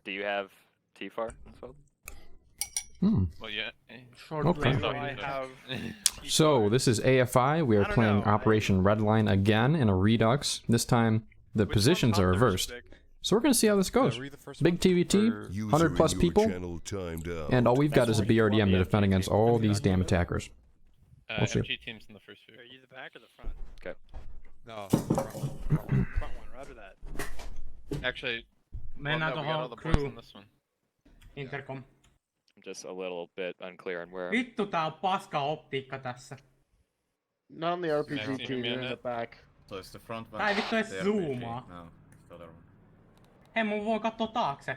Do you have TFAR as well? Well, yeah. Okay. So this is AFI. We are playing Operation Redline again in a Redux. This time the positions are reversed. So we're going to see how this goes. Big TVT, 100 plus people, and all we've got is a BRDM to defend against all these damn attackers. We'll see. MG team's in the first few. Are you the back or the front? Okay. No, front one. Roger that. Actually, Men well, at no, the we got all whole the boys crew. in this one. Intercom. I'm just a little bit unclear on where. Vittu tää on paska optiikka tässä. Not on the RPG Yeah, team, see me you're in in the it. back. So it's the front one. Tää ei vittu edes the RPG. zoomaa. No, it's the other one. Hei, mun voi kattoo taakse.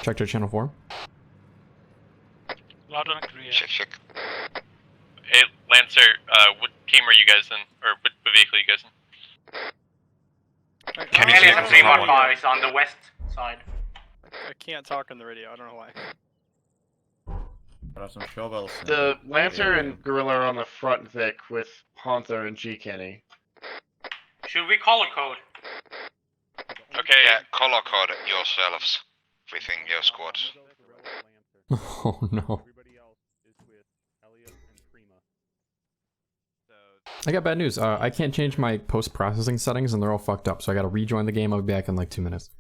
Check to channel 4. Loud and clear. Check. Hey, Lancer, what team are you guys in? Or what vehicle are you guys in? Can Alien 315 is on the west side. I can't talk on the radio. I don't know why. There are some shovels. in The the Lancer area. and Gorilla are on the front Vic with Panther and G Kenny. Should we call a code? Okay, yeah, color code yourselves within your squads. Oh no. I got bad news. I can't change my post-processing settings and they're all fucked up, so I gotta rejoin the game. I'll be back in like 2 minutes.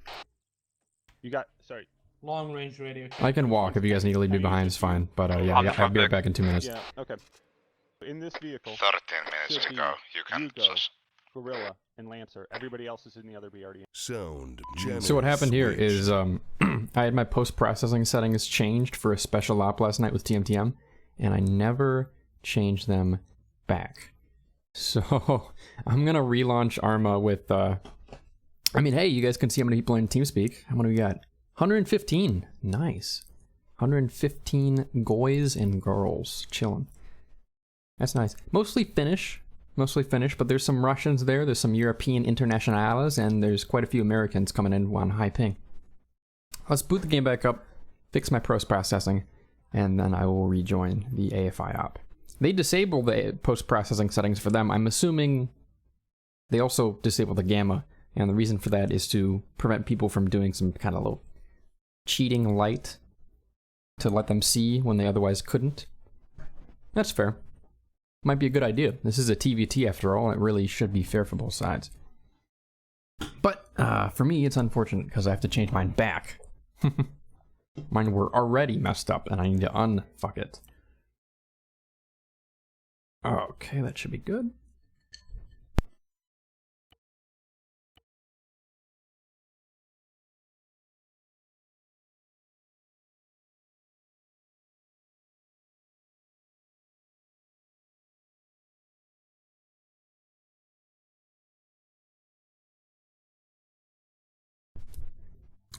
You got, sorry. Long range radio. I can walk. If you guys need to leave me behind, it's fine. But yeah, I'll be right back in 2 minutes. Yeah, okay. In this vehicle, 13 minutes should ago, be you can just... Gorilla, and Lancer. Everybody else is in the other BRD. Sound. So what happened here is I had my post-processing settings changed for a special op last night with TMTM, and I never changed them back. So I'm gonna relaunch Arma with I mean, hey, you guys can see how many people are in TeamSpeak. How many we got? 115. Nice. 115 guys and girls chilling. That's nice. Mostly Finnish, but there's some Russians there, there's some European internationales, and there's quite a few Americans coming in on high ping. Let's boot the game back up, fix my post-processing, and then I will rejoin the AFI op. They disable the post-processing settings for them. I'm assuming they also disable the gamma, and the reason for that is to prevent people from doing some kind of little cheating light to let them see when they otherwise couldn't. That's fair. Might be a good idea. This is a TVT after all, and it really should be fair for both sides. But for me, it's unfortunate because I have to change mine back. Mine were already messed up, and I need to unfuck it. Okay, that should be good.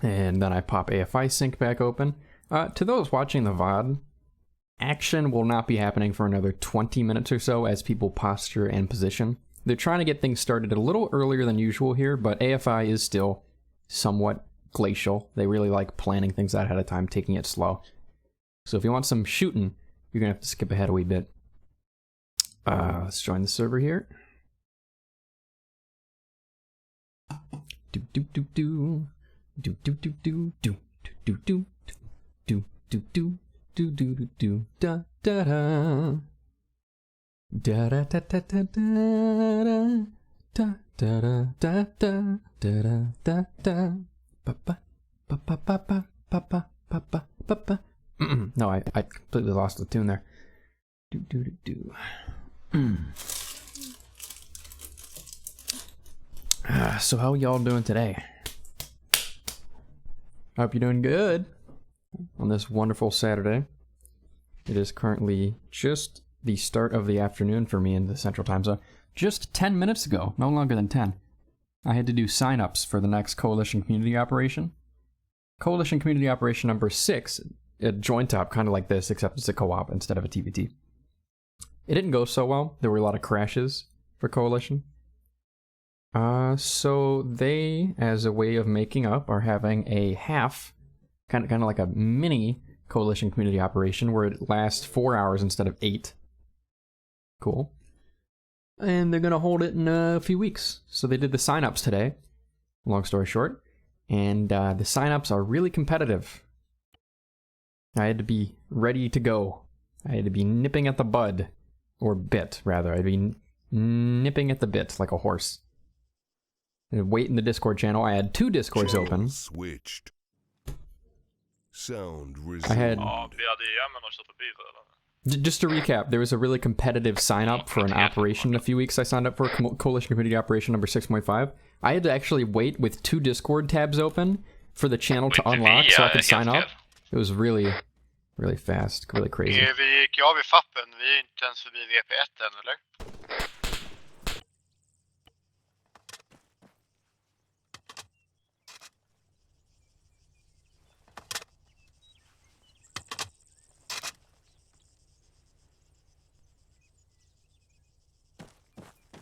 And then I pop AFI sync back open. To those watching the VOD, action will not be happening for another 20 minutes or so as people posture and position. They're trying to get things started a little earlier than usual here, but AFI is still somewhat glacial. They really like planning things out ahead of time, taking it slow. So if you want some shooting, you're gonna have to skip ahead a wee bit. Let's join the server here. Do do do do. Do do do do do do do do do do do do do do da da da da da da da da da da da da da da da da pa pa pa pa pa pa pa pa pa pa pa. No, I completely lost the tune there. Do do do do. So how y'all doing today? I hope you're doing good on this wonderful Saturday. It is currently just the start of the afternoon for me in the Central Time Zone. Just 10 minutes ago, no longer than 10, I had to do sign-ups for the next Coalition Community Operation. Coalition Community Operation number 6, a joint op kind of like this, except it's a co-op instead of a TVT. It didn't go so well. There were a lot of crashes for Coalition. So they, as a way of making up, are having a half, kind of like a mini Coalition Community Operation where it lasts 4 hours instead of 8. Cool. And they're gonna hold it in a few weeks. So they did the sign-ups today. Long story short, And the signups are really competitive. I had to be ready to go. I had to be nipping at the bud. Or bit, rather. I'd be nipping at the bit like a horse. And wait in the Discord channel. I had 2 Discords open. Switched. Sound I had... E Just to recap, there was a really competitive sign-up for an operation in a few weeks. I signed up for Coalition Community Operation number 6.5. I had to actually wait with 2 Discord tabs open for the channel to unlock so I could sign up. It was really, really fast, really crazy. Vi gick av I fappen, vi är inte ens förbi VP1 än, eller?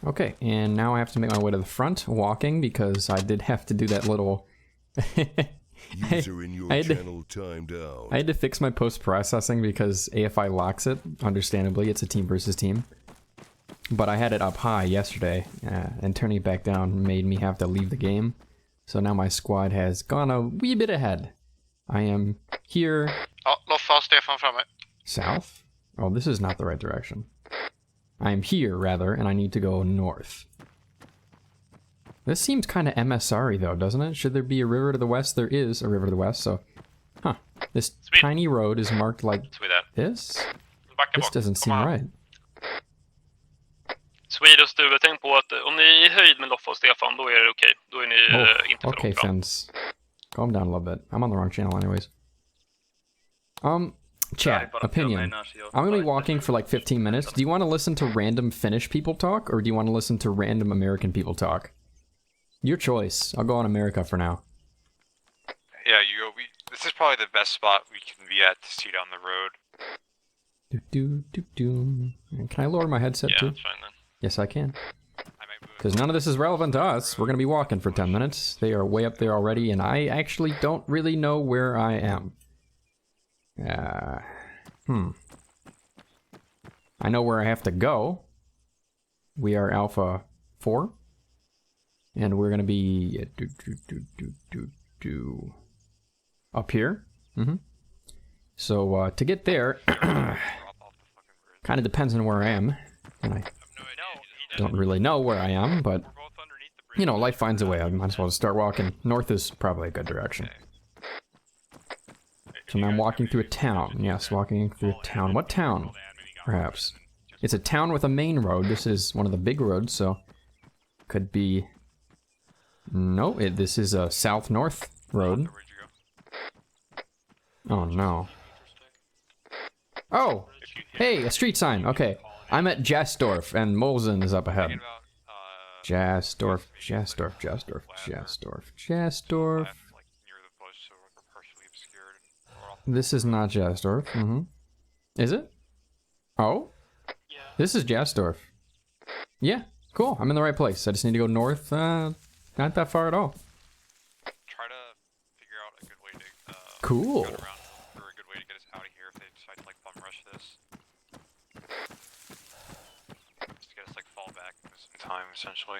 Okay, and now I have to make my way to the front, walking, because I did have to do that little... User in your channel timed out. I had to fix my post-processing because AFI locks it. Understandably, it's a team versus team. But I had it up high yesterday, and turning it back down made me have to leave the game. So now my squad has gone a wee bit ahead. I am here... Ja, Loffa och Stefan framme. South? Oh, this is not the right direction. I am here, rather, and I need to go north. This seems kind of MSR-y, though, doesn't it? Should there be a river to the west? There is a river to the west, so... Huh. This tiny road is marked like this? This doesn't seem right. Swedos, du, tänk på att om ni är i höjd med Loffa och Stefan, då är det okej. Då är ni inte för okay, långt fram. Fins. Calm down a little bit. I'm on the wrong channel anyways. Chat, opinion. I'm gonna be walking for like 15 minutes. Do you want to listen to random Finnish people talk, or do you want to listen to random American people talk? Your choice. I'll go on America for now. Yeah, you go. This is probably the best spot we can be at to see down the road. Can I lower my headset too? That's fine then. Yes, I can. Because none of this is relevant to us. We're gonna be walking for 10 minutes. They are way up there already, and I actually don't really know where I am. I know where I have to go. We are Alpha 4. And we're gonna be up here. So to get there, kind of depends on where I am, and I don't really know where I am, but you know, life finds a way. I might as well just start walking. North is probably a good direction. So now I'm walking through a town. Yes, walking through a town. What town? Perhaps. It's a town with a main road. This is one of the big roads, so could be... No, this is a south-north road. Oh, no. Oh! Hey, a street sign. Okay. I'm at Jasdorf, and Molzen is up ahead. Jasdorf. This is not Jasdorf. Is it? Oh? This is Jasdorf. Yeah, cool. I'm in the right place. I just need to go north. Not that far at all. Try to figure out a good way to cool. Get around for a good way to get us out of here if they decide to like bum rush this. Just to get us like fall back in time essentially.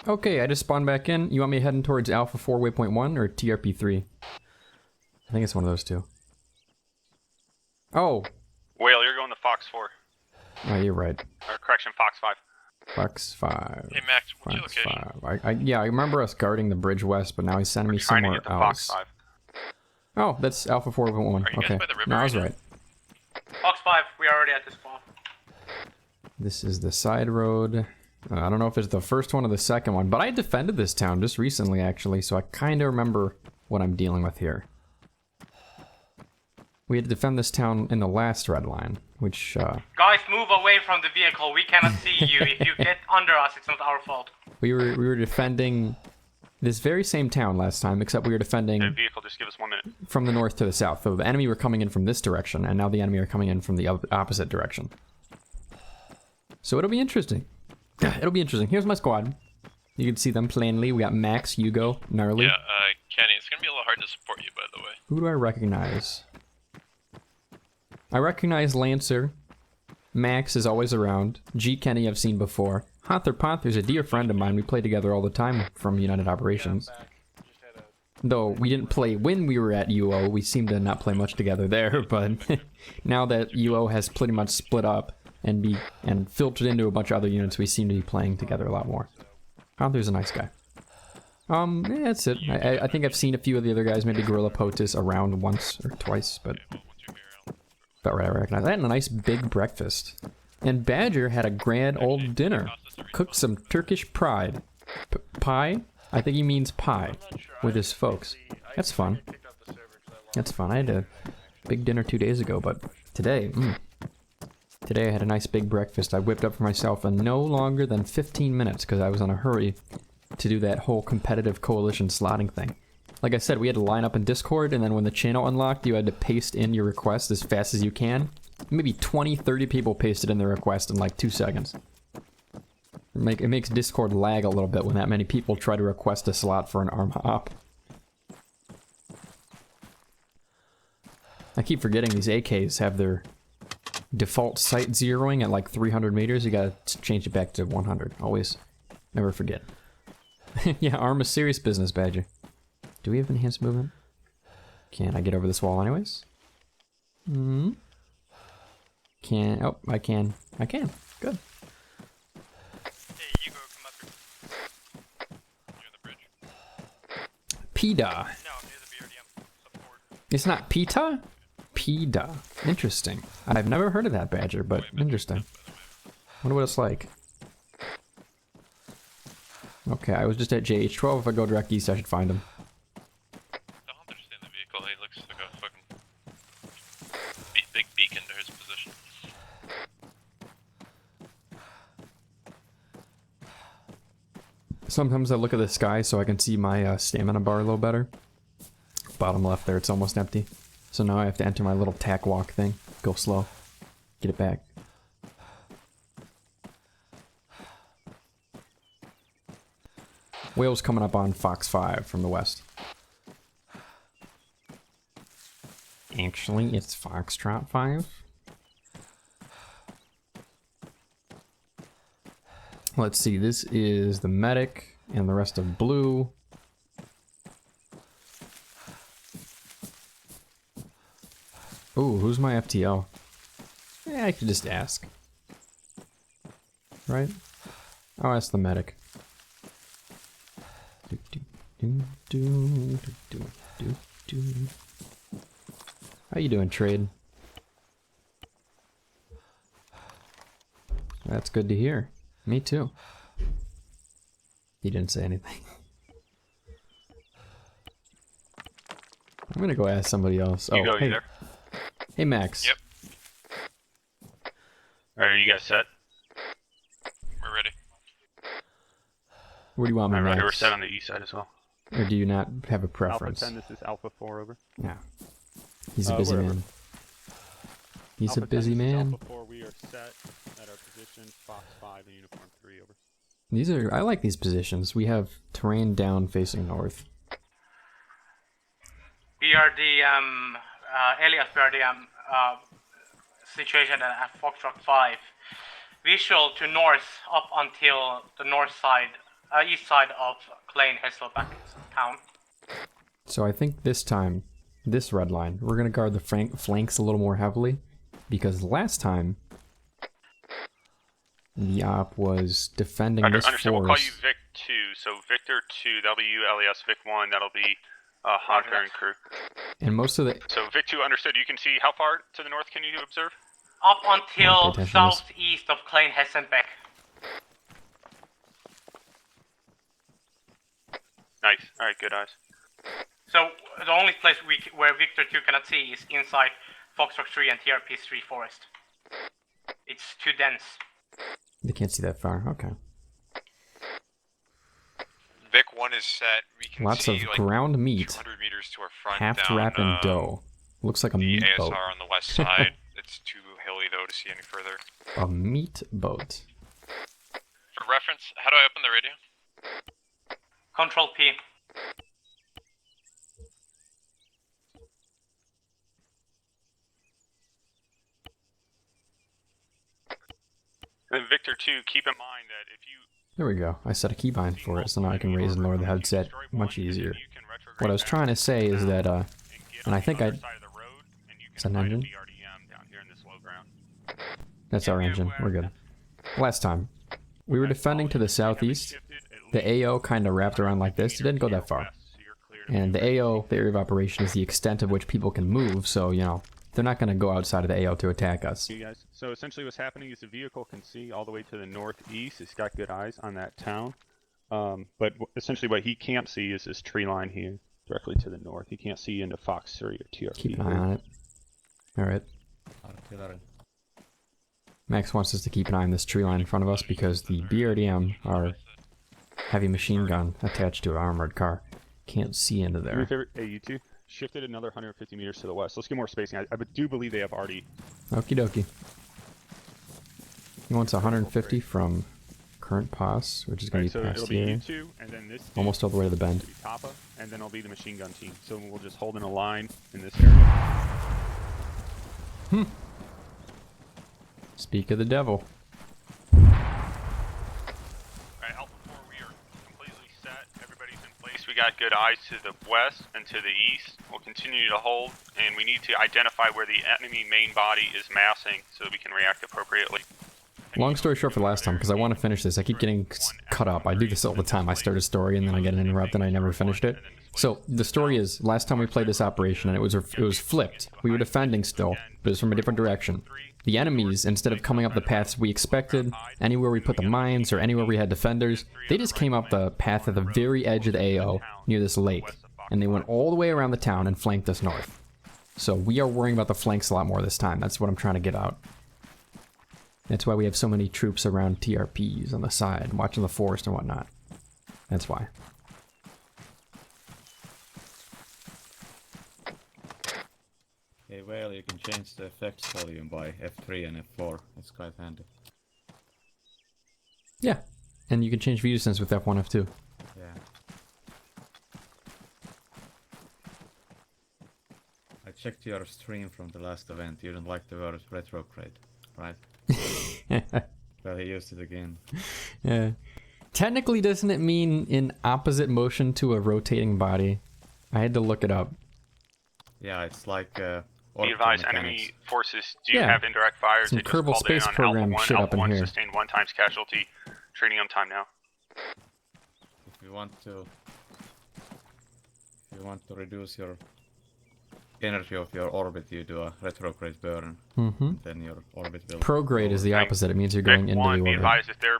Okay, I just spawned back in. You want me heading towards Alpha 4 Waypoint 1 or TRP3? I think it's one of those two. Oh! Whale, you're going to Fox 4. Oh, you're right. Or correction, Fox 5. Fox 5. Hey Max, what's your Fox location? 5. Yeah, I remember us guarding the bridge west, but now he's sending me somewhere else. Fox 5. Oh, that's Alpha 4 1. Okay, no, I was right. Fox 5, we are already at this spot. This is the side road. I don't know if it's the first one or the second one, but I defended this town just recently, actually, so I kind of remember what I'm dealing with here. We had to defend this town in the last Redline, which, Guys, move away from the vehicle. We cannot see you. If you get under us, it's not our fault. We were defending this very same town last time, except we were defending The vehicle, just give us 1 minute. from the north to the south. So the enemy were coming in from this direction, and now the enemy are coming in from the opposite direction. So it'll be interesting. It'll be interesting. Here's my squad. You can see them plainly. We got Max, Hugo, Gnarly. Yeah, Kenny, it's gonna be a little hard to support you, by the way. Who do I recognize? I recognize Lancer. Max is always around. G. Kenny I've seen before. Hanther Panther's a dear friend of mine. We play together all the time from United Operations. Though we didn't play when we were at UO, we seemed to not play much together there, but now that UO has pretty much split up and filtered into a bunch of other units, we seem to be playing together a lot more. There's a nice guy. Yeah, that's it. I think I've seen a few of the other guys, maybe Gorilla Potus around once or twice, but about right I recognize that. And a nice big breakfast. And Badger had a grand old dinner. Cooked some Turkish pride. Pie? I think he means pie with his folks. That's fun. That's fun. I had a big dinner 2 days ago, but today, today I had a nice big breakfast. I whipped up for myself in no longer than 15 minutes because I was in a hurry to do that whole competitive coalition slotting thing. Like I said, we had to line up in Discord, and then when the channel unlocked, you had to paste in your request as fast as you can. Maybe 20, 30 people pasted in their request in like 2 seconds. It makes Discord lag a little bit when that many people try to request a slot for an Arma op. I keep forgetting these AKs have their default sight zeroing at like 300 meters. You gotta change it back to 100. Always. Never forget. Yeah, Arma's serious business, Badger. Do we have enhanced movement? Can I get over this wall anyways? Oh, I can. I can. Good. Hey, you go come up here. Near the bridge. PIDA. No, near the BRDM. Support. It's not PITA? PIDA. Interesting. I've never heard of that, Badger, but interesting. Wonder what it's like. Okay, I was just at JH12. If I go direct east, I should find him. The Hunter's in the vehicle. He looks like a fucking big beacon to his position. Sometimes I look at the sky so I can see my stamina bar a little better. Bottom left there, it's almost empty. So now I have to enter my little tack walk thing. Go slow. Get it back. Whale's coming up on Fox 5 from the west. Actually, it's Foxtrot 5. Let's see, this is the medic and the rest of blue. Ooh, who's my FTL? Yeah, I could just ask. Right? Oh, that's the medic. How you doing, Trade? That's good to hear. Me too. He didn't say anything. I'm gonna go ask somebody else. You go, hey. you there? Hey, Max. Yep. Alright, are you guys set? We're ready. Where do you want me, Alright, Max? we're set on the east side as well. Or do you not have a preference? Alpha 10, this is Alpha 4, over. Yeah. He's a busy wherever. man. He's Alpha a busy 10, this is man. Alpha 4, we are set at our positions, Fox 5 and Uniform 3, over. These are, I like these positions. We have terrain down facing north. BRDM, Elias BRDM situation at Foxtrot 5. Visual to north up until the north side, east side of Klein Hesselback town. So I think this time, this red line, we're gonna guard the flanks a little more heavily, because last time the op was defending this Understand, force. we'll call you Vic 2, so Victor 2, that'll be you, LES Vic 1, that'll be Hunter and crew. And most of the So Vic 2, understood, you can see, how far to the north can you observe? Up until Pay attention to this. southeast of Klein Hessenbeck. Nice, alright, good eyes. So the only place where Victor 2 cannot see is inside Foxtrot 3 and TRP's 3 forest. It's too dense. They can't see that far. Okay. Vic 1 is set. We can Lots see of like ground meat. 200 meters to our front Half down wrap and dough. Looks like a the meat ASR boat. on the west side. It's too hilly though to see any further. A meat boat. For reference, how do I open the radio? Control P. And Victor 2, keep in mind that if you... There we go. I set a keybind for it, so now I can raise and lower the headset much easier. You can retrograde what I was trying to say is that, and I think it's an engine. That's our engine. We're good. Last time, we were defending to the southeast. The AO kind of wrapped around like this. It didn't go that far. And the AO, the area of operation, is the extent of which people can move, so, you know, they're not going to go outside of the AO to attack us. You guys. So essentially what's happening is the vehicle can see all the way to the northeast. It's got good eyes on that town. But essentially what he can't see is this tree line here, directly to the north. He can't see into Fox 3 or TRP. Keep an eye on it. Alright. Max wants us to keep an eye on this tree line in front of us because the BRDM, our heavy machine gun attached to an armored car, can't see into there. Hey, you two, shifted another 150 meters to the west. Let's get more spacing. I do believe they have already... Okie dokie. He wants 150 from current pass, which is going to be past it'll here. be you two, and then this Almost all the way to the bend. Papa, and then it'll be the machine gun team. So we'll just hold in a line in this area. Speak of the devil. Alright, Alpha 4, we are completely set. Everybody's in place. We got good eyes to the west and to the east. We'll continue to hold, and we need to identify where the enemy main body is massing so that we can react appropriately. Long story short for last time, because I want to finish this. I keep getting cut up. I do this all the time. I start a story and then I get an interrupt and I never finished it. So the story is, last time we played this operation and it was flipped. We were defending still, but it was from a different direction. The enemies, instead of coming up the paths we expected, anywhere we put the mines or anywhere we had defenders, they just came up the path at the very edge of the AO, near this lake. And they went all the way around the town and flanked us north. So we are worrying about the flanks a lot more this time. That's what I'm trying to get out. That's why we have so many troops around TRPs on the side, watching the forest and whatnot. That's why. Hey, well, you can change the effects volume by F3 and F4. It's quite handy. Yeah, and you can change view distance with F1, F2. Yeah. I checked your stream from the last event. You didn't like the word retrograde, right? Well, he used it again. Yeah. Technically, doesn't it mean in opposite motion to a rotating body? I had to look it up. Yeah, it's like Be advised, enemy forces do have indirect fire. Some They just Kerbal called Space in on Program Alpha 1. shit up Alpha in 1 here. sustained 1 times casualty. Training time now. If you want to reduce your energy of your orbit, you do a retrograde burn. Then your orbit will... Prograde is the opposite. It means you're going into the Be orbit. advised, if they're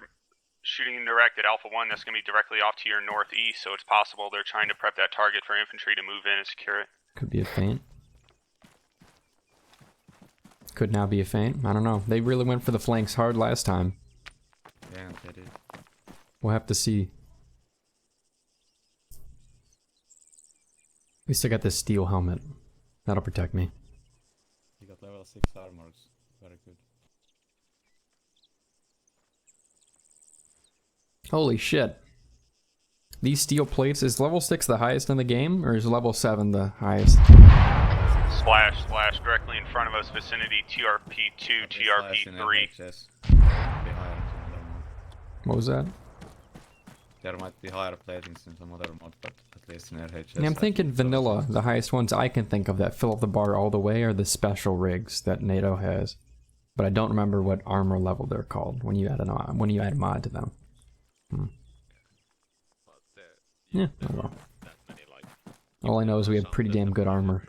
shooting indirect at Alpha 1, that's going to be directly off to your northeast, so it's possible they're trying to prep that target for infantry to move in and secure it. Could be a feint. Could now be a feint. I don't know. They really went for the flanks hard last time. Yeah, they did. We'll have to see. At least I got this steel helmet. That'll protect me. You got level 6 armors. Very good. Holy shit. These steel plates, is level 6 the highest in the game, or is level 7 the highest? Splash, directly in front of us, vicinity TRP2, TRP3. What was that? There might be higher platings in some other mod, but at least in RHS. Yeah, I'm thinking vanilla. The highest ones I can think of that fill up the bar all the way are the special rigs that NATO has. But I don't remember what armor level they're called when you add a mod to them. Yeah, oh well. All I know is we have pretty damn good armor.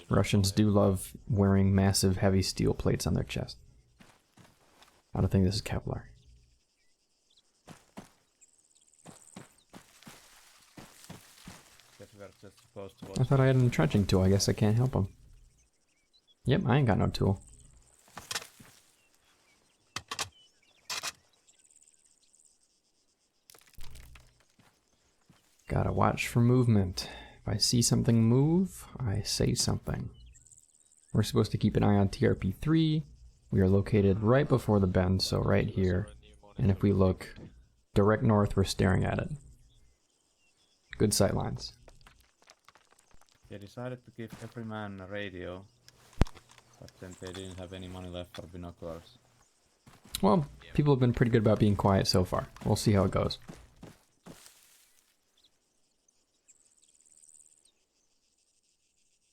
Russians do love wearing massive heavy steel plates on their chest. I don't think this is Kevlar. I thought I had an entrenching tool. I guess I can't help them. Yep, I ain't got no tool. Gotta watch for movement. If I see something move, I say something. We're supposed to keep an eye on TRP3. We are located right before the bend, so right here. And if we look direct north, we're staring at it. Good sight lines. They decided to give every man a radio, but then they didn't have any money left for binoculars. Well, people have been pretty good about being quiet so far. We'll see how it goes.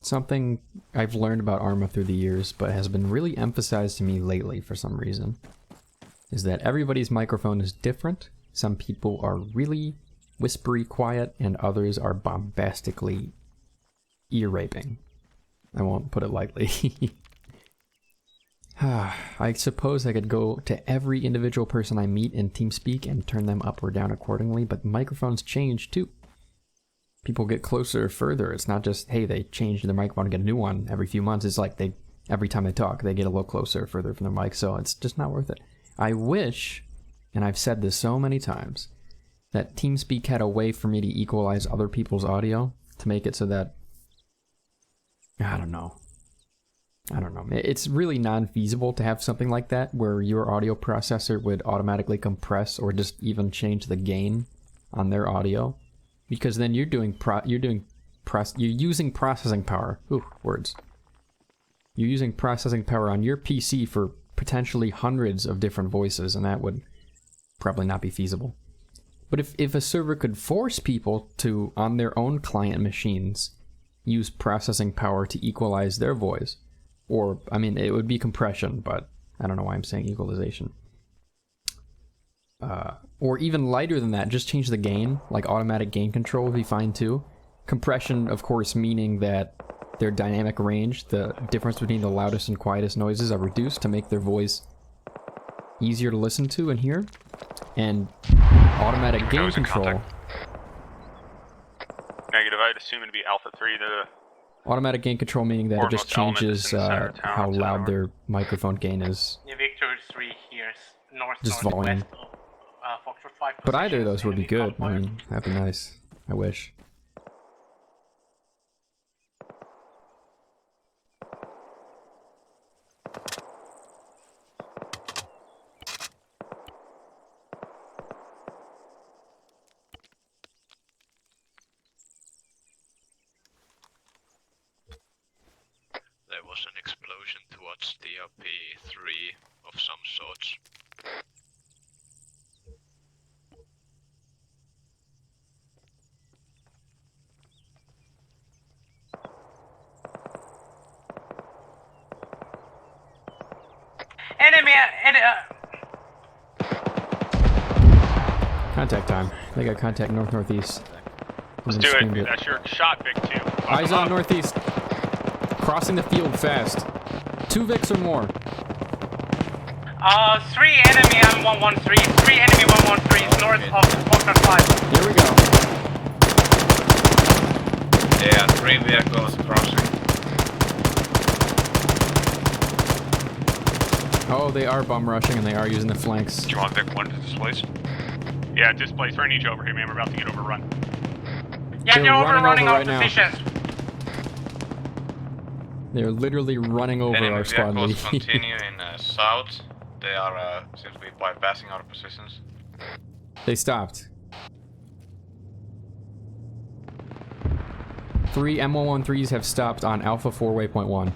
something I've learned about Arma through the years, but has been really emphasized to me lately for some reason, is that everybody's microphone is different. Some people are really whispery quiet, and others are bombastically ear-raping. I won't put it lightly. I suppose I could go to every individual person I meet in TeamSpeak and turn them up or down accordingly, but microphones change too. People get closer or further. It's not just, hey, they change their microphone and get a new one every few months. It's like every time they talk, they get a little closer or further from their mic, so it's just not worth it. I wish, and I've said this so many times, that TeamSpeak had a way for me to equalize other people's audio to make it so that, I don't know. It's really non-feasible to have something like that where your audio processor would automatically compress or just even change the gain on their audio, because then you're using processing power. Ooh, words. You're using processing power on your PC for potentially hundreds of different voices, and that would probably not be feasible. But if a server could force people to, on their own client machines, use processing power to equalize their voice, or, I mean, it would be compression, but I don't know why I'm saying equalization. Or even lighter than that, just change the gain, like automatic gain control would be fine too. Compression, of course, meaning that their dynamic range, the difference between the loudest and quietest noises, are reduced to make their voice easier to listen to and hear. And automatic gain control. Negative, I'd assume it'd be Alpha 3, the... Automatic gain control meaning that it just changes how loud their microphone gain is. Yeah, Victor 3 here, north, just northwest volume. of Foxtrot 5. But either of those would be good. I mean, that'd be nice. I wish. There was an explosion towards DRP3 of some sorts. Enemy! Contact time. They got contact north-northeast. Let's do it. That's your shot, Vic 2. Eyes on northeast. Crossing the field fast. 2 Vics or more. 3 enemy on 113. 3 enemy 113 north of Foxtrot 5. Here we go. Yeah, 3 vehicles crossing. Oh, they are bum rushing and they are using the flanks. Do you want Vic 1 to displace? Yeah, displace. We're gonna need you over here, man. We're about to get overrun. Yeah, they're overrunning our right positions. They're literally running over Enemy our squad lead. vehicles continue in south. They are seems to be bypassing our positions. They stopped. 3 M113s have stopped on Alpha 4 waypoint 1.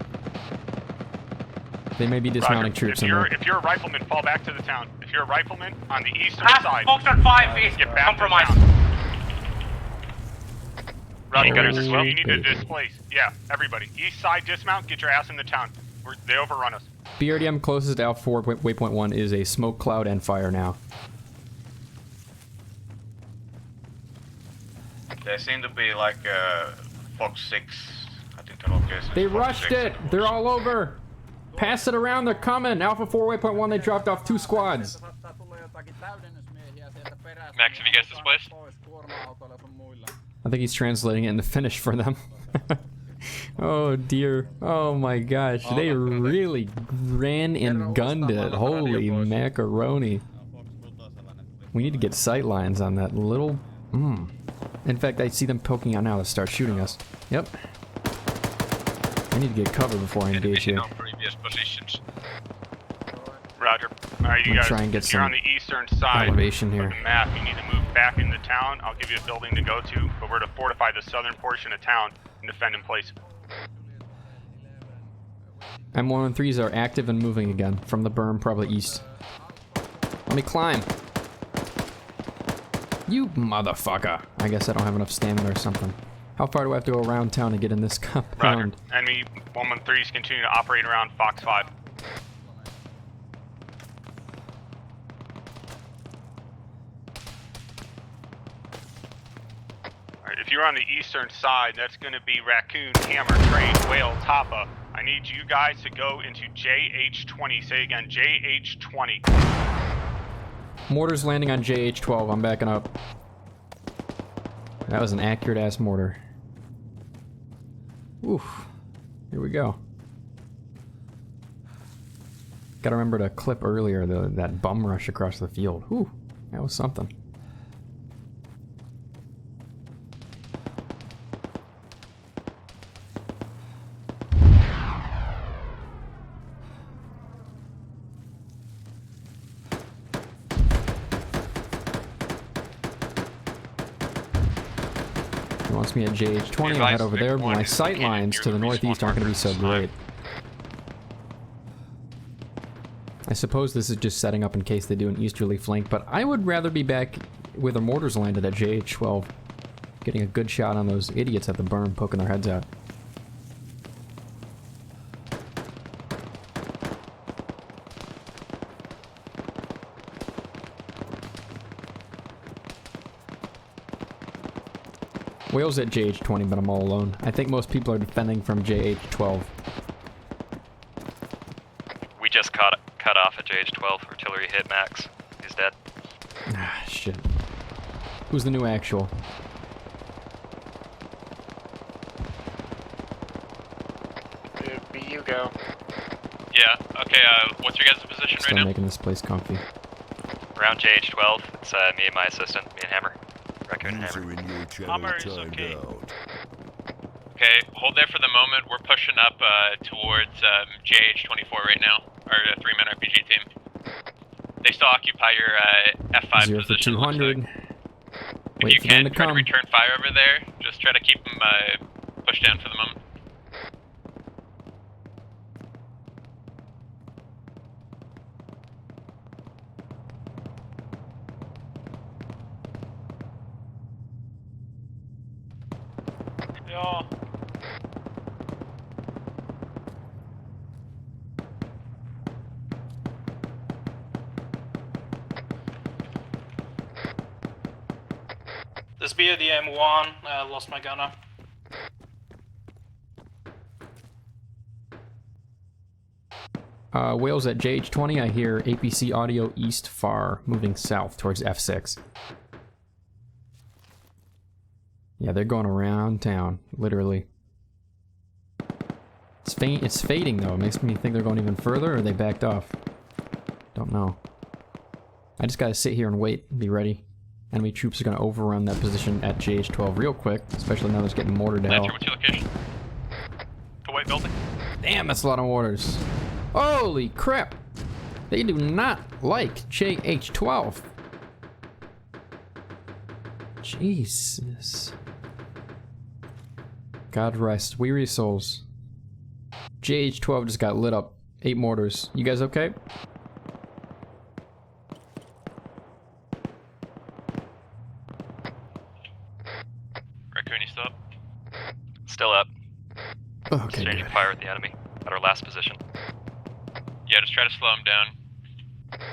They may be dismounting troops in there. If you're a rifleman, fall back to the town. If you're a rifleman, on the eastern side. Foxtrot 5 is get back compromised. Roger, gunners as well. You need to displace. Yeah, everybody. East side dismount, get your ass in the town. They overrun us. BRDM closest to Alpha 4 waypoint 1 is a smoke cloud and fire now. They seem to be like Fox 6. I think the location. They rushed it! They're all over! Pass it around, they're coming! Alpha 4 waypoint 1, they dropped off 2 squads. Max, have you guys displaced? I think he's translating it into Finnish for them. Oh dear. Oh my gosh. They really ran and gunned it. Holy macaroni. We need to get sight lines on that little... In fact, I see them poking out now to start shooting us. Yep. I need to get cover before I engage here. Previous positions. Roger. Alright, you guys, try and get you're some on the eastern side elevation of here. the map. You need to move back into town. I'll give you a building to go to, but we're to fortify the southern portion of town and defend in place. M113s are active and moving again from the berm, probably east. Let me climb. You motherfucker. I guess I don't have enough stamina or something. How far do I have to go around town to get in this compound? Roger. Enemy 113 is continuing to operate around Fox 5. Alright, if you're on the eastern side, that's going to be Raccoon, Hammer, Train, Whale, Tapa. I need you guys to go into JH20. Say again, JH20. Mortar's landing on JH12. I'm backing up. That was an accurate ass mortar. Oof. Here we go. Gotta remember to clip earlier that bum rush across the field. Whew. That was something. He wants me at JH20, I'll head over there, but my sight lines to the northeast aren't going to be so great. I suppose this is just setting up in case they do an easterly flank, but I would rather be back where the mortars landed at JH12, getting a good shot on those idiots at the berm poking their heads out. Whale's at JH20, but I'm all alone. I think most people are defending from JH12. We just cut off at JH12. Artillery hit Max. He's dead. Ah, shit. Who's the new actual? Be you go. Yeah, okay, what's your guys' position Still right now? making this place comfy. Around JH12, it's me and my assistant, me and Hammer. Raccoon and User Hammer. in your channel Hammer is timed okay. out. Okay, hold there for the moment. We're pushing up towards JH24 right now, our 3-man RPG team. They still occupy your F5 0 for position. 200. If Wait you for them can, to try to come. return fire over there. Just try to keep them pushed down for the moment. Yeah. This be the M1, lost my gunner. Whales at JH20, I hear APC audio east far, moving south towards F6. Yeah, they're going around town, literally. It's fading though, it makes me think they're going even further, or they backed off. Don't know. I just gotta sit here and wait, and be ready. Enemy troops are gonna overrun that position at JH12 real quick, especially now that it's getting mortared to hell. Lancer, what's your location? The white building. Damn, that's a lot of orders. Holy crap! They do not like JH12. Jesus. God rest weary souls. JH12 just got lit up. 8 mortars. You guys okay? Raccoon, you still up? Still up. Okay, Exchanging good. fire with the enemy at our last position. Yeah, just try to slow them down.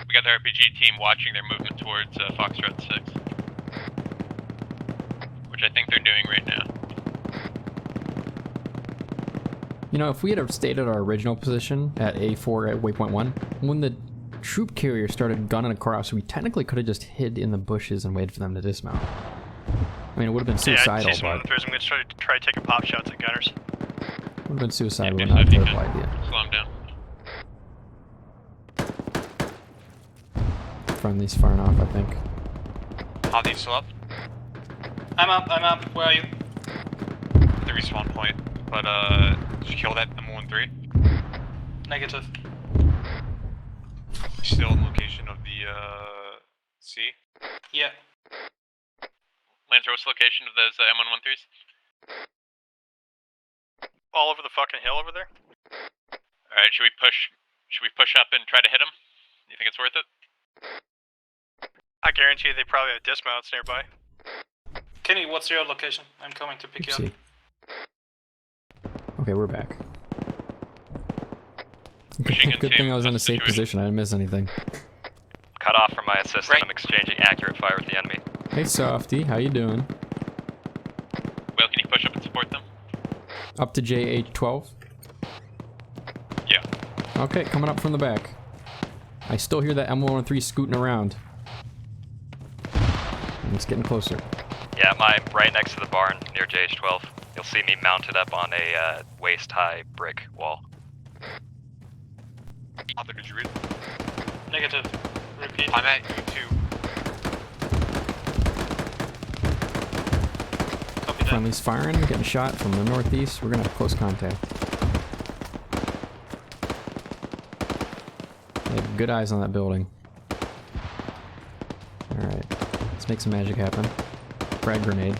We got the RPG team watching their movement towards Foxtrot 6. Which I think they're doing right now. You know, if we had have stayed at our original position at A4 at waypoint 1, when the troop carrier started gunning across, we technically could have just hid in the bushes and waited for them to dismount. I mean, it would have been suicidal, but... I'm going to try taking pop shots at gunners. Would have been suicidal, Yeah, but not a if you terrible could. idea. Slow them down. Friendly's far enough, I think. Are you still up? I'm up. Where are you? The respawn point. But, did you kill that M13? Negative. Still in location of the, C? Yeah. Lancer, what's the location of those M113s? All over the fucking hill over there? Alright, should we push up and try to hit them? You think it's worth it? I guarantee you they probably have dismounts nearby. Kenny, what's your location? I'm coming to pick you up. Okay, we're back. Michigan Good thing I was in a safe position. I didn't miss anything. Cut off from my assistant. I'm exchanging accurate fire with the enemy. Hey, Softy, how you doing? Will, can you push up and support them? Up to JH12? Yeah. Okay, coming up from the back. I still hear that M113 scooting around. And it's getting closer. Yeah, I'm right next to the barn near JH12. You'll see me mounted up on a waist-high brick wall. Arthur, did you read? Negative. Repeat. I'm at U2. Copy that. Friendly's firing, getting shot from the northeast. We're gonna have close contact. They have good eyes on that building. Alright, let's make some magic happen. Frag grenade.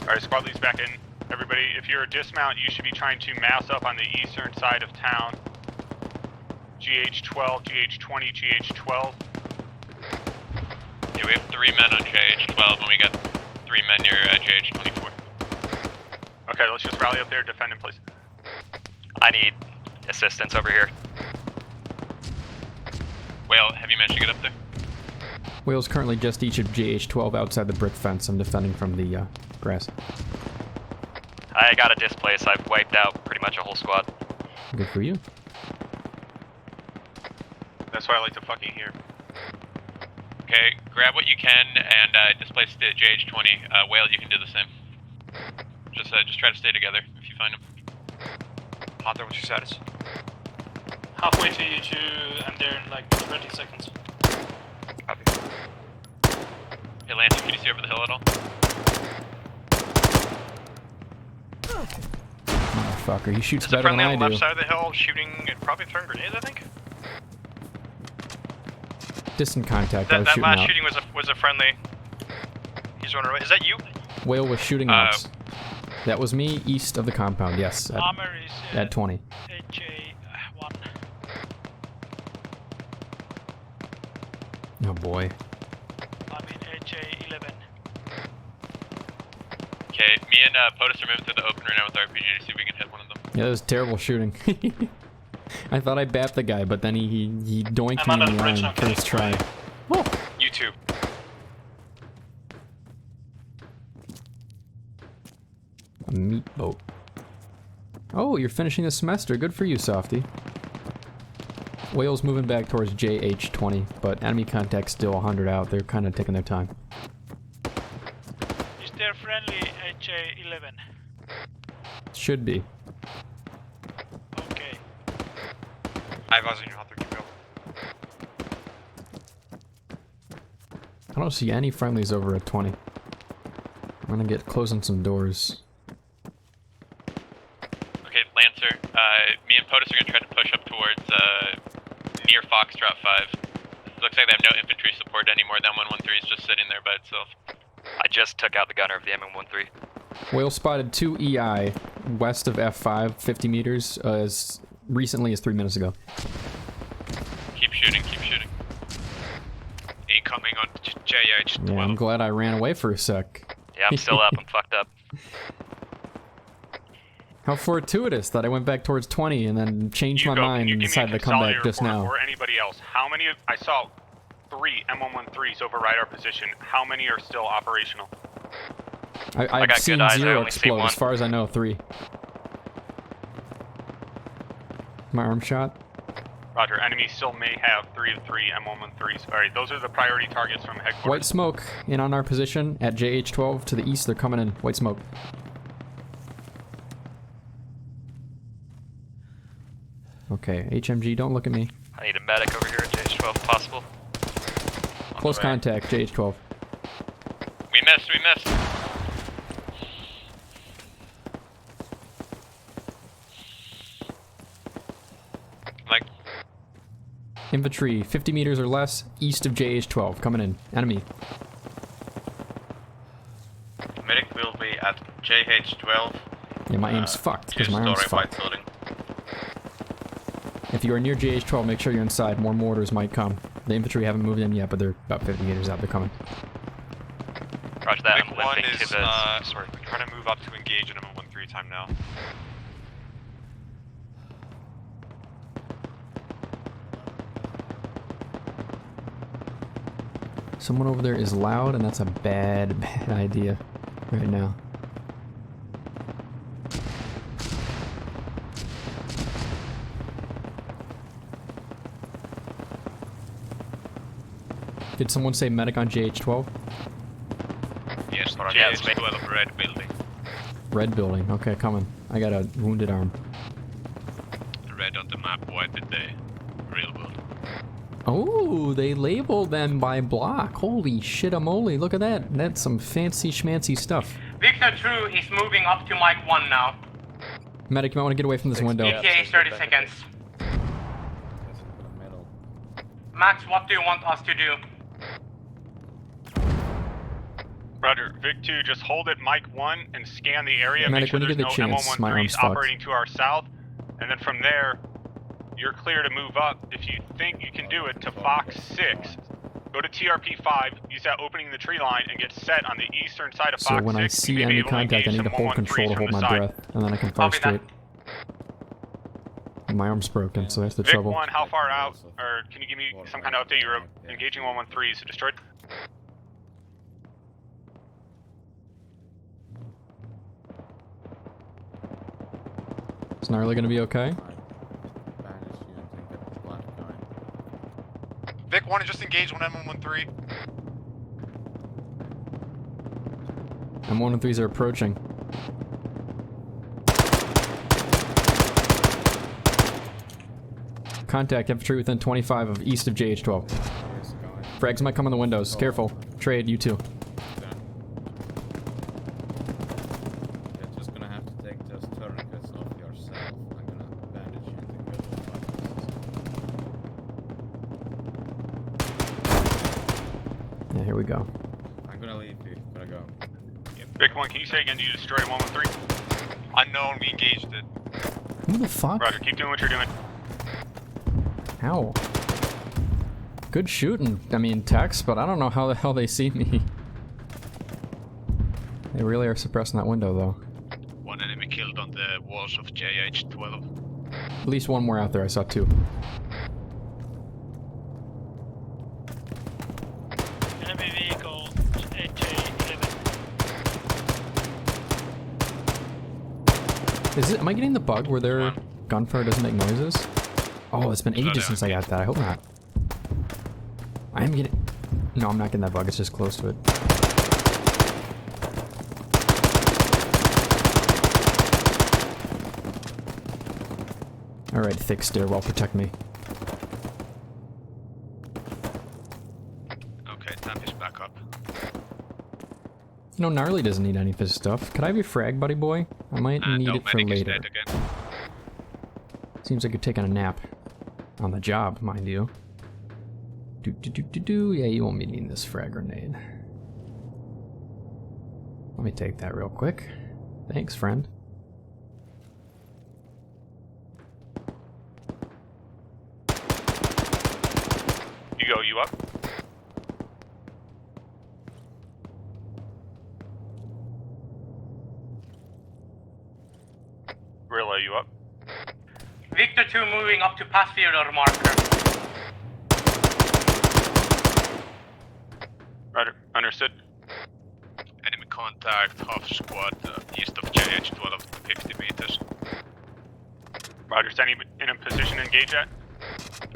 Alright, squad leads back in. Everybody, if you're a dismount, you should be trying to mass up on the eastern side of town. GH12, GH20, GH12. Yeah, we have 3 men on JH12 and we got 3 men near JH24. Okay, let's just rally up there, defend in place. I need assistance over here. Whale, have you managed to get up there? Whale's currently just each of JH12 outside the brick fence. I'm defending from the grass. I got a displace. I've wiped out pretty much a whole squad. Good for you. That's what I like to fucking hear. Okay, grab what you can and displace the JH20. Whale, you can do the same. Just try to stay together if you find him. Hunter, what's your status? Halfway to you two, and they're in like 20 seconds. Copy. Hey, Lance, can you see over the hill at all? Motherfucker, he shoots There's better than I a friendly on the do. left side of the hill shooting and probably throwing grenades, I think. Distant contact, I was That shooting last out. shooting was a friendly. He's running away. Is that you? Whale was shooting out. That was me east of the compound, yes. Armor is At 20. HA1. Oh boy. I'm in HA11. Okay, me and POTUS are moving to the opener now with RPG to see if we can hit one of them. Yeah, that was terrible shooting. I thought I bapped the guy, but then he doinked I'm me on in the the bridge, arm okay. first try. Whoa. You too. A meat boat. Oh, you're finishing the semester. Good for you, Softy. Whale's moving back towards JH20, but enemy contact still 100 out. They're kind of taking their time. Is there friendly HA11? Should be. Okay. I was in your Hunter, keep going. I don't see any friendlies over at 20. I'm gonna get closing some doors. Okay, Lancer, me and POTUS are gonna try to push up towards near Foxtrot 5. Looks like they have no infantry support anymore. That 113 is just sitting there by itself. I just took out the gunner of the M113. Whale spotted 2 EI west of F5, 50 meters, as recently as 3 minutes ago. Keep shooting, keep shooting. Incoming on JH12. Yeah, I'm glad I ran away for a sec. Yeah, I'm still up. I'm fucked up. How fortuitous that I went back towards 20 and then changed my mind and decided to come back just now. Or anybody else. How many? I saw 3 M113s override our position. How many are still operational? I've got seen good eyes, I 0 only see explode. one. As far as I know, 3. My arm shot. Roger. Enemy still may have 3 of 3 M113s. All right, those are the priority targets from headquarters. White smoke in on our position at JH12 to the east. They're coming in. White smoke. Okay, HMG, don't look at me. I need a medic over here at JH12 if possible. Close contact, JH12. We missed, we missed. Like, Infantry, 50 meters or less, east of JH12. Coming in. Enemy. Medic will be at JH12. Yeah, my aim's fucked, because my arm's fucked. If you are near JH-12, make sure you're inside. More mortars might come. The infantry haven't moved in yet, but they're about 50 meters out. They're coming. Roger that. Vic I'm 1 limping is, to the... sorry, trying to move up to engage in a 1-3 time now. Someone over there is loud, and that's a bad idea right now. Did someone say medic on JH-12? Yes, Yes, JH-12 red building. Red building. Okay, coming. I got a wounded arm. Red on the map, white in the real world. Oh, they labeled them by block. Holy shit-a-moly. Look at that. That's some fancy schmancy stuff. Victor 2 is moving up to Mike 1 now. Medic, you might want to get away from this window. ETA 30 seconds. Max, what do you want us to do? Roger. Vic 2, just hold at Mike 1 and scan the area. Medic, make sure when you there's get the no chance, my M113s arm's fucked. operating to our south. And then from there, you're clear to move up. If you think you can do it, to Fox 6. Go to TRP 5, use that opening in the tree line, and get set on the eastern side of So Fox when 6. I You see may be enemy able to contact, I engage need to some hold control to 113s hold from my the side. breath, and then I can fire Copy that. straight. My arm's broken, so that's the Vic trouble. 1, how far out? Or can you give me some kind of update? You're engaging 113s destroyed? Is Gnarly gonna be okay? Vic 1 just engaged on M113. M113s are approaching. Contact infantry within 25 of east of JH-12. Frags might come in the windows. Careful. Trade, you too. You're just gonna have to take those tourniquets off yourself. I'm gonna bandage you and go to Yeah, here we go. I'm gonna leave you. Gotta go. Vic 1, can you say again, you destroyed 113? Unknown, we engaged it. Who the fuck? Roger, keep doing what you're doing. How? Good shooting. I mean, Tex, but I don't know how the hell they see me. They really are suppressing that window, though. One enemy killed on the walls of JH-12. At least one more out there. I saw two. Enemy vehicle, HA-11. Is it? Am I getting the bug where their gunfire doesn't make noises? Oh, it's been ages since I got that. I hope not. I am getting... No, I'm not getting that bug. It's just close to it. Alright, thick stairwell, protect me. Okay, tap is back up. You know, Gnarly doesn't need any of his stuff. Could I have your frag, buddy boy? I might need no, it for medic is later. dead again. Seems like you're taking a nap. On the job, mind you. Yeah, you won't be needing this frag grenade. Let me take that real quick. Thanks, friend. Hugo, you up? Rilla, you up? Victor 2 moving up to pass theater marker. Roger, understood. Enemy contact, half squad, east of JH-12, 50 meters. Roger, standing in a position to engage at?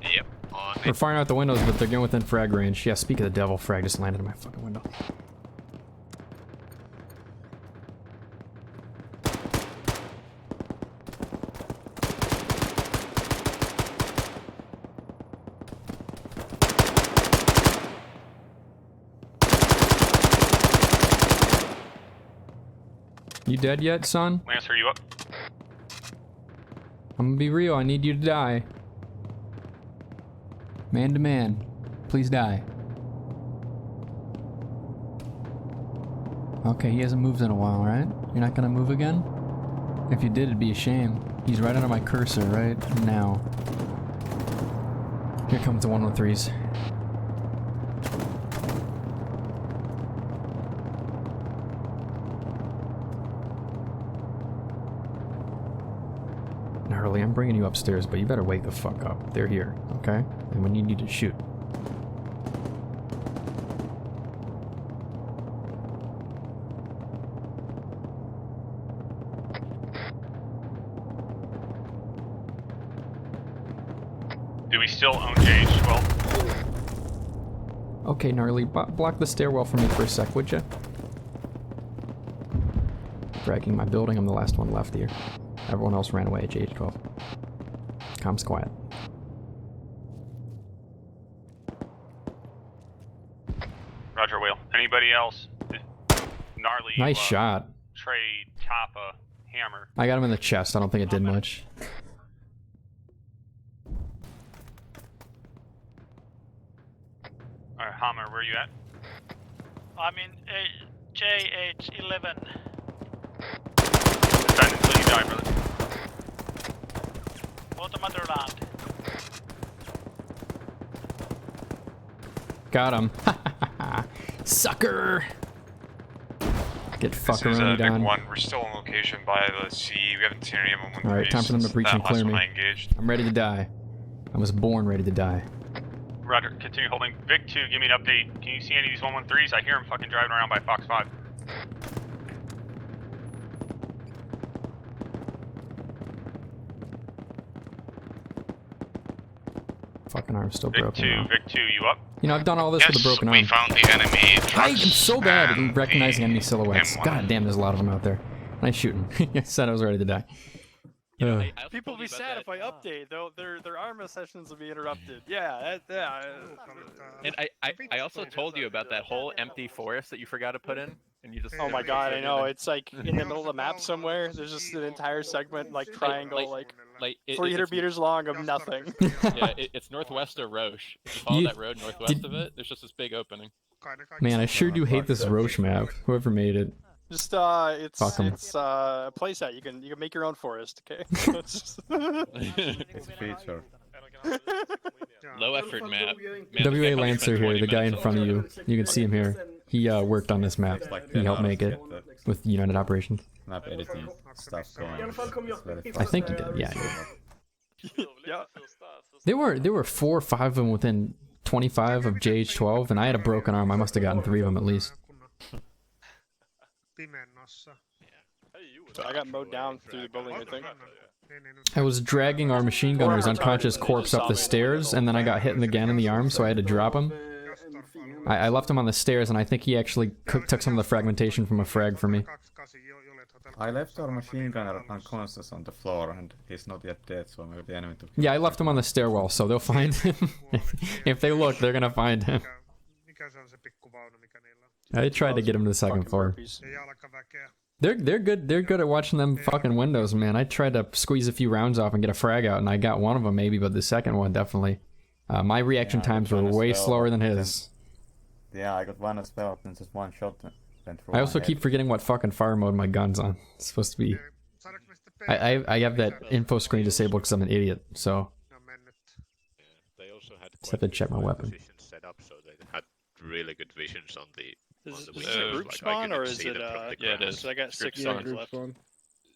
Yep, on We're it. firing out the windows, but they're getting within frag range. Yeah, speak of the devil, frag just landed in my fucking window. You dead yet, son? Lancer, you up? I'm gonna be real, I need you to die. Man to man. Please die. Okay, he hasn't moved in a while, right? You're not gonna move again? If you did, it'd be a shame. He's right under my cursor right now. Here comes the 113s. Gnarly, I'm bringing you upstairs, but you better wake the fuck up. They're here, okay? And when you need to shoot. Do we still own JH-12? Okay, Gnarly, block the stairwell for me for a sec, would ya? Dragging my building, I'm the last one left here. Everyone else ran away at JH-12. Comms quiet. Roger, Whale. Anybody else? Gnarly. Nice shot. Trade, Kappa, Hammer. I got him in the chest, I don't think it did much. Alright, Hammer, where are you at? I'm in JH11. Defend until you die, brother. Go to Motherland. Got him. Sucker! Get fucked This is around, Vic Don. 1. We're still on location by the sea. We haven't seen any M113s. Alright, time for them to breach and clear me. I engaged. I'm ready to die. I was born ready to die. Roger, continue holding. Vic 2, give me an update. Can you see any of these 113s? I hear them fucking driving around by Fox 5. Fucking arm's still Vic broken. 2, now. Vic 2, you up? You know, I've done all this with a broken arm. we found the enemy I am trucks so bad and at recognizing the enemy silhouettes. M1. God damn, there's a lot of them out there. Nice shooting. I said I was ready to die. Ugh. People will be sad if I update. Their Arma sessions will be interrupted. Yeah, And I also told you about that whole empty forest that you forgot to put in, and you just. Oh my god, I know. It's like in the middle of the map somewhere. There's just an entire segment, like triangle, like 300 meters long of nothing. Yeah, it's northwest of Roche. If you follow that road northwest of it, there's just this big opening. Man, I sure do hate this Roche map. Whoever made it. Just Fuck 'em. it's a playset. You can make your own forest. Okay. It's a feature. Low effort map. WA Lancer here, the guy in front of you. You can see him here. He worked on this map. He helped make it with United Operations. Map editing stuff going. It's very I think he fast. did. Yeah. Yeah. There were 4 or 5 of them within 25 of JH-12, and I had a broken arm. I must have gotten 3 of them at least. So I got mowed down through the building, I think. I was dragging our machine gunner's unconscious corpse up the stairs, and then I got hit again in the arm, so I had to drop him. I left him on the stairs, and I think he actually took some of the fragmentation from a frag for me. I left our machine gunner unconscious on the floor, and he's not yet dead, so maybe the enemy took him. Yeah, I left him on the stairwell, so they'll find him. If they look, they're gonna find him. I tried to get him to the second floor. They're good. They're good at watching them fucking windows, man. I tried to squeeze a few rounds off and get a frag out, and I got one of them maybe, but the second one definitely. My reaction times were way slower than his. Yeah, I got one as well, and just one shot went through. I also my keep head. forgetting what fucking fire mode my gun's on. It's supposed to be. I have that info screen disabled because I'm an idiot. So. They also had Just have to check my weapon. set up so they had really good visions on the. Is this a group spawn or is it? Yeah, it is. So I got 6 Group minutes left.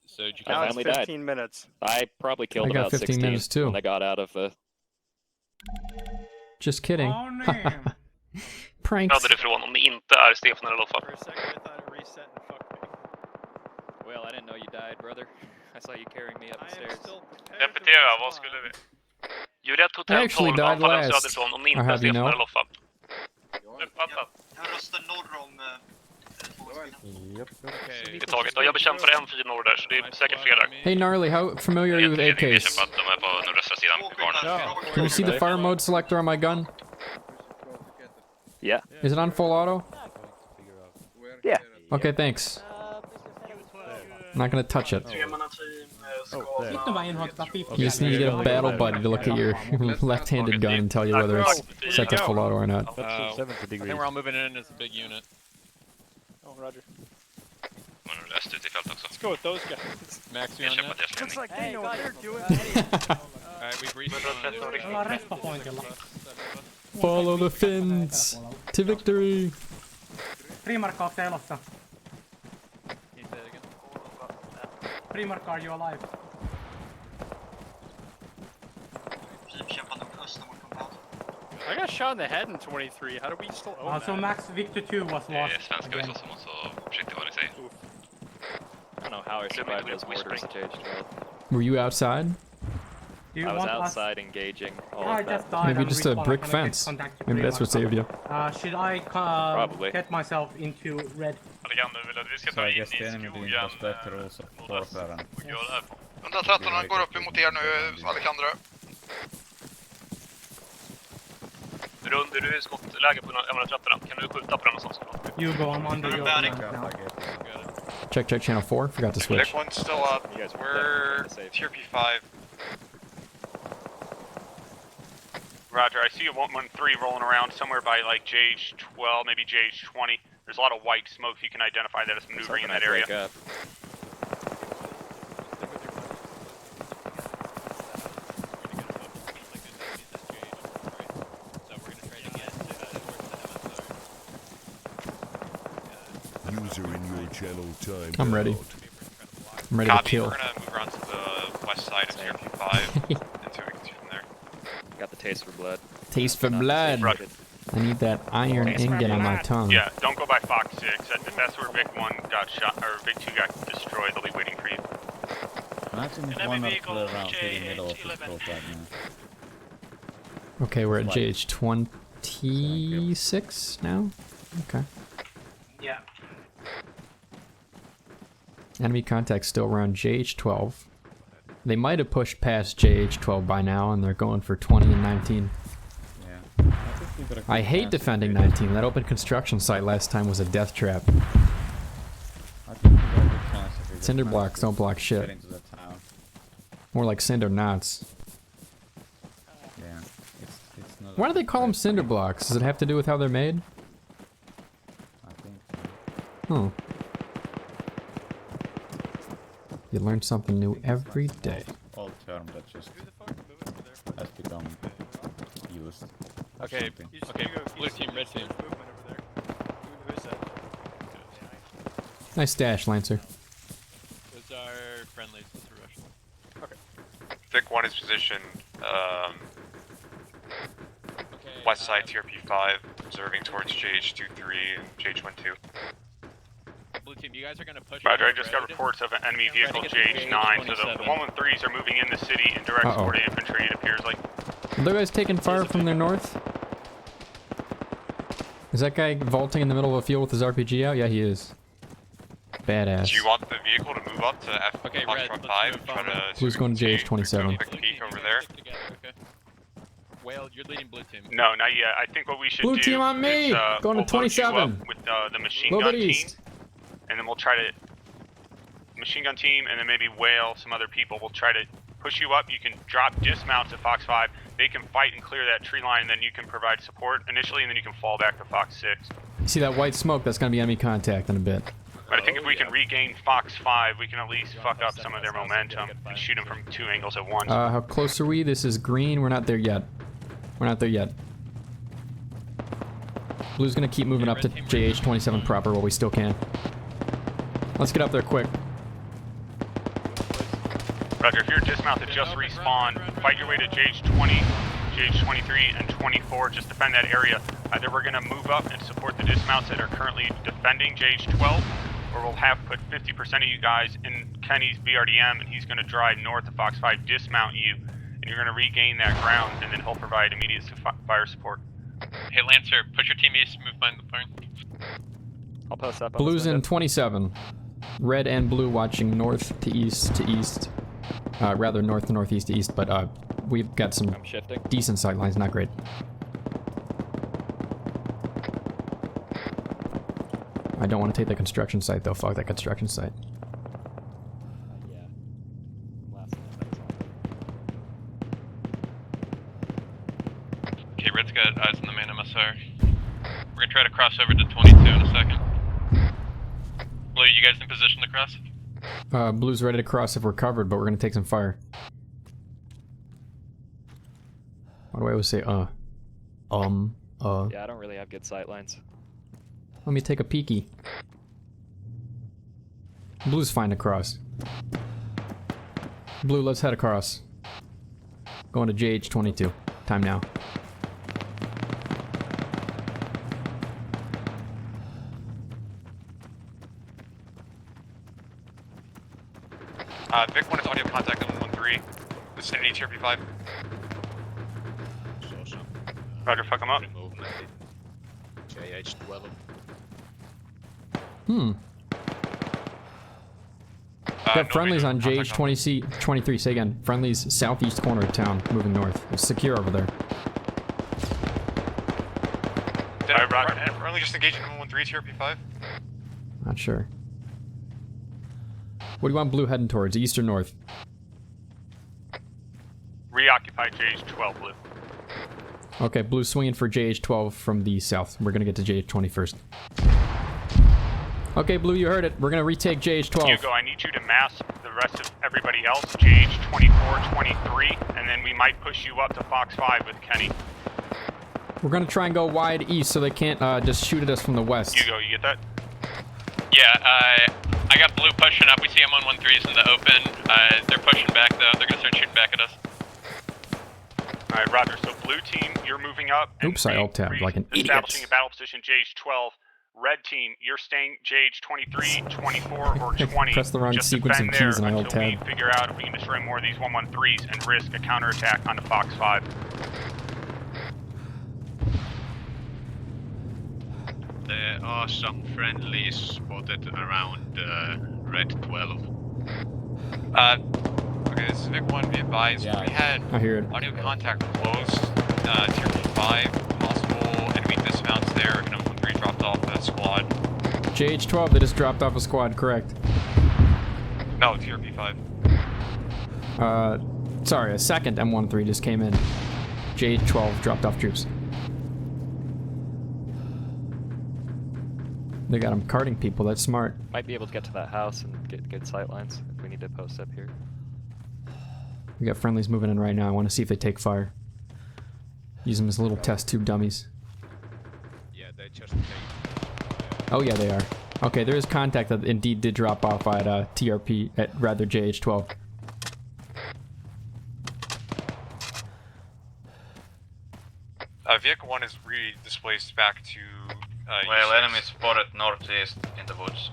So did you Now it's finally 15 minutes. I probably killed I got about 15 16 minutes too. when I got out of the. Just kidding. Oh, no. Pranks. Ja, därifrån om det inte är Stefan eller Loffa. For a second I thought it reset and fucked me. Well, I didn't know you died, brother. I saw you carrying me up the stairs. Repetera, vad skulle vi? Juret I hotell actually 12 died anfaller last. söderifrån om det Or inte är have you Stefan know? eller Loffa. Uppfattat. Jag röstar norr om... Det är taget. Ja, jag bekämpar en fri norr där, så det är säkert fredag. Hey Gnarly, how familiar are you with AKs? De är på nordöstra sidan i barnen. Can you see the fire mode selector on my gun? Yeah. Is it on full auto? Yeah. Okay, thanks. I'm not gonna touch it. You just need to get a battle buddy to look at your left-handed gun and tell you whether it's set to full auto or not. I think we're all moving in as a big unit. Oh, Roger. öst ut i fält också. Let's go with those guys. Max, you on that? Looks like they know what they're doing. Alright, we've reached Follow the Finns to victory. Primark elossa. Primark, are you alive? I got shot in the head in 23. How do we still own that? So Max Victor 2 was lost. Svenska visst som så försökte vara sig. I don't know how I survived those mortars at JH12. Were you outside? I was outside engaging all of that. Maybe just a brick fence. Maybe that's what saved you. Should I get myself into red? Alexander vill att vi ska So ta I in guess i the enemy didn't skogen just better also forfaren. 113 han går upp emot er nu, Alexander. Runder, du är skottläge på M113. Kan du skjuta på den någonstans? You go, I'm under your now. Check channel 4. Forgot to switch. Deck 1's still up. We're tier P5. Roger, I see a 113 rolling around somewhere by like JH12, maybe JH20. There's a lot of white smoke. If you can identify that as maneuvering in that area. User in your channel time. I'm ready. I'm ready to kill. We're gonna move around to the west side of tier P5 and so we can see from there. Got the taste for blood. Taste for blood. I need that iron ingot on my tongue. Yeah, don't go by Fox 6. That's where Vic 1 got shot, or Vic 2 got destroyed. They'll be waiting for you. Imagine if one up around to the middle of the scope right now. Okay, we're at JH26 now? Okay. Yeah. Enemy contact still around JH12. They might have pushed past JH12 by now, and they're going for 20 and 19. Yeah. I hate defending 19. That open construction site last time was a death trap. Cinder blocks don't block shit. More like cinder knots. Yeah. It's not. Why do they call them cinder blocks? Does it have to do with how they're made? I think. Hmm. You learn something new every day. Old term that just has become used. Okay, blue team, red team. Nice dash, Lancer. Those are friendlies with the Russian. Okay. Vic 1 is positioned west side tier P5, observing towards JH23 and JH12. Blue team, you guys are gonna push. Roger, I just got reports of an enemy vehicle JH9, so the 113s are moving in the city in direct support of infantry, it appears like. Are those guys taking fire from their north? Is that guy vaulting in the middle of a field with his RPG out? Yeah, he is. Badass. Do you want the vehicle to move up to Foxtrot 5 and try to... Blue's going to JH27. Quick peek over there? Whale, you're leading blue team. No, not yet. I think what we should do Blue team on me! is Going to we'll load you 27. up with the machine gun team, and then we'll try to... Machine gun team, and then maybe Whale, some other people will try to push you up. You can drop dismounts at Fox 5. They can fight and clear that tree line, and then you can provide support initially, and then you can fall back to Fox 6. You see that white smoke? That's going to be enemy contact in a bit. But I think if we can regain Fox 5, we can at least fuck up some of their momentum and shoot them from 2 angles at once. How close are we? This is green. We're not there yet. We're not there yet. Blue's going to keep moving up to JH27 proper while we still can. Let's get up there quick. Roger, if you're dismounted, just respawn. Fight your way to JH20, JH23, and 24. Just defend that area. Either we're going to move up and support the dismounts that are currently defending JH12, or we'll have put 50% of you guys in Kenny's BRDM, and he's going to drive north of Fox 5, dismount you, and you're going to regain that ground, and then he'll provide immediate fire support. Hey Lancer, push your team east, move behind the barn. I'll post up. Blue's in 27. Red and blue watching north to east to east. Rather north to northeast to east, but we've got some decent sight lines, not great. I don't want to take the construction site though, fuck that construction site. Okay, Red's got eyes on the main MSR. We're gonna try to cross over to 22 in a second. Blue, you guys in position to cross? Blue's ready to cross if we're covered, but we're gonna take some fire. Why do I always say Yeah, I don't really have good sight lines. Let me take a peeky. Blue's fine to cross. Blue, let's head across. Going to JH22. Time now. Vic 1 is audio contact on 113. Vicinity TRP 5. Roger, fuck him up. JH12. Got friendlies on JH23. Say again. Friendlies southeast corner of town, moving north. It's secure over there. Did I only just engage in 113 TRP 5? Not sure. What do you want Blue heading towards? East or north? Reoccupy JH12, Blue. Okay, Blue swinging for JH12 from the south. We're gonna get to JH20 first. Okay, Blue, you heard it. We're gonna retake JH12. Hugo, I need you to mask the rest of everybody else, JH24, 23, and then we might push you up to Fox 5 with Kenny. We're gonna try and go wide east so they can't just shoot at us from the west. Hugo, you get that? Yeah, I got Blue pushing up. We see M113s in the open. They're pushing back though. They're gonna start shooting back at us. Alright, Roger. So blue team, you're moving up. Oops, I alt-tabbed like an idiot. Establishing a battle position JH12. Red team, you're staying JH23, 24, or 20. Press the wrong Just sequence of defend keys there and I until we alt-tab. figure out if we can destroy more of these 113s and risk a counterattack onto Fox 5. There are some friendlies spotted around Red 12. Okay, this is Vic 1, be advised. Yeah, we had I hear it. audio contact close, tier 5, possible enemy dismounts there, and M13 dropped off that squad. JH12, they just dropped off a squad, correct? No, tier P5. Sorry, a second M13 just came in. JH12 dropped off troops. They got them carting people, that's smart. Might be able to get to that house and get good sight lines if we need to post up here. We got friendlies moving in right now. I want to see if they take fire. Use them as little test tube dummies. Yeah, they just Oh yeah, they are. Okay, there is contact that indeed did drop off at TRP, at rather JH12. Vehicle 1 is re-displaced back to well, U6. enemy spotted northeast in the woods.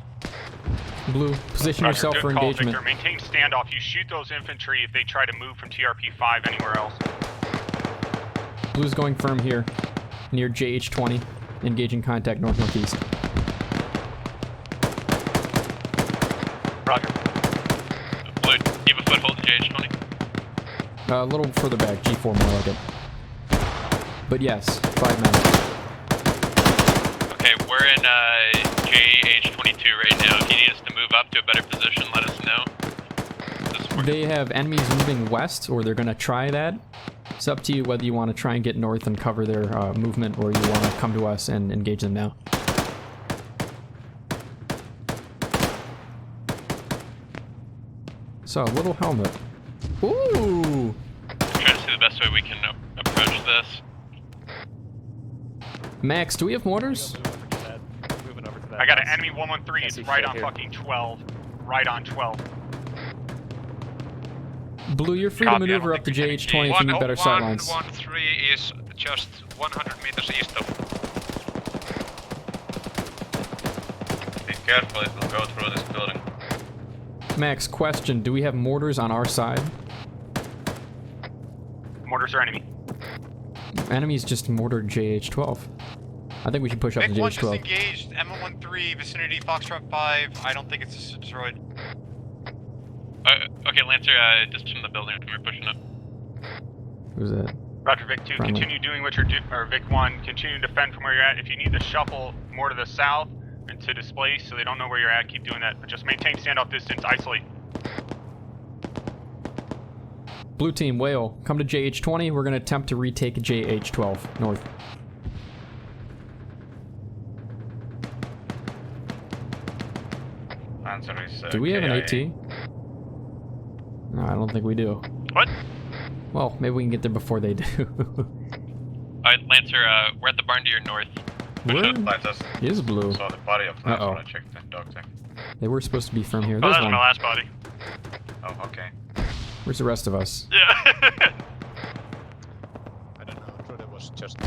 Blue, position Roger, yourself good for call, engagement. Victor. Maintain standoff. You shoot those infantry if they try to move from TRP-5 anywhere else. Blue's going firm here, near JH20, engaging contact north-northeast. Roger. Blue, you have a foothold in JH20? A little further back, G4 more like it. But yes, 5 men. Okay, we're in JH22 right now. If you need us to move up to a better position, let us know. They have enemies moving west, or they're going to try that. It's up to you whether you want to try and get north and cover their movement, or you want to come to us and engage them now. So, a little helmet. Ooh! Trying to see the best way we can approach this. Max, do we have mortars? I got an enemy 113. It's right on fucking 12. Right on 12. Blue, you're free to maneuver up to JH20 if you need better sightlines. 113 is just 100 meters east of. Be careful, it will go through this building. Max, question, do we have mortars on our side? Mortars are enemy. Enemies just mortared JH12. I think we should push up to Vic 1 just JH12. engaged, M13, vicinity Foxtrot 5. I don't think it's destroyed. Okay, Lancer, just in the building. We're pushing up. Who's that? Roger, Vic 2, Friendly. continue doing what you're doing, or Vic 1, continue to defend from where you're at. If you need to shuffle more to the south and to displace so they don't know where you're at, keep doing that. But just maintain standoff distance, isolate. Blue team, Whale, come to JH20. We're going to attempt to retake JH12 north. Answer is. Do we have an KIA. AT? No, I don't think we do. What? Well, maybe we can get there before they do. Alright, Lancer, we're at the barn to your north. Where is blue? Saw the body of Lancer Uh-oh. when I checked the dog tag. They were supposed to be from here. Oh, There's that's one. my last body. Oh, okay. Where's the rest of us? Yeah. I don't know, I thought it was just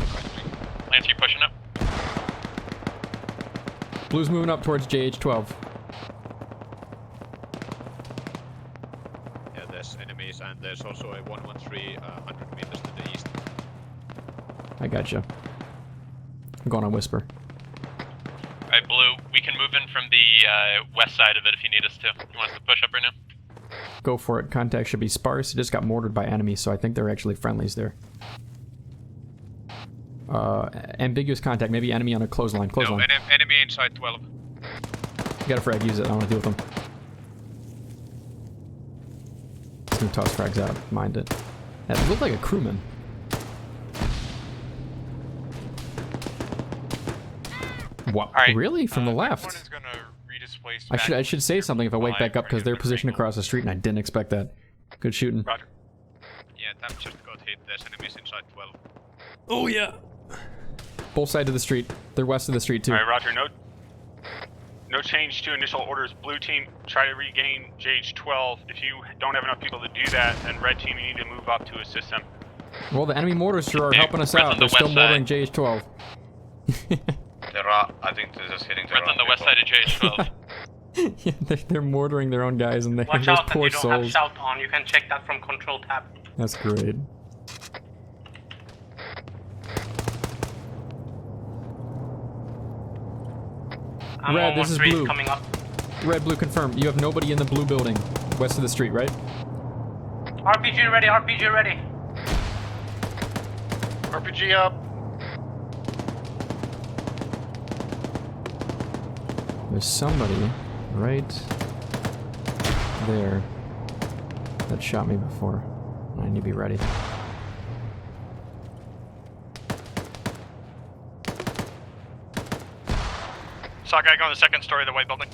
Lancer, you pushing up? Blue's moving up towards JH12. Yeah, there's enemies and there's also a 113 100 meters to the east. I gotcha. I'm going on Whisper. Alright, Blue, we can move in from the west side of it if you need us to. You want us to push up right now? Go for it. Contact should be sparse. It just got mortared by enemies, so I think they're actually friendlies there. Ambiguous contact. Maybe enemy on a clothesline. Clothesline. No, enemy inside 12. You got a frag. Use it. I want to deal with them. Just gonna toss frags out. Mind it. That looked like a crewman. What? Right. Really? From the left? I should say something if I wake back up because they're positioned across the street and I didn't expect that. Good shooting. Roger. Yeah, that just got hit. There's enemies inside 12. Oh yeah. Both sides of the street. They're west of the street too. Alright, Roger. No change to initial orders. Blue team, try to regain JH12. If you don't have enough people to do that, then red team, you need to move up to assist them. Well, the enemy mortars sure are Yeah, helping us Red's out. on the They're still west mortaring side. JH12. I think they're just hitting the Red's on the west side of JH12. Yeah, they're mortaring their own guys and they're Watch those out that poor you don't have souls. shout on. You can check that from control tab. That's great. I'm Red, on this is 13 blue. coming up. Red, blue, confirmed. You have nobody in the blue building, west of the street, right? RPG ready, RPG ready. RPG up. There's somebody right there that shot me before. I need to be ready. Saw a guy go on the second story of the white building.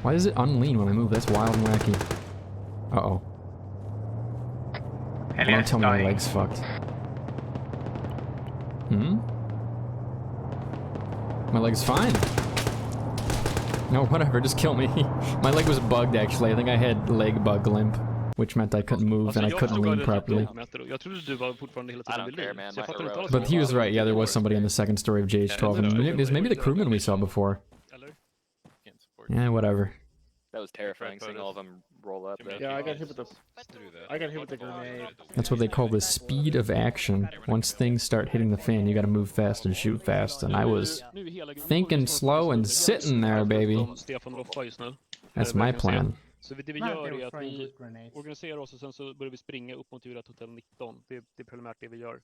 Why does it unlean when I move? That's wild and wacky. Uh-oh. Don't tell me my leg's fucked. Hmm? My leg's fine. No, whatever, just kill me. My leg was bugged actually. I think I had leg bug limp, which meant I couldn't move and I couldn't lean properly. I don't care, man. But he was right, yeah, there was somebody on the second story of JH12, and there's maybe the crewman we saw before. Yeah, whatever. That was terrifying seeing all of them roll up. Yeah, I got hit with the grenade. That's what they call the speed of action. Once things start hitting the fan, you gotta move fast and shoot fast, and I was thinking slow and sitting there, baby. That's my plan. Så det vi gör är att vi organiserar oss och sen så börjar vi springa upp mot Rat Hotel 19. Det är primärt det vi gör.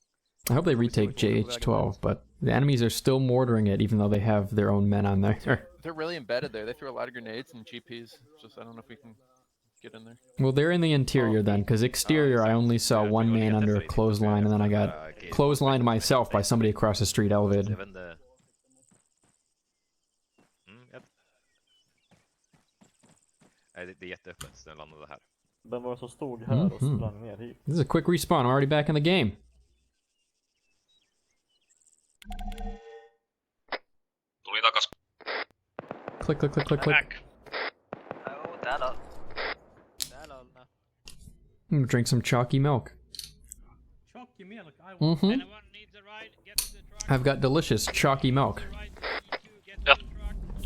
I hope they retake JH12, but the enemies are still mortaring it even though they have their own men on there. They're really embedded there. They threw a lot of grenades and GPs. Just I don't know if we can get in there. Well, they're in the interior then, because exterior I only saw one man under a clothesline, and then I got clotheslined myself by somebody across the street elevated. Nej, det är jätteöppet så den landade här. Den var så stod här och sprang ner hit. This is a quick respawn. I'm already back in the game. Tuli takas. Click, click, click, click, click. I'm gonna drink some chalky milk. Chalky milk? Mm-hmm. I've got delicious chalky milk.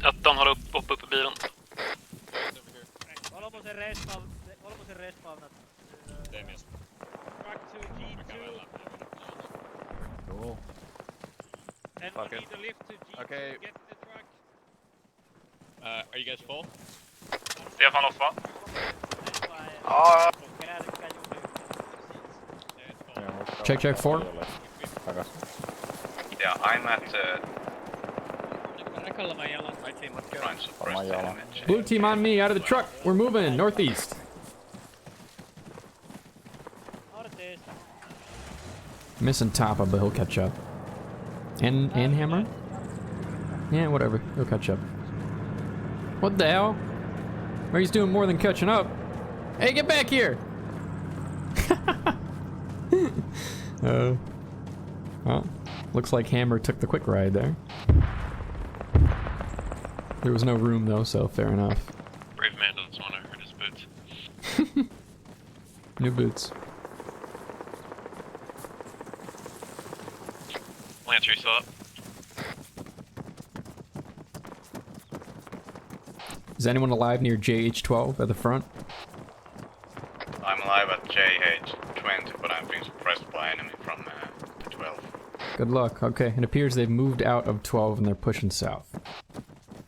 Ettan har uppe i bilen. Cool. Okay. Okay. Are you guys full? Stefan off va? Check, check, 4. Yeah, I'm at Blue team on me, out of the truck. We're moving northeast. Missing Tapa, but he'll catch up. And Hammer? Yeah, whatever. He'll catch up. What the hell? Or he's doing more than catching up. Hey, get back here! Well, looks like Hammer took the quick ride there. There was no room though, so fair enough. Brave man doesn't want to hurt his boots. New boots. Lancer, you still up? Is anyone alive near JH12 at the front? I'm alive at JH20, but I'm being suppressed by enemy from 12. Good luck. Okay, it appears they've moved out of 12 and they're pushing south.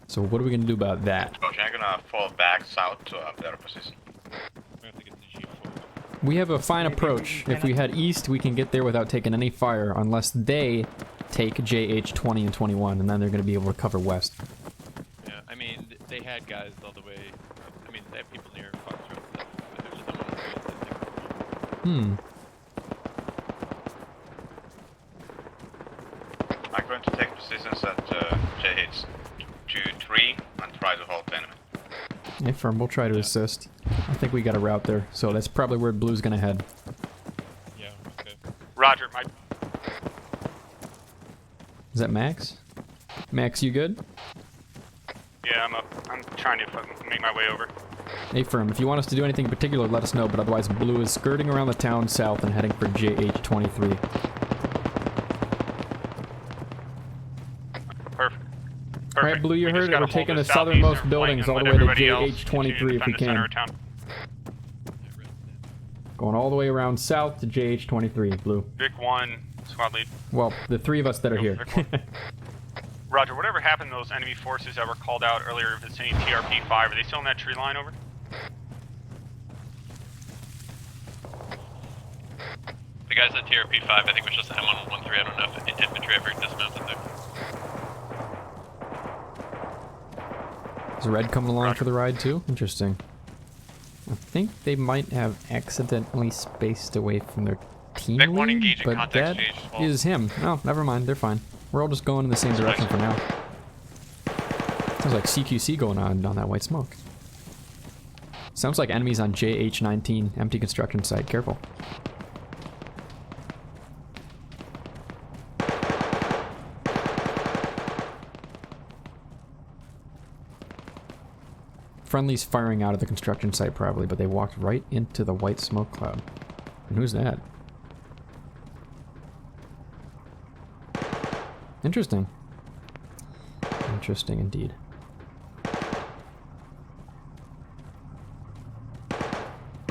So what are we gonna do about that? Okay, I'm gonna fall back south to their position. We have a fine approach. If we head east, we can get there without taking any fire, unless they take JH20 and 21, and then they're gonna be able to cover west. Yeah, I mean, they had guys all the way. I mean, they have people near Foxtrot. I'm going to take positions at JH23 and try to hold the enemy. Hey, firm, we'll try to assist. I think we got a route there, so that's probably where Blue's gonna head. Yeah, okay. Roger, my... Is that Max? Max, you good? Yeah, I'm up. I'm trying to make my way over. Hey, firm, if you want us to do anything in particular, let us know, but otherwise Blue is skirting around the town south and heading for JH23. Perfect. Alright, Blue, you We heard just it. gotta We're hold taking the the southernmost southeastern buildings flank all and the way to let everybody else continue JH23 if we defend the center can. of town. Going all the way around south to JH23, Blue. Vic 1, squad lead. Well, the three of us that are here. Roger, whatever happened to those enemy forces that were called out earlier vicinity TRP-5, are they still in that tree line over? The guys at TRP-5, I think, was just M113. I don't know if infantry ever dismounted there. Is Red coming along for the ride too? Interesting. I think they might have accidentally spaced away from their team Vic 1 lead, engaging but contact that stage 12. is him. Oh, never mind, they're fine. We're all just going in the same direction for now. Sounds like CQC going on that white smoke. Sounds like enemies on JH19, empty construction site. Careful. Friendly's firing out of the construction site probably, but they walked right into the white smoke cloud. And who's that? Interesting. Interesting indeed.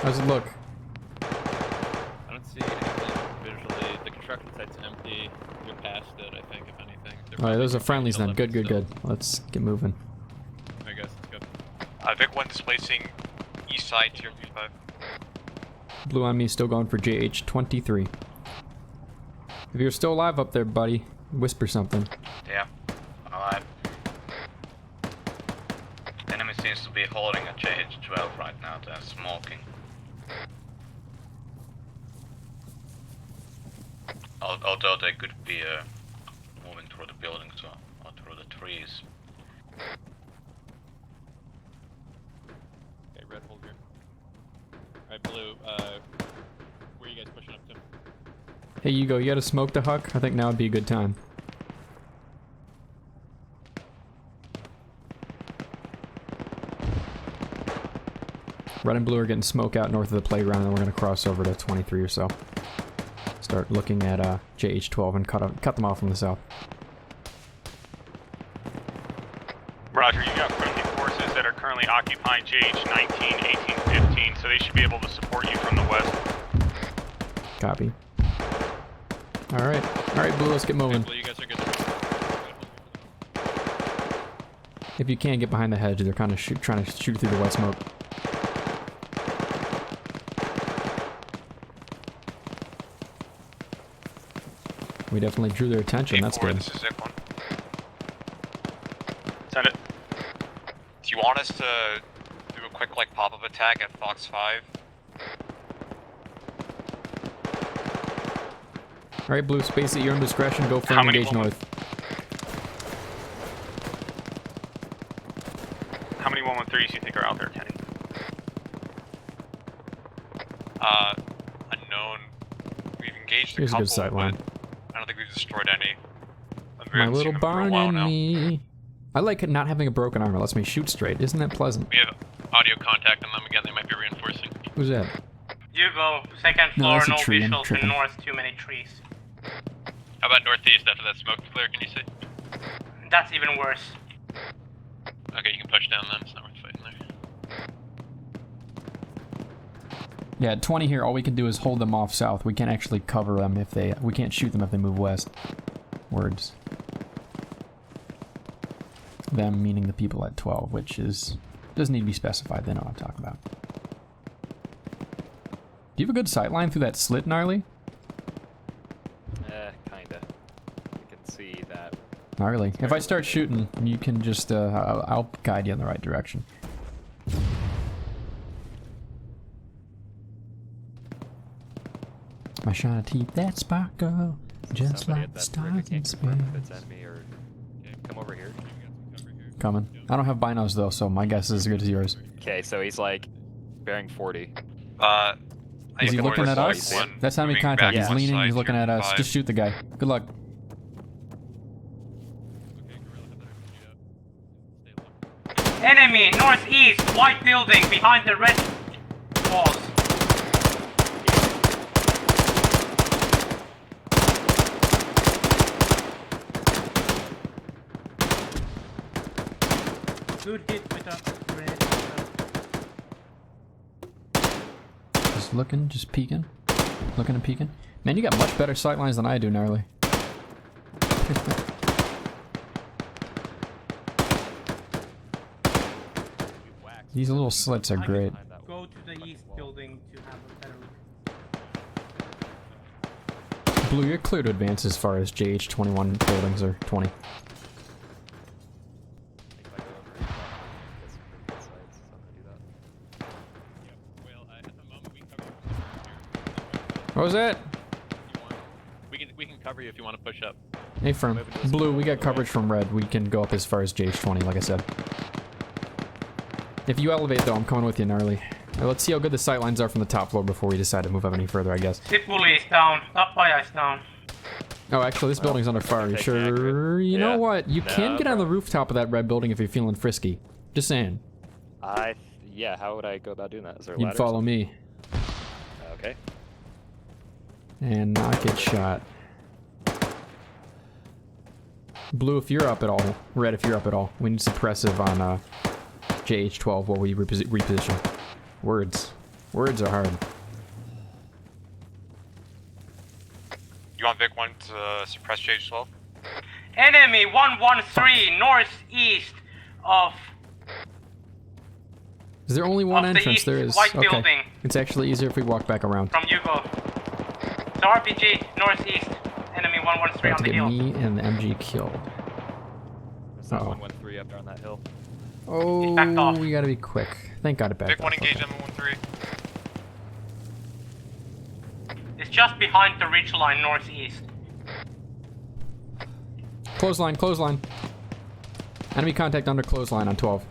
How's it look? I don't see anything visually. The construction site's empty. You're past it, I think, if anything. Alright, those are friendlies then. Good, good, good. Let's get moving. I guess let's go. Vic 1 displacing east side, tier 5. Blue on me, still going for JH23. If you're still alive up there, buddy, whisper something. Yeah, alive. The enemy seems to be holding a JH12 right now. They're smoking. Although they could be moving through the buildings or through the trees. Okay, red, hold here. Alright, blue, where are you guys pushing up to? Hey, Hugo, you gotta smoke the Huck? I think now would be a good time. Red and blue are getting smoke out north of the playground, and then we're gonna cross over to 23 or so. Start looking at JH12 and cut them off from the south. Roger, you got friendly forces that are currently occupying JH19, 18, 15, so they should be able to support you from the west. Copy. Alright. Alright, Blue, let's get moving. Blue, you guys are good. If you can, get behind the hedge. They're kind of trying to shoot through the white smoke. We definitely drew their attention. That's good. This is Zip 1. Send it. Do you want us to do a quick, like, pop-up attack at Fox 5? Alright, Blue, space at your own discretion. Go for engage north. How many 113s do you think are out there, Kenny? Unknown. We've engaged a Here's a couple, good sight line. but I don't think we've destroyed any. My little barn and me. I like not having a broken armor. Lets me shoot straight. Isn't that pleasant? We have audio contact on them again. They might be reinforcing. Who's that? You go, second No, floor, that's a no tree, I'm visual to tripping. north, too many trees. How about northeast after that smoke clear? Can you see? That's even worse. Okay, you can push down them. It's not worth fighting there. Yeah, at 20 here, all we can do is hold them off south. We can't actually cover them if they... We can't shoot them if they move west. Words. Them meaning the people at 12, which is... Doesn't need to be specified, they know what I'm talking about. Do you have a good sightline through that slit, Gnarly? Kinda. You can see that. Gnarly. If I start shooting, you can just... I'll guide you in the right direction. My shiny teeth that sparkle, just Somebody like at the that stars brick, I in can't confirm if space. it's enemy or... Okay, come over here. Coming. I don't have binos though, so my guess is as good as yours. Okay, so he's like bearing 40. Is he looking at us? That's enemy contact. He's leaning, he's looking at us. Just shoot the guy. Good luck. Enemy, northeast, white building, behind the red walls. Good hit with a red. Just looking, just peeking. Looking and peeking. Man, you got much better sightlines than I do, Gnarly. These little slits are great. Go to the east building to have a better look. Blue, you're clear to advance as far as JH21 buildings are 20. What was that? We can cover you if you want to push up. Hey, firm. Blue, we got coverage from red. We can go up as far as JH20, like I said. If you elevate, though, I'm coming with you, Gnarly. Let's see how good the sightlines are from the top floor before we decide to move up any further, I guess. Ship bully is down. Top fire is down. Oh, actually, this building's under fire. Sure. You know what? You can get on the rooftop of that red building if you're feeling frisky. Just saying. Yeah, how would I go about doing that? Is there a You'd ladder or follow something? me. Okay. And not get shot. Blue, if you're up at all. Red, if you're up at all. We need suppressive on JH12 while we reposition. Words. Words are hard. You want Vic 1 to suppress JH12? Enemy 113 northeast of. Is there only one Of the entrance? east, There is. white Okay. building. It's actually easier if we walk back around. From Yugo. So RPG northeast. Enemy 113 About on to the get hill. me and the MG killed. There's not Uh-oh. 113 up there on that hill. backed Oh, off. we gotta be quick. Thank God it backed Vic 1 off. engage M13. It's just behind the ridge line northeast. Clothesline, clothesline. Enemy contact under clothesline on 12.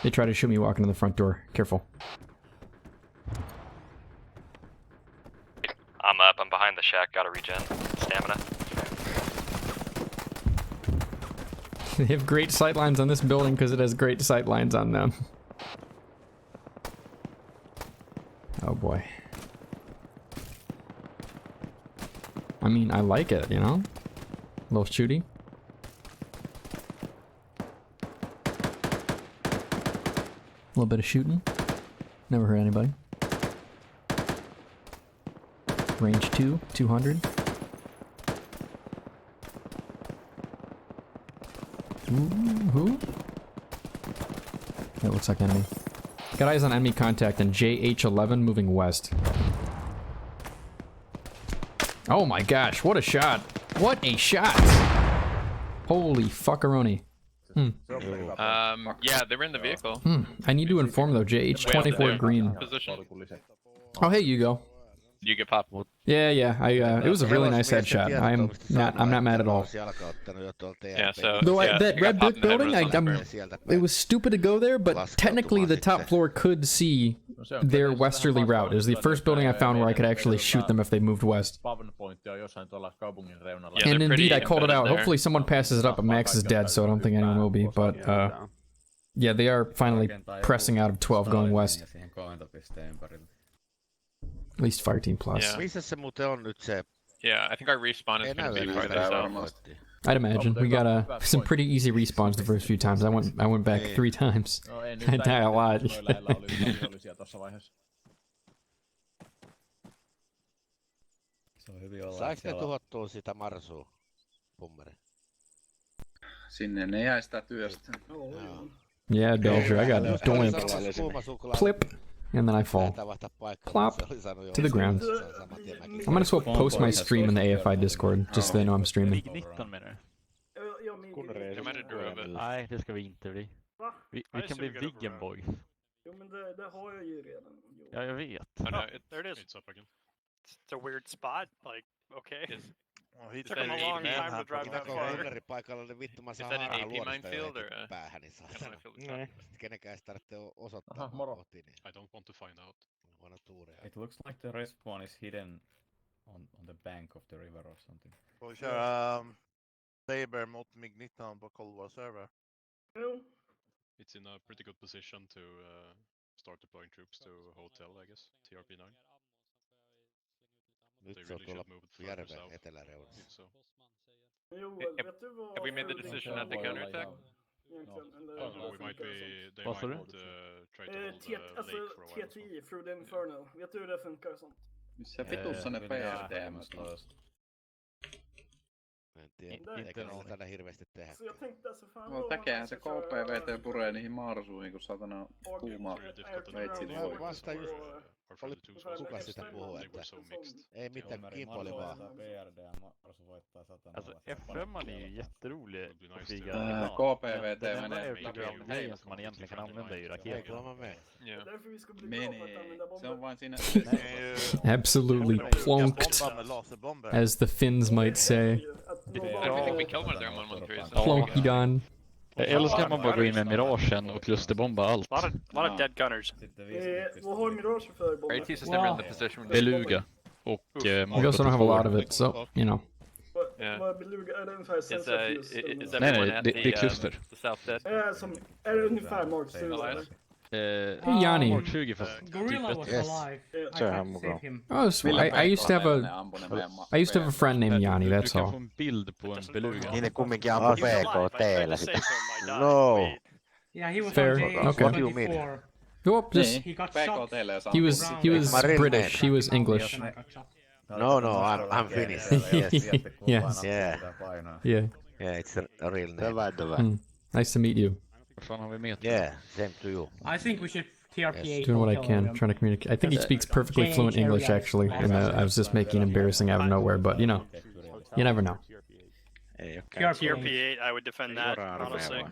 They try to shoot me walking to the front door. Careful. I'm up. I'm behind the shack. Gotta regen. Stamina. They have great sightlines on this building because it has great sightlines on them. Oh boy. I mean, I like it, you know? A little shooty. A little bit of shooting. Never hurt anybody. Range 2, 200. Who? That looks like enemy. Got eyes on enemy contact and JH11 moving west. Oh my gosh, what a shot. What a shot! Holy fuckaroni. Yeah, they were in the vehicle. I need to inform though, JH24 green. Position. Oh hey, you go. You get popped. Yeah, it was a really nice headshot. I'm not mad at all. Yeah, so Though yeah, that red brick building, it was stupid to go there, but technically the top floor could see their westerly route. It was the first building I found where I could actually shoot them if they moved west. And indeed, I called it out. Hopefully someone passes it up, but Max is dead, so I don't think anyone will be. But yeah, they are finally pressing out of 12 going west. At least fire team plus. Yeah, I think our respawn is going to be farther south. I'd imagine. We got some pretty easy respawns the first few times. I went back 3 times. I died a lot. Saiko ne tuhottua sitä marsua, Pummeri? Sinne ne jäi sitä työstä. Yeah, Belger, I got doimped. Plip, and then I fall. Plop, to the ground. I'm gonna swap post my stream in the AFI Discord, just so they know I'm streaming. Nej, det ska vi inte bli. Vi kan bli Viggen Boys. Jo men det har jag ju redan. Ja, jag vet. There it is. It's a weird spot, like, okay. It took him a long time to drive that far. Is that an AP minefield or kenenkään sitä tarvitsee osoittaa kotiin. I don't want to find out. It looks like the respawn is hidden on the bank of the river or something. Saber mot Mig-19 på Cold War server. It's in a pretty good position to start deploying troops to hotel, I guess. TRP-9. Nyt se on tuolla järven eteläreunassa. Have we made the decision at the counterattack? We might be. They might try to hold the lake for a while. TTI through the Inferno. Vet du hur det funkar och sånt? Missä vitussa ne PRD Eikä ne tällä hirveästi tehdä. No tekeehän se KPVT puree niihin marsuihin, kun satana kuuma veitsin voi. Vasta just kuka sitä puhuu, että ei mitään, kimpoili vaan. Alltså F5 är ju jätterolig att flyga. KPVT den menee. grejen som man egentligen kan använda i raketer. Se on vain siinä. Absolutely plonked, as the Finns might say. I think we killed one of their 113. Plonky done. Jag älskar man bara gå in med Miragen och klusterbomba allt. A lot of dead gunners. Vad har Mirage för bomber? AT is never in the position. Beluga och We also don't have a lot of it, so, you know. Vad är Beluga? Är det ungefär Nej, det är kluster. Är det ungefär Mark 20? Hey Yanni. Mark 20 fast Gorilla was alive. I saved him. Oh, sweet. I used to have a friend named Yanni, that's all. Du kan få en bild på en beluga. Niin ne kumminkin ampui PKT:llä sitä. No. Yeah, he was Fair. on JH Okay. before. Oh, just He got shot. he was British. He was English. No, I'm Finnish. Yes. Yeah, it's a real name. Nice to meet you. Yeah, same to you. I think we should TRP8. Doing what I can, trying to communicate. I think he speaks perfectly fluent English, actually, and I was just making embarrassing out of nowhere, but, you know, you never know. TRP8, I would defend that, honestly.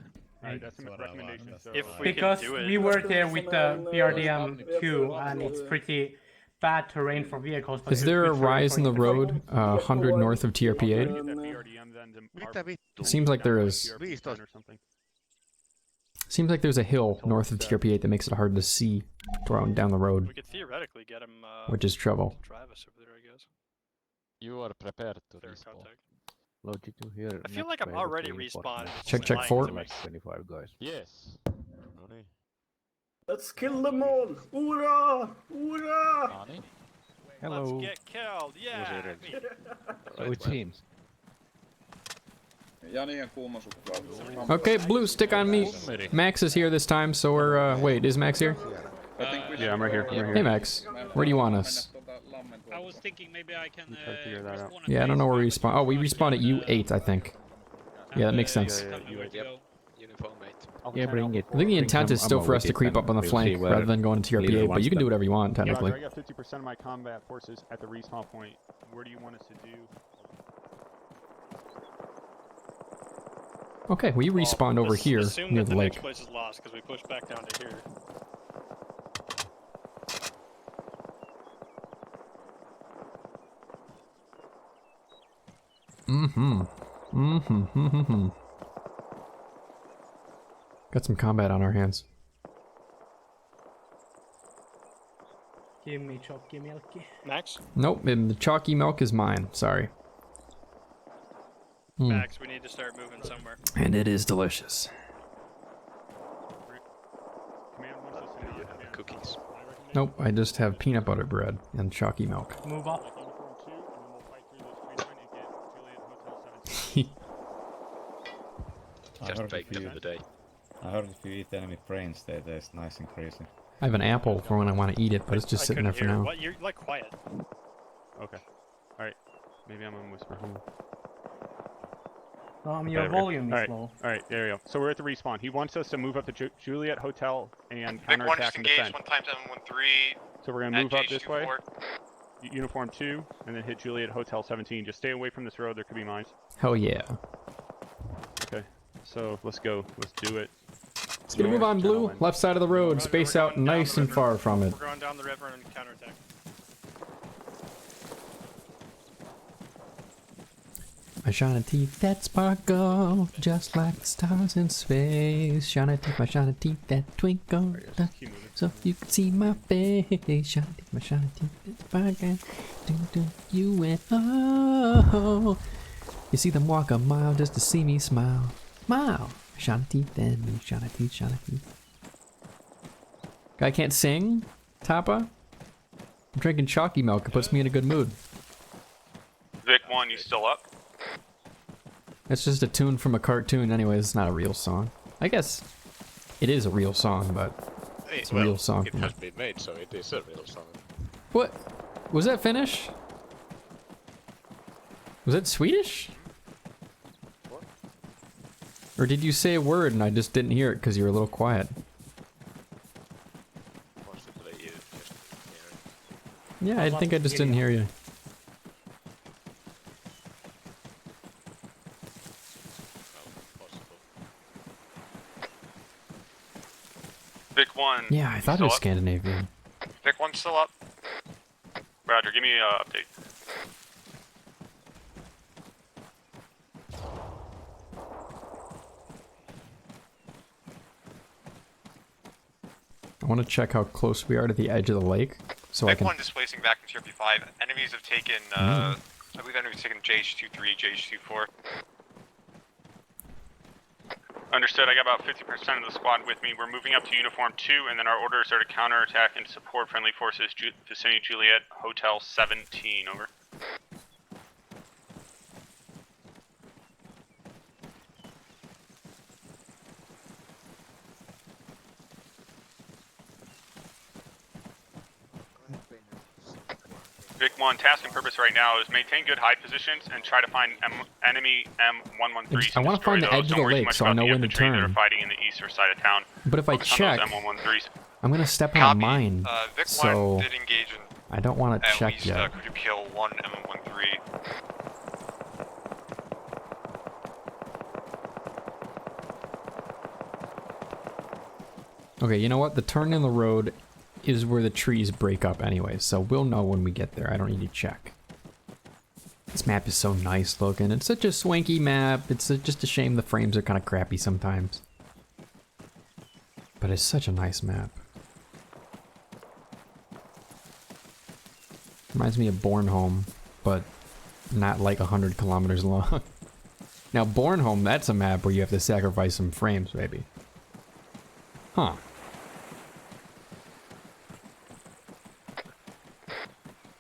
Because we were there with the BRDM-2, and it's pretty bad terrain for vehicles. Is there a rise in the road 100 north of TRP8? Seems like there is. Seems like there's a hill north of TRP8 that makes it hard to see down the road. We could theoretically get him. Which is trouble. Drive us over there, I guess. You are prepared to respawn. I feel like I'm already respawned. Check fort. 25 guys. Yes. Let's kill them all! Hoorah! Hoorah! Hello. Let's get killed, yeah! So it's him. Okay, blue, stick on me. Max is here this time, so we're, wait, is Max here? Yeah, I'm right here. Hey, Max. Where do you want us? I was thinking maybe I can Yeah, I don't know where we respawn. Oh, we respawn at U8, I think. Yeah, that makes sense. Yeah, bring it. I think the intent is still for us to creep up on the flank rather than going to TRP8, but you can do whatever you want, technically. I got 50% of my combat forces at the respawn point. Where do you want us to do? Okay, we respawned over here Assume near that the the lake. next place is lost because we pushed back down to here. Got some combat on our hands. Give me chalky milky. Max? Nope, and the chalky milk is mine. Sorry. Max, we need to start moving somewhere. And it is delicious. Cookies. Nope, I just have peanut butter bread and chalky milk. Move up. Just baked them in the day. I heard if you eat enemy brains, they taste nice and crazy. I have an apple for when I want to eat it, but it's just sitting there for now. What? You're like quiet. Okay. Alright. Maybe I'm gonna whisper home. Your There we go. volume is low. Alright, there we go. So we're at the respawn. He wants us to move up to Juliet Hotel and Vic 1 counterattack just and engaged, defend. 1 times 713. So we're gonna move up this way. Uniform 2, and then hit Juliet Hotel 17. Just stay away from this road, there could be mines. Hell yeah. Okay, so let's go. Let's do it. Let's get a move on, Blue. Left side of the road, space out nice and far from it. We're going down the river and counterattack. My shiny teeth that sparkle, just like the stars in space. Shiny teeth, my shiny teeth that twinkle, so you can see my face. Shiny teeth, my shiny teeth that sparkle. Do you and oh, you see them walk a mile just to see me smile. Smile, shiny teeth and shiny teeth, shiny teeth. Guy can't sing, Tappa. I'm drinking chalky milk. It puts me in a good mood. Vic 1, you still up? It's just a tune from a cartoon anyways, it's not a real song. I guess it is a real song, but it's a real song. It has been made, so it is a real song. What? Was that Finnish? Was that Swedish? What? Or did you say a word and I just didn't hear it because you were a little quiet? Possibly you just didn't hear it. Yeah, I think I just didn't hear you. Vic 1. Yeah, I thought it was Scandinavian. Vic 1's still up. Roger, give me an update. I want to check how close we are to the edge of the lake, so I Vic can... 1 displacing back into TRP5. Enemies have taken, I believe enemies have taken JH23, JH24. Understood, I got about 50% of the squad with me. We're moving up to Uniform 2, and then our orders are to counterattack and support friendly forces vicinity Juliet Hotel 17, over. Vic 1, task and purpose right now is maintain good high positions and try to find enemy M113s. I want to find the edge of the lake so I know when to turn. That are fighting in the eastern side of town. But if I check, I'm going to step on a mine, Vic so 1 did engage in I don't want to check least, yet. Could kill 1 M13. Okay, you know what? The turn in the road is where the trees break up anyway, so we'll know when we get there. I don't need to check. This map is so nice looking. It's such a swanky map. It's just a shame the frames are kind of crappy sometimes. But it's such a nice map. Reminds me of Bornholm, but not like 100 kilometers long. Now Bornholm, that's a map where you have to sacrifice some frames, maybe. Huh.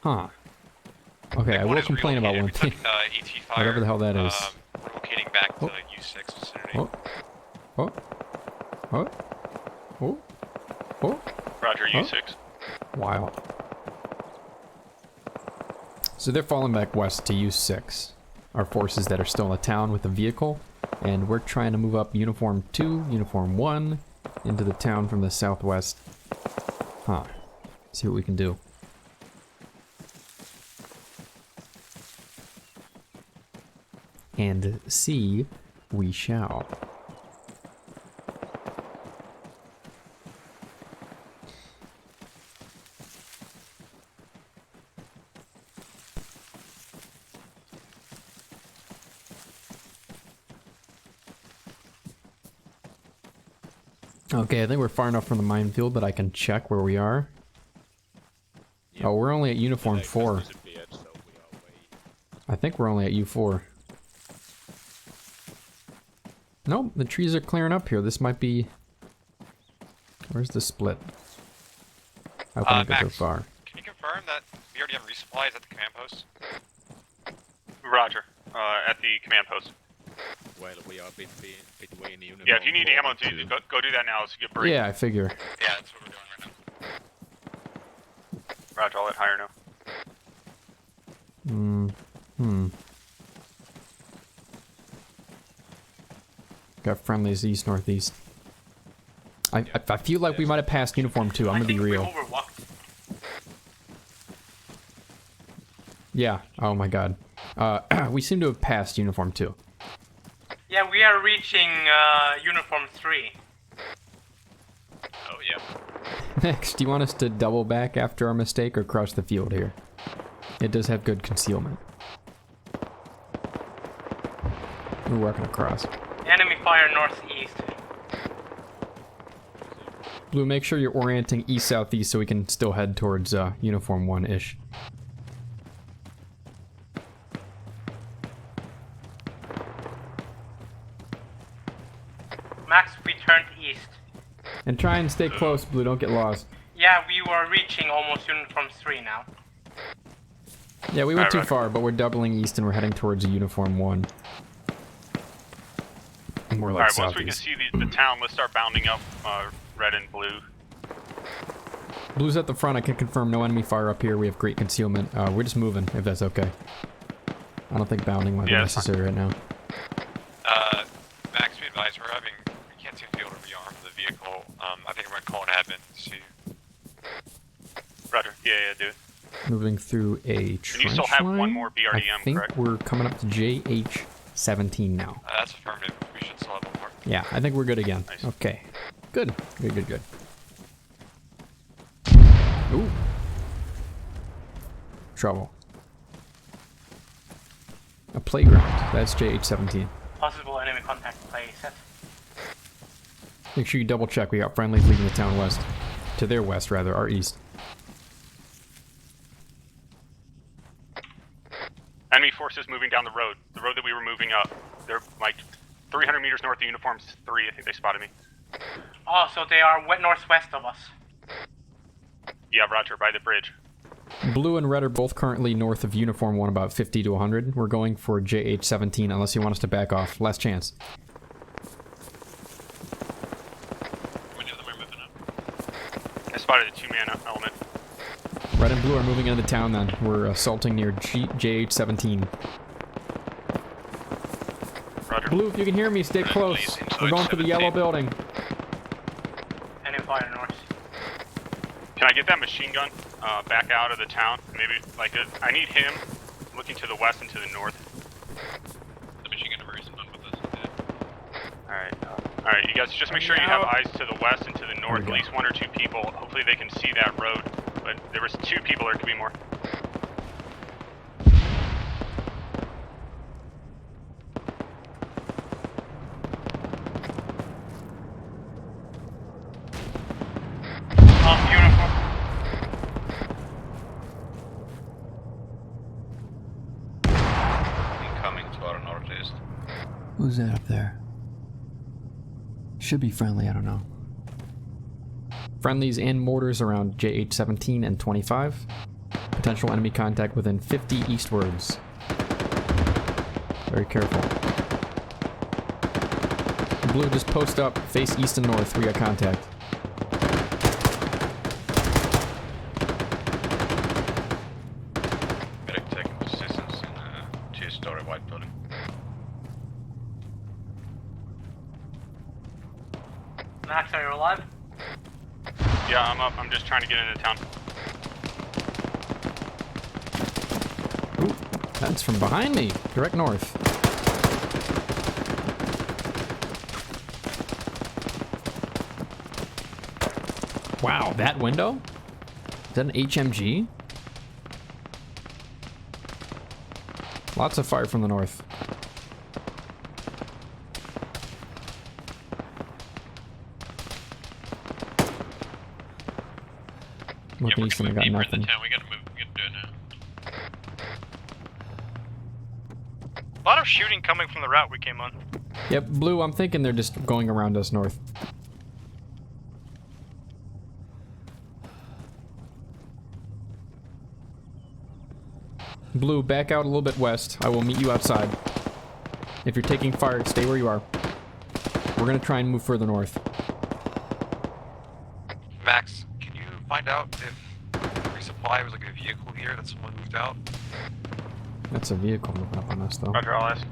Huh. Okay, I will complain about one thing. Whatever the hell that is. Relocating back to U6 vicinity. Oh. Oh. Oh. Oh. Oh. Roger, U6. Wow. So they're falling back west to U6. Our forces that are still in the town with the vehicle. And we're trying to move up Uniform 2, Uniform 1, into the town from the southwest. Huh. See what we can do. And see we shall. Okay, I think we're far enough from the minefield that I can check where we are. Oh, we're only at uniform 4. I think we're only at U4. Nope, the trees are clearing up here. This might be... Where's the split? I couldn't go so far. Can you confirm that we already have resupplies at the command post? Roger. At the command post. Well, we are between uniform. Yeah, if you need ammo, go do that now. Let's get break. Yeah, I figure. Yeah, that's what we're doing right now. Roger, I'll let higher know. Got friendlies east, northeast. I feel like we might have passed uniform 2. I'm gonna be real. Yeah. Oh my god. We seem to have passed uniform 2. Yeah, we are reaching uniform 3. Oh yeah. Next, do you want us to double back after our mistake or crush the field here? It does have good concealment. We're working across. Enemy fire northeast. Blue, make sure you're orienting east-southeast so we can still head towards uniform 1-ish. Max, we turned east. And try and stay close, Blue, don't get lost. Yeah, we were reaching almost uniform 3 now. Yeah, we went too far, but we're doubling east and we're heading towards a uniform 1. And we're like Alright, once we can see the town, let's start bounding up red and blue. Blue's at the front, I can confirm no enemy fire up here, we have great concealment. We're just moving, if that's okay. I don't think bounding might be necessary right now. Max, we advise we can't seem to be able to rearm the vehicle. I think I'm gonna call an admin to see. Roger, yeah, do it. Moving through a trench And you still have line. one more BRDM, I think correct? we're coming up to JH17 now. That's affirmative. We should still have one more. Yeah, I think we're good again. Nice. Okay. Good. Good. Ooh. Trouble. A playground. That's JH17. Possible enemy contact place. Make sure you double check. We got friendlies leaving the town west. To their west, rather. Our east. Enemy forces moving down the road that we were moving up. They're like 300 meters north of uniforms 3, I think they spotted me. Oh, so they are northwest of us. Yeah, roger, by the bridge. Blue and red are both currently north of uniform 1, about 50 to 100. We're going for JH17 unless you want us to back off. Last chance. Which of them are moving up? I spotted a 2-man element. Red and blue are moving into the town then. We're assaulting near JH17. Roger. Blue, if you can hear me, stay close. We're going for the yellow building. Enemy fire north. Can I get that machine gun back out of the town? Maybe, like, I need him looking to the west and to the north. The machine gun number is on with us. Alright, you guys just make sure you have eyes to the west and to the north, at least 1 or 2 people. Hopefully they can see that road. But there was 2 people, there could be more. Incoming to our northeast. Who's that up there? Should be friendly, I don't know. Friendlies and mortars around JH17 and 25. Potential enemy contact within 50 eastwards. Very careful. Blue, just post up, face east and north. We got contact. Medic taking positions in a 2-story white building. Max, are you alive? Yeah, I'm up. I'm just trying to get into town. Ooh, that's from behind me. Direct north. Wow, that window? Is that an HMG? Lots of fire from the north. Looking east and I got nothing. We gotta move. We gotta do it now. A lot of shooting coming from the route we came on. Yep, Blue, I'm thinking they're just going around us north. Blue, back out a little bit west. I will meet you outside. If you're taking fire, stay where you are. We're gonna try and move further north. Max, can you find out if resupply was like a vehicle here that someone moved out? That's a vehicle moving up on us, though. Roger, I'll ask.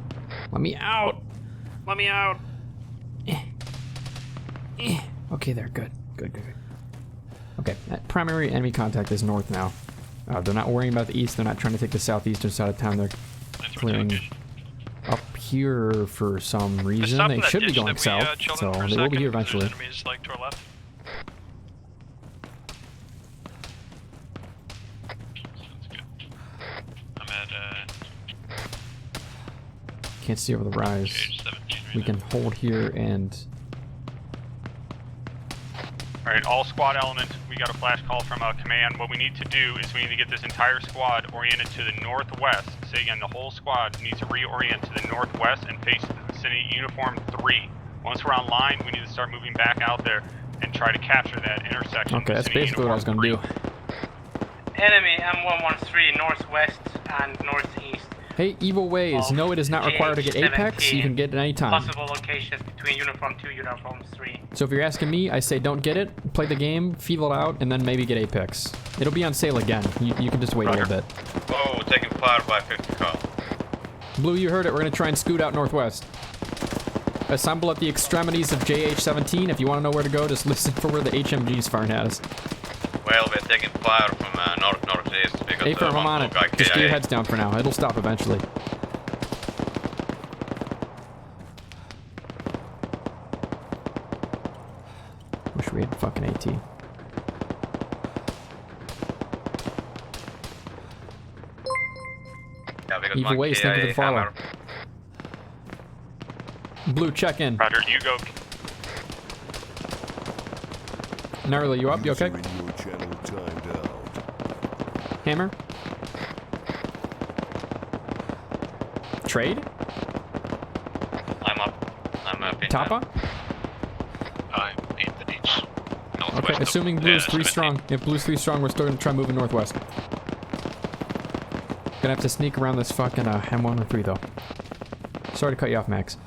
Let me out! Let me out. Okay, there. Good. Good, good, good. Okay, that primary enemy contact is north now. They're not worrying about the east. They're not trying to take the southeastern side of town. They're clearing up here for some reason. They should be going south, so they will be here eventually. Enemies like to our left. I'm at Can't see over the rise. We can hold here and... Alright, all squad elements, we got a flash call from command. What we need to do is we need to get this entire squad oriented to the northwest. Say again, the whole squad needs to reorient to the northwest and face the vicinity uniform 3. Once we're online, we need to start moving back out there and try to capture that intersection. Okay, that's basically what I was going to do. Enemy M113 northwest and northeast. Hey, Evil Ways, no, it is not required to get Apex. You can get it anytime. Possible locations between uniform 2 and uniform 3. So if you're asking me, I say don't get it, play the game, feel it out, and then maybe get Apex. It'll be on sale again. You can just wait a little bit. Whoa, taking fire by 50 cal. Blue, you heard it. We're going to try and scoot out northwest. Assemble at the extremities of JH-17. If you want to know where to go, just listen for where the HMG's firing at us. Well, we're taking fire from north-northeast because A-firm, I'm on it. Just get your heads down for now. It'll stop eventually. Wish we had fucking AT. Yeah, Evil Ways, thank you for the follow. Blue, check in. Roger, you go. Gnarly, you up? You okay? Hammer? Trade? I'm up. I'm up in Tapa? I'm in the ditch. Okay, assuming Blue's 3 strong. If Blue's 3 strong, we're still gonna try moving northwest. Gonna have to sneak around this fucking M103 though. Sorry to cut you off, Max.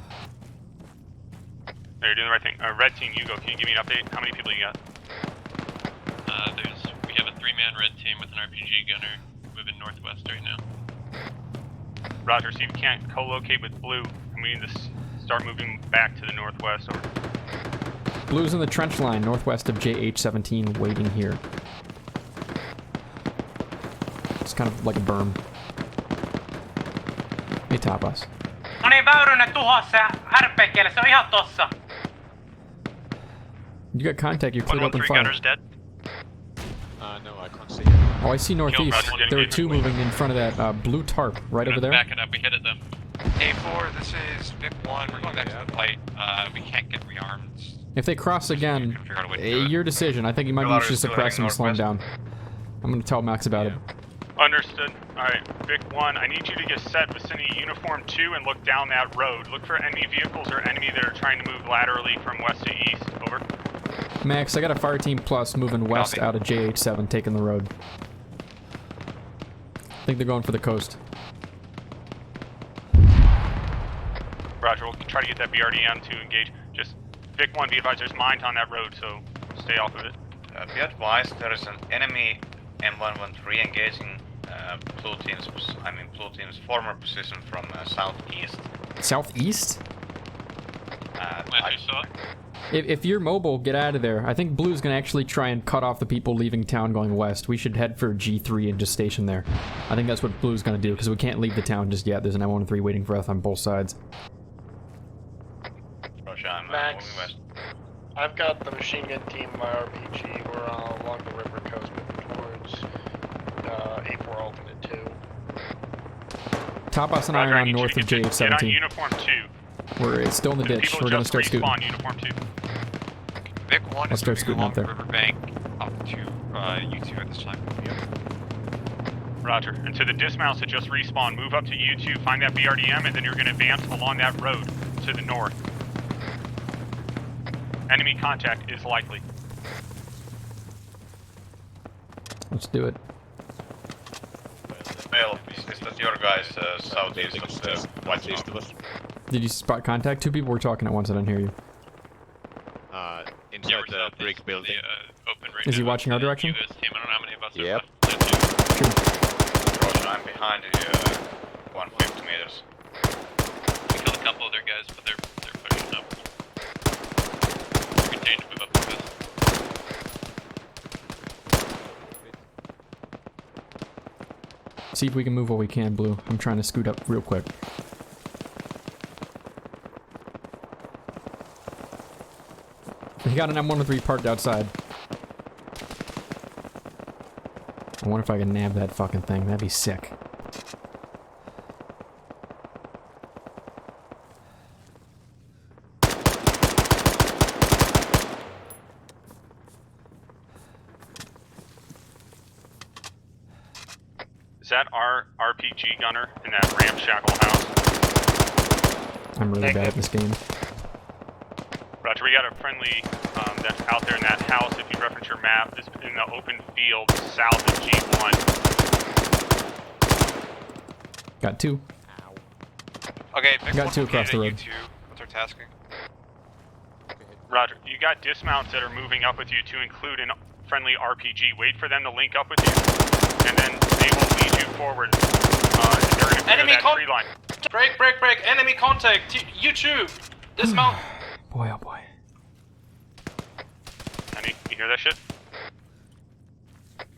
You're doing the right thing. Red team, you go. Can you give me an update? How many people you got? We have a 3-man red team with an RPG gunner moving northwest right now. Roger, see if you can't co-locate with Blue, and we need to start moving back to the northwest. Over. Blue's in the trench line northwest of JH-17, waiting here. It's kind of like a berm. They top us. No niin, Väyrynen tuhossa RP-kielessä, se on ihan tossa. You got contact, you're cleared open fire. dead. No, I can't see it. Oh, I see northeast. There are 2 moving in front of that blue tarp right over there. Back it up, we hit it them. A4, this is Vic 1, we're going back to the fight. We can't get rearmed. If they cross again, your decision. I think you might need to suppress them and slow them down. I'm gonna tell Max about it. Understood. Alright, Vic 1, I need you to get set vicinity uniform 2 and look down that road. Look for enemy vehicles or enemy that are trying to move laterally from west to east. Over. Max, I got a fire team plus moving west out of JH-7, taking the road. I think they're going for the coast. Roger, we'll try to get that BRDM to engage. Just, Vic 1, be advised, there's mines on that road, so stay off of it. Be advised, there is an enemy M113 engaging Blue Team's former position from southeast. Southeast? If you're mobile, get out of there. I think Blue's gonna actually try and cut off the people leaving town going west. We should head for G3 and just station there. I think that's what Blue's gonna do, because we can't leave the town just yet. There's an M103 waiting for us on both sides. Roger, I'm Max. moving west. I've got the machine gun team, my RPG. We're along the river coast, moving towards A4 alternate 2. Top us and iron on north of Get on JH-17. uniform 2. We're still in the ditch. People We're gonna just start scooting. respawn uniform 2. Vic 1 Let's is start moving scooting along up the there. riverbank up to U2 at this time. Roger. And to the dismounts that just respawn, move up to U2, find that BRDM, and then you're going to advance along that road to the north. Enemy contact is likely. Let's do it. Male, is that your guys southeast of the white smoke? Did you spot contact? Two people were talking at once. I didn't hear you. Inside the brick building. Open right Is he now. watching our direction? This team, I don't know how many of us are Yep. left. Roger, I'm behind you, 150 meters. We killed a couple of their guys, but they're pushing up. We continue to move up the coast. See if we can move what we can, Blue. I'm trying to scoot up real quick. We got an M103 parked outside. I wonder if I can nab that fucking thing. That'd be sick. Is that our RPG gunner in that ramshackle house? I'm really bad at this game. Roger, we got a friendly that's out there in that house. If you reference your map, it's in the open field south of G1. Got two. Okay, Vic Got 1 two across the located road. at U2. What's our tasking? Roger, you got dismounts that are moving up with you to include a friendly RPG. Wait for them to link up with you, and then they will lead you forward. They're going to clear Enemy that tree line. Break! Enemy contact! YouTube! Dismount! Boy, oh boy. Honey, you hear that shit?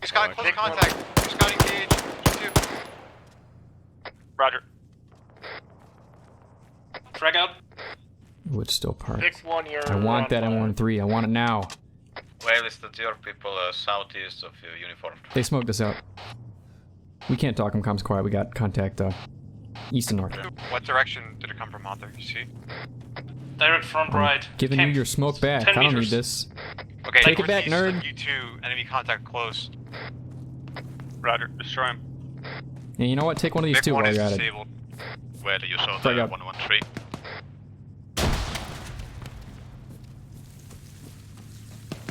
He's got close contact. He's got engaged. U2. Roger. Frag out. Wood still parked. Pick one, you're I want that M103. I want it now. Well, is that your people southeast of your uniform? They smoked us out. We can't talk. Comms quiet. We got contact east and north. What direction did it come from out there? You see? Direct front right. Giving you your smoke back. 10 I don't need meters. this. Okay, Take it back, northeast nerd. of U2, enemy contact close. Roger, destroy him. Yeah, you know what? Take one of these Vic two 1 while is you're at it. disabled. Where you saw Frag the out. 113?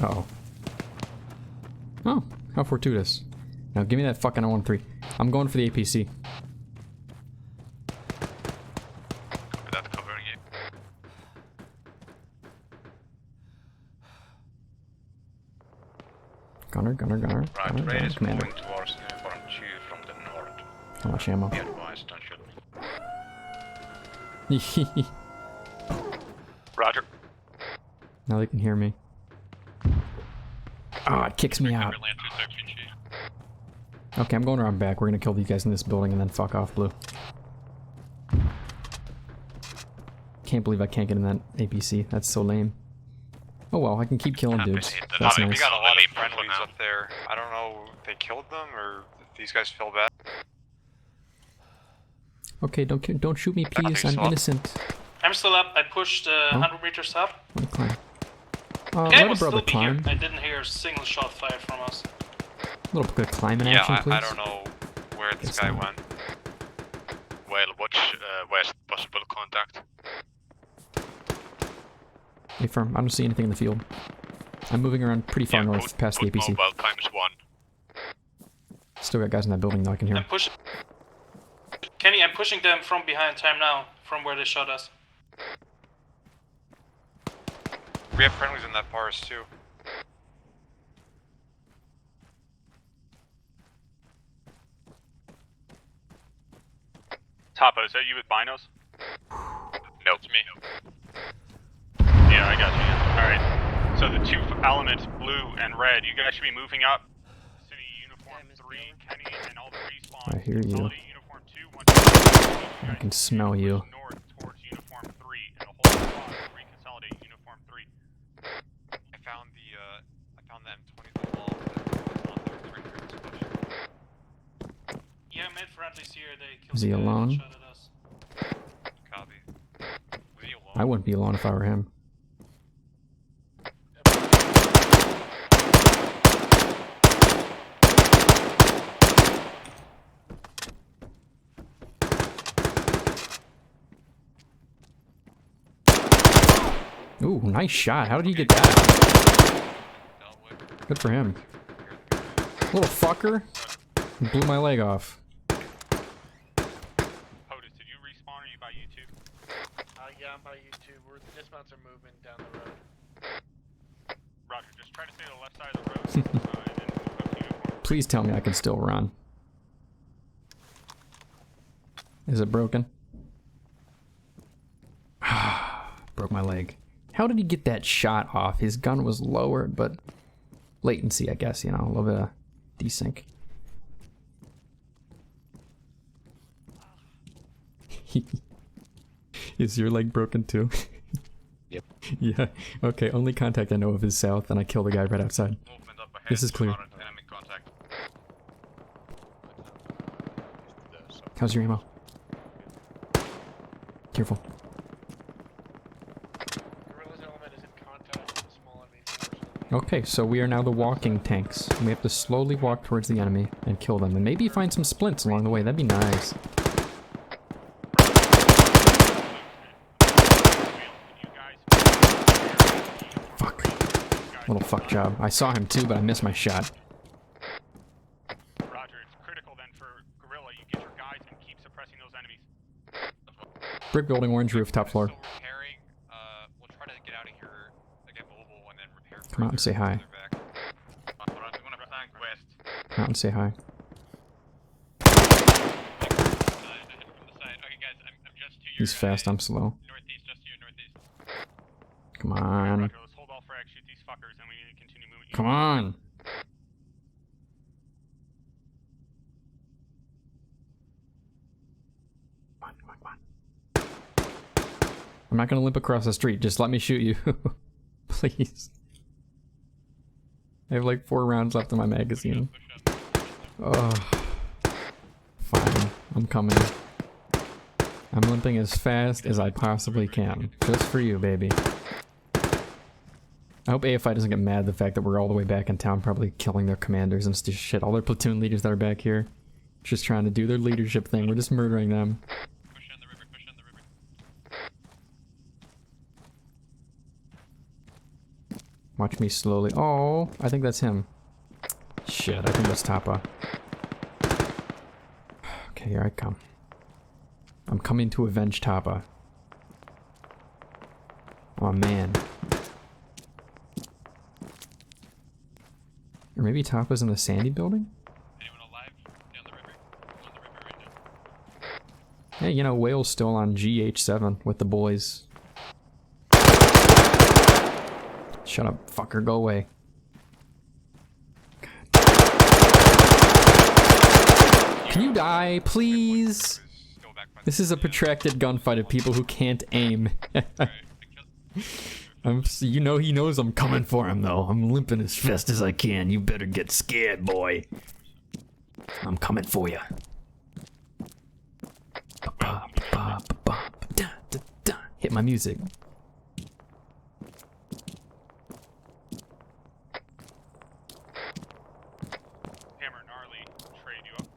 Uh-oh. Oh, how fortuitous. Now give me that fucking M103. I'm going for the APC. Without covering you. Gunner. Right, raid is Commander. moving towards uniform 2 from the north. How much ammo? Be advised, don't shoot me. Roger. Now they can hear me. Oh, it kicks me out. Okay, I'm going around back. We're gonna kill these guys in this building and then fuck off, Blue. Can't believe I can't get in that APC. That's so lame. Oh well, I can keep killing dudes. That's We nice. got a lot of friendlies up there. I don't know if they killed them or if these guys feel bad. Okay, don't shoot me, please. I'm innocent. I'm still up. I pushed 100 meters up. Let me climb. Guy Let a will still brother be here. climb. I didn't hear a single shot fired from us. A little bit of climbing Yeah, action, please. I don't know where this Guess guy not. went. Well, watch west possible contact. Hey, firm. I don't see anything in the field. I'm moving around pretty far north past the APC. Mobile times 1. Still got guys in that building though. I can hear I'm them. pushing. Kenny, I'm pushing them from behind time now, from where they shot us. We have friendlies in that forest too. Topo, is that you with binos? No, it's me. Yeah, I got you. Alright. So the two elements, blue and red, you guys should be moving up. City Uniform 3, Kenny, and all the respawn. I hear you. Uniform 2, I can smell you. north towards Uniform 3, and the whole squad reconsolidate Uniform 3. made friendlies here, they killed Is he the guy that alone? shot at us. Copy. Was he alone? I wouldn't be alone if I were him. Ooh, nice shot. How did he get that? Good for him. Little fucker. Blew my leg off. POTUS, did you respawn or are you by YouTube? Yeah, I'm by YouTube. The dismounts are moving down the road. Roger, just try to stay to the left side of the road, and then move up to you. Please tell me I can still run. Is it broken? Broke my leg. How did he get that shot off? His gun was lowered, but latency, I guess, you know, a little bit of desync. Is your leg broken too? Yep. Yeah. Okay, only contact I know of is south, and I killed the guy right outside. This is clear. How's your ammo? Careful. Okay, so we are now the walking tanks. We have to slowly walk towards the enemy and kill them, and maybe find some splints along the way. That'd be nice. Fuck. Little fuck job. I saw him too, but I missed my shot. Roger, it's critical then for Gorilla, you get your guys and keep suppressing those enemies. Brick building, orange roof, top floor. We'll try to get out of here, get mobile, and then repair. Come out and say hi. Come out and say hi. He's fast, I'm slow. Come on. Come on. I'm not gonna limp across the street, just let me shoot you. Please. I have like 4 rounds left in my magazine. Oh. Fine, I'm coming. I'm limping as fast as I possibly can. Just for you, baby. I hope AFI doesn't get mad at the fact that we're all the way back in town, probably killing their commanders and shit. All their platoon leaders that are back here. Just trying to do their leadership thing. We're just murdering them. Watch me slowly. Oh, I think that's him. Shit, I think that's Tapa. Okay, here I come. I'm coming to avenge Tapa. Oh man. Or maybe Tapa's in the Sandy building? Anyone alive down the river? On the river right now. Hey, you know, Whale's still on GH7 with the boys. Shut up, fucker, go away. Can you die, please? This is a protracted gunfight of people who can't aim. You know he knows I'm coming for him, though. I'm limping as fast as I can. You better get scared, boy. I'm coming for you. Hit my music. Hammer, gnarly, trade you up.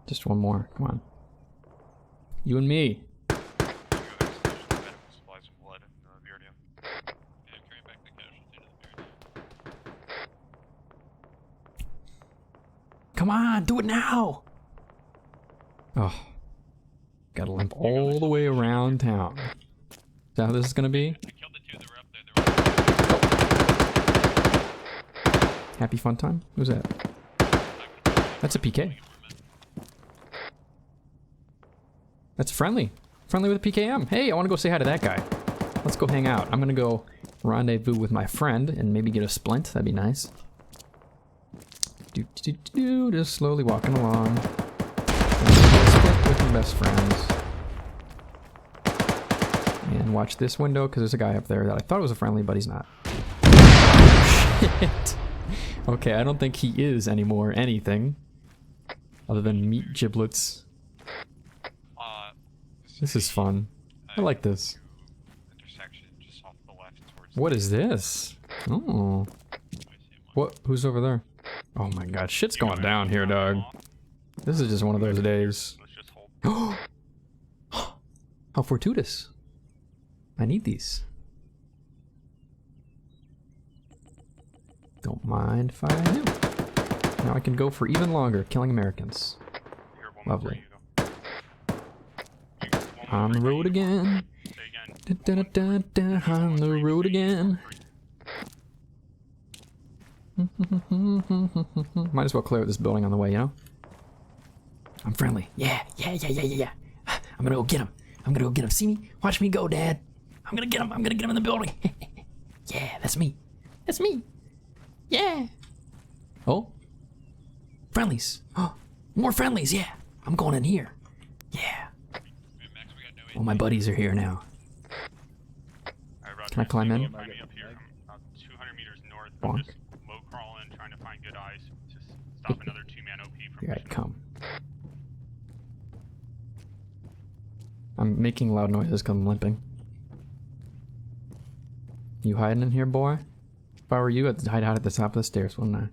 Just one more, come on. You and me. Come on, do it now! Oh. Gotta limp all the way around town. Is that how this is gonna be? Happy fun time? Who's that? That's a PK. That's friendly. Friendly with a PKM. Hey, I want to go say hi to that guy. Let's go hang out. I'm gonna go rendezvous with my friend and maybe get a splint. That'd be nice. Just slowly walking along. With my best friends. And watch this window, because there's a guy up there that I thought was a friendly, but he's not. Shit. Okay, I don't think he is anymore anything. Other than meat giblets. This is fun. I like this. What is this? Oh. What? Who's over there? Oh my god, shit's going down here, dog. This is just one of those days. How fortuitous. I need these. Don't mind if I do. Now I can go for even longer, killing Americans. Lovely. On the road again. Da, da, da, da, da, on the road again. Might as well clear out this building on the way, you know? I'm friendly. Yeah. I'm gonna go get him. See me? Watch me go, Dad. I'm gonna get him in the building. Yeah, that's me. Yeah. Oh. Friendlies. Oh, more friendlies, yeah. I'm going in here. Yeah. Well, my buddies are here now. Can I climb in? Up here from 200 meters north. I'm just low crawling, trying to find good eyes to stop another 2-man OP from Here I come. I'm making loud noises because I'm limping. You hiding in here, boy? If I were you, I'd hide out at the top of the stairs, wouldn't I?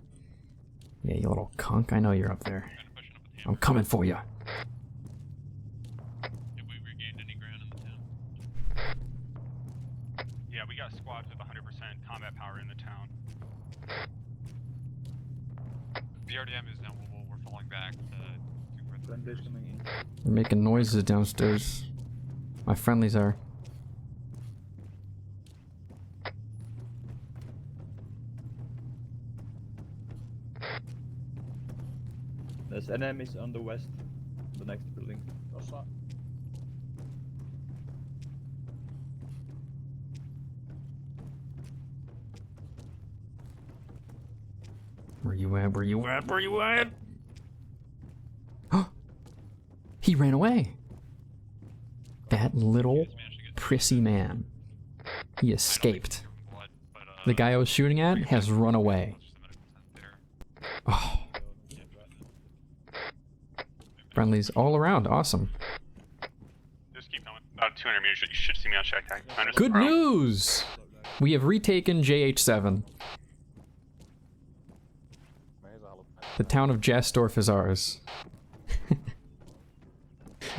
Yeah, you little cunt. I know you're up there. I'm coming for you. Yeah, we got squads with 100% combat power in the town. BRDM is now mobile. We're falling back. They're making noises downstairs. My friendlies are. There's enemies on the west, the next building. Where you at? He ran away. That little prissy man. He escaped. The guy I was shooting at has run away. Oh. Friendlies all around. Awesome. Just keep going. About 200 meters. You should see me on check tag. Good news! We have retaken JH7. The town of Jastorf is ours.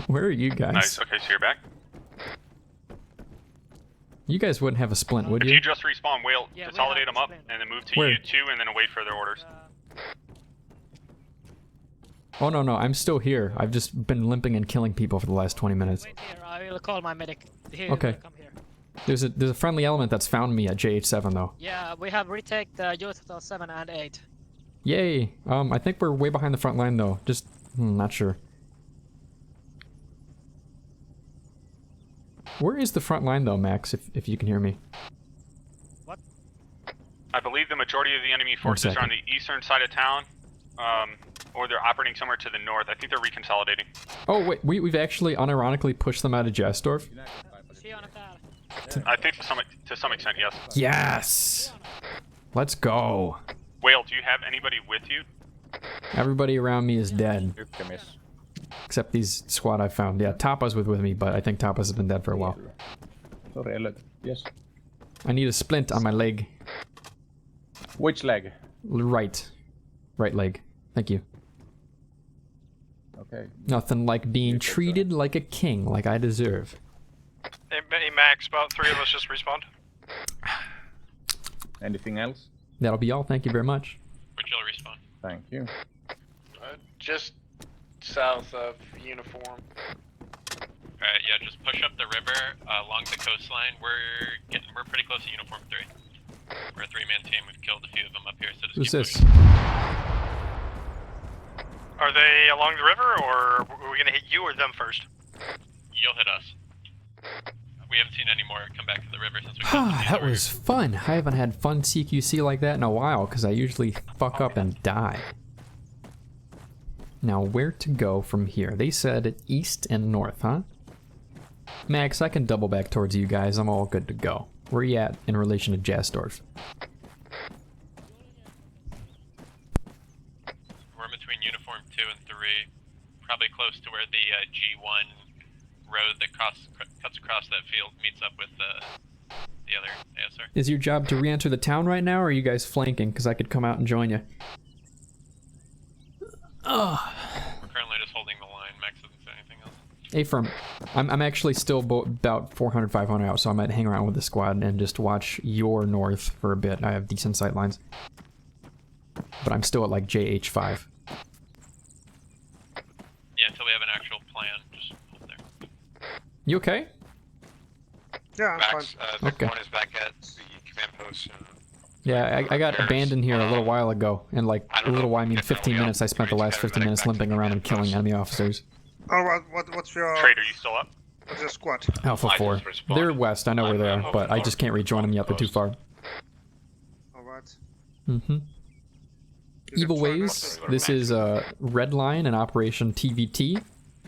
Where are you guys? Nice. Okay, so you're back. You guys wouldn't have a splint, would If you? you just respawn, we'll consolidate them up and then move to Where? U2 and then await further orders. Oh no, I'm still here. I've just been limping and killing people for the last 20 minutes. Wait here, I will call my medic. Here, Okay. come here. There's a friendly element that's found me at JH7 though. Yeah, we have retake the youth 7 and 8. Yay! I think we're way behind the front line though. Just not sure. Where is the front line though, Max? If you can hear me. What? I believe the majority of the enemy forces are on the eastern side of town, or they're operating somewhere to the north. I think they're reconsolidating. Oh wait, we've actually unironically pushed them out of Jastorf. I think to some extent, yes. Yes. Let's go. Whale, do you have anybody with you? Everybody around me is dead. Except these squad I found. Yeah, Tapas was with me, but I think Tapas has been dead for a while. Sorry, Elliot. Yes. I need a splint on my leg. Which leg? Right leg. Thank you. Okay. Nothing like being treated like a king, like I deserve. Hey, Max, about 3 of us just respawned. Anything else? That'll be all. Thank you very much. Chill respawn. Thank you. Just south of uniform. Alright, yeah, just push up the river along the coastline. We're pretty close to uniform 3. We're a 3-man team. We've killed a few of them up here, so just Who's keep this? pushing. Are they along the river, or are we gonna hit you or them first? You'll hit us. We haven't seen any more come back to the river since we That was fun. I haven't had fun CQC like that in a while because I usually fuck up and die. Now, where to go from here? They said east and north, huh? Max, I can double back towards you guys. I'm all good to go. Where are you at in relation to Jasdorf? We're between uniform 2 and 3. Probably close to where the G1 road that cuts across that field meets up with the other ASR. Is your job to re-enter the town right now, or are you guys flanking? Because I could come out and join you. Oh. We're currently just holding the line. Max doesn't say anything else. A-firm. I'm actually still about 400, 500 out, so I might hang around with the squad and just watch your north for a bit. I have decent sight lines. But I'm still at like JH5. Yeah, until we have an actual plan, just hold there. You okay? Yeah, I'm Max, fine. Okay. One is back at the command post. Yeah, I got abandoned here a little while ago, and like a little while, I mean 15 minutes. I spent the last 15 minutes limping around and killing enemy officers. Oh, what's your... Trader, you still up? What's your squad? Alpha 4. They're west, I know where they are, but I just can't rejoin them yet, they're too far. Alright. Mm-hmm. Evil Ways, this is Redline and Operation TVT.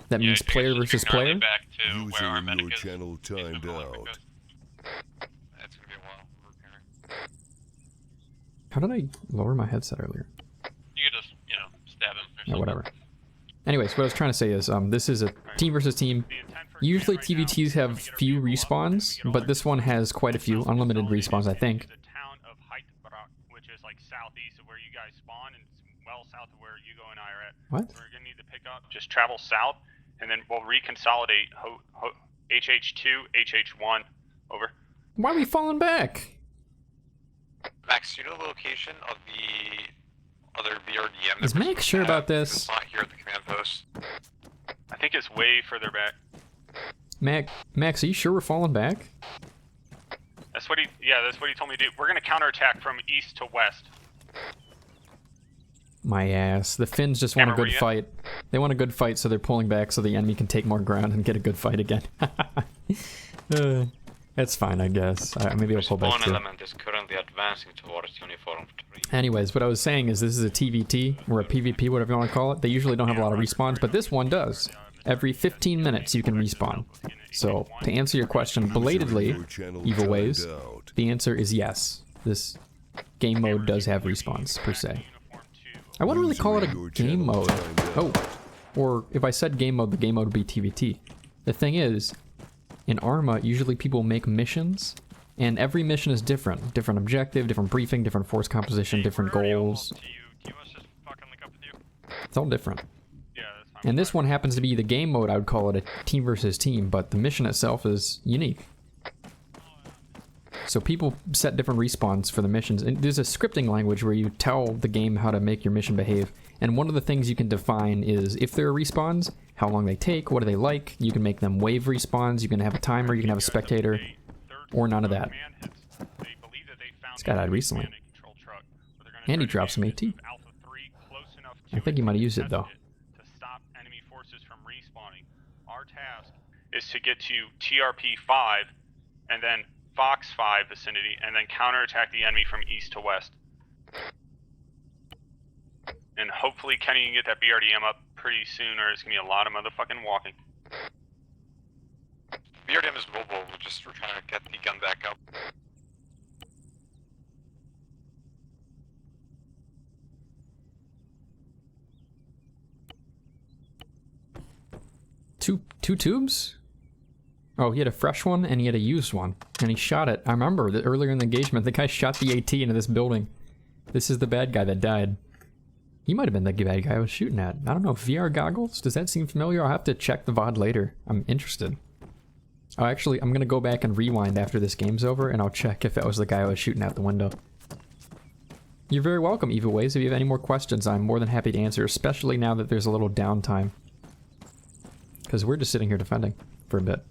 That means player versus player. User in your channel timed out. That's gonna be a while. We're repairing. How did I lower my headset earlier? You could just, you know, stab him or something. Yeah, whatever. Anyways, what I was trying to say is, this is a team versus team. Usually TVTs have few respawns, but this one has quite a few, unlimited respawns, I think. Which is like southeast of where you guys spawn, and it's well south of where you go and I are at. What? We're gonna need to pick up. Just travel south, and then we'll reconsolidate HH2, HH1. Over. Why are we falling back? Max, do you know the location of the other VRDM? Is Max sure about this? It's not here at the command post. I think it's way further back. Max, are you sure we're falling back? That's what he told me to do. We're gonna counterattack from east to west. My ass. The Finns just want a good fight. They want a good fight, so they're pulling back so the enemy can take more ground and get a good fight again. That's fine, I guess. Maybe I'll pull back Spawn too. element is currently advancing towards uniform 3. Anyways, what I was saying is this is a TVT, or a PvP, whatever you want to call it. They usually don't have a lot of respawns, but this one does. Every 15 minutes you can respawn. So, to answer your question belatedly, Evil Ways, the answer is yes. This game mode does have respawns, per se. I wouldn't really call it a game mode. Oh, or if I said game mode, the game mode would be TVT. The thing is, in Arma, usually people make missions, and every mission is different. Different objective, different briefing, different force composition, different goals. It's all different. And this one happens to be the game mode, I would call it a team versus team, but the mission itself is unique. So people set different respawns for the missions, and there's a scripting language where you tell the game how to make your mission behave, and one of the things you can define is if there are respawns, how long they take, what do they like, you can make them wave respawns, you can have a timer, you can have a spectator, or none of that. This guy died recently. And he dropped some AT. I think he might have used it though. Our task is to get to TRP 5 and then Fox 5 vicinity and then counterattack the enemy from east to west. And hopefully Kenny can get that BRDM up pretty soon or it's going to be a lot of motherfucking walking. BRDM is mobile, we're trying to get the gun back up. Two tubes? Oh, he had a fresh one and he had a used one. And he shot it. I remember that earlier in the engagement, the guy shot the AT into this building. This is the bad guy that died. He might have been the bad guy I was shooting at. I don't know, VR goggles? Does that seem familiar? I'll have to check the VOD later. I'm interested. Oh, actually, I'm gonna go back and rewind after this game's over and I'll check if that was the guy I was shooting at the window. You're very welcome, Evil Ways. If you have any more questions, I'm more than happy to answer, especially now that there's a little downtime. Because we're just sitting here defending for a bit.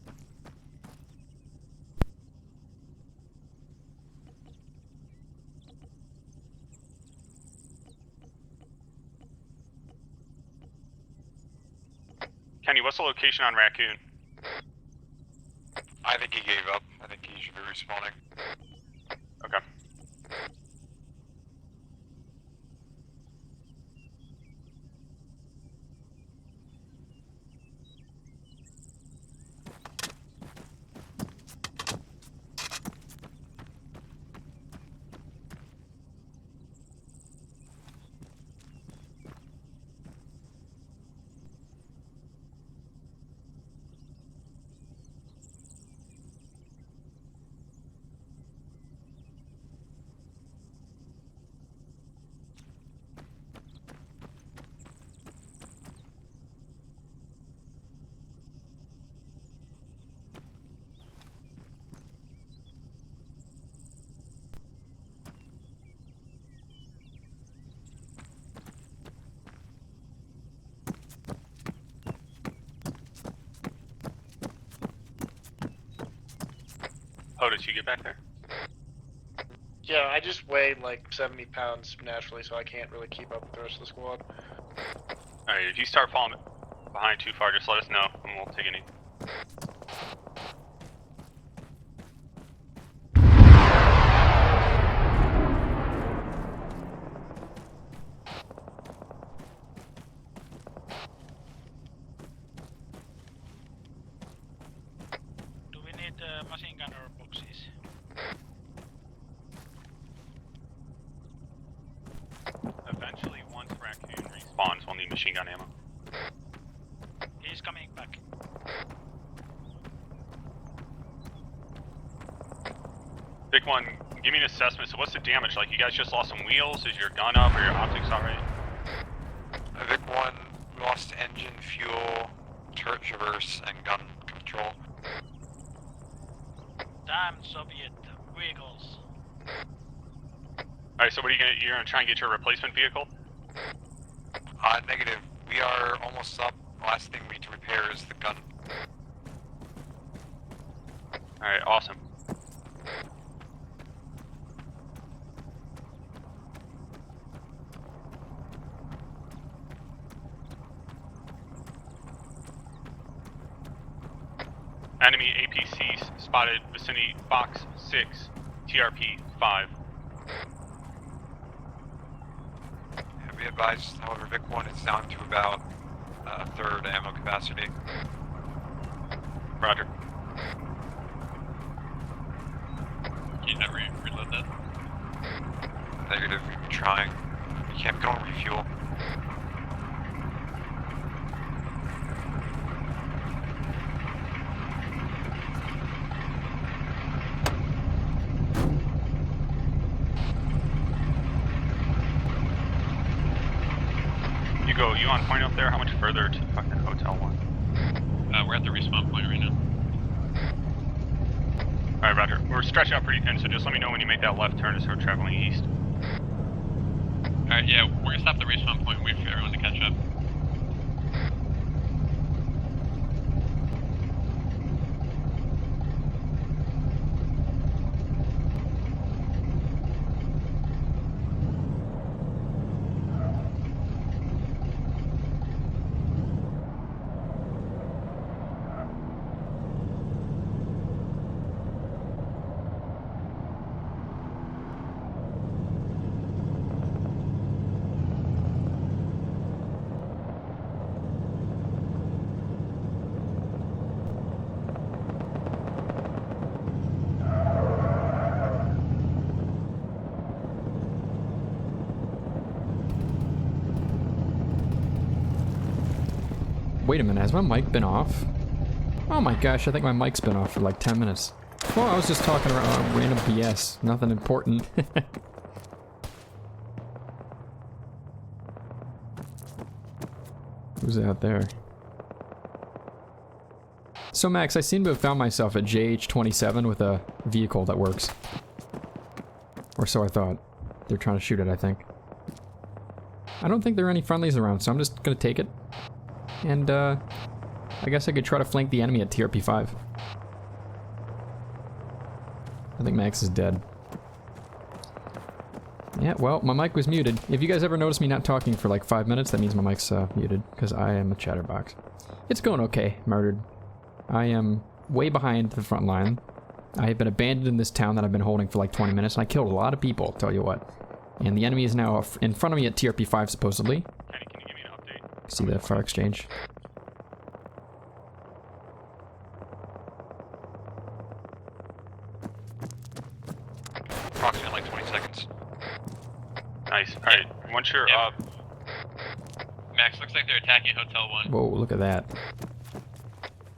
Kenny, what's the location on Raccoon? I think he gave up. I think he should be respawning. Okay. Oh, did you get back there? Yeah, I just weighed like 70 pounds naturally, so I can't really keep up with the rest of the squad. Alright, if you start falling behind too far, just let us know, and we'll take any. Do we need machine gunner boxes? Eventually, once Raccoon respawns, we'll need machine gun ammo. He's coming back. Big one, give me an assessment. So what's the damage like? You guys just lost some wheels? Is your gun up or your optics alright? Vic 1, lost engine, fuel, turret traverse, and gun control. Damn Soviet vehicles. Alright, so what are you're gonna try and get your replacement vehicle? Negative. We are almost up. Last thing we need to repair is the gun. Alright, awesome. Enemy APCs spotted vicinity box 6, TRP 5. Be advised, however, Vic 1 is down to about a third ammo capacity. Roger. Can you not reload that? Negative, we're trying. You can't go and refuel. You on point up there? How much further to fucking Hotel 1? We're at the respawn point right now. Alright, roger. We're stretched out pretty thin, so just let me know when you make that left turn as we're traveling east. Alright, yeah, we're gonna stop at the respawn point and wait for everyone to catch up. Wait a minute, has my mic been off? Oh my gosh, I think my mic's been off for like 10 minutes. Well, I was just talking around random BS, nothing important. Who's out there? So Max, I seem to have found myself at JH27 with a vehicle that works. Or so I thought. They're trying to shoot it, I think. I don't think there are any friendlies around, so I'm just gonna take it. And, I guess I could try to flank the enemy at TRP 5. I think Max is dead. Yeah, well, my mic was muted. If you guys ever notice me not talking for like 5 minutes, that means my mic's muted, because I am a chatterbox. It's going okay, murdered. I am way behind the front line. I have been abandoned in this town that I've been holding for like 20 minutes, and I killed a lot of people, tell you what. And the enemy is now in front of me at TRP 5, supposedly. Kenny, can you give me an update? See the fire exchange. Approximately like 20 seconds. Nice. Alright, once you're up... Max, looks like they're attacking Hotel 1. Whoa, look at that.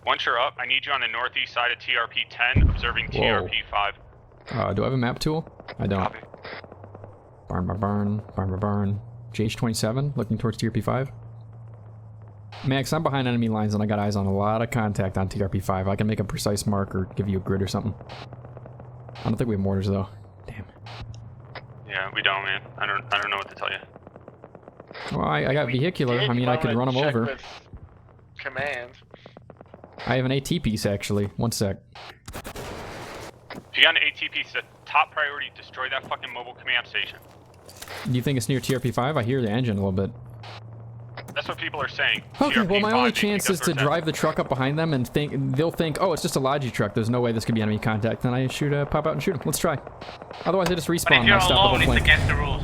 Once you're up, I need you on the northeast side of TRP 10, observing TRP 5. Do I have a map tool? I don't. Copy. Barn. JH27, looking towards TRP 5. Max, I'm behind enemy lines and I got eyes on a lot of contact on TRP 5. I can make a precise mark or give you a grid or something. I don't think we have mortars though. Damn. Yeah, we don't, man. I don't know what to tell you. Well, I got vehicular. I mean, I could run them over. With command. I have an AT piece actually. One sec. If you got an ATP, it's the top priority, destroy that fucking mobile command station. Do you think it's near TRP5? I hear the engine a little bit. That's what people are saying. Okay, well my only TRP5, chance is to drive the truck up behind them and they'll think, oh, it's just a Logi truck. There's no way this could be enemy contact. Then I shoot, pop out and shoot them. Let's try. Otherwise, I just respawn and I stop the whole plane. Against the rules.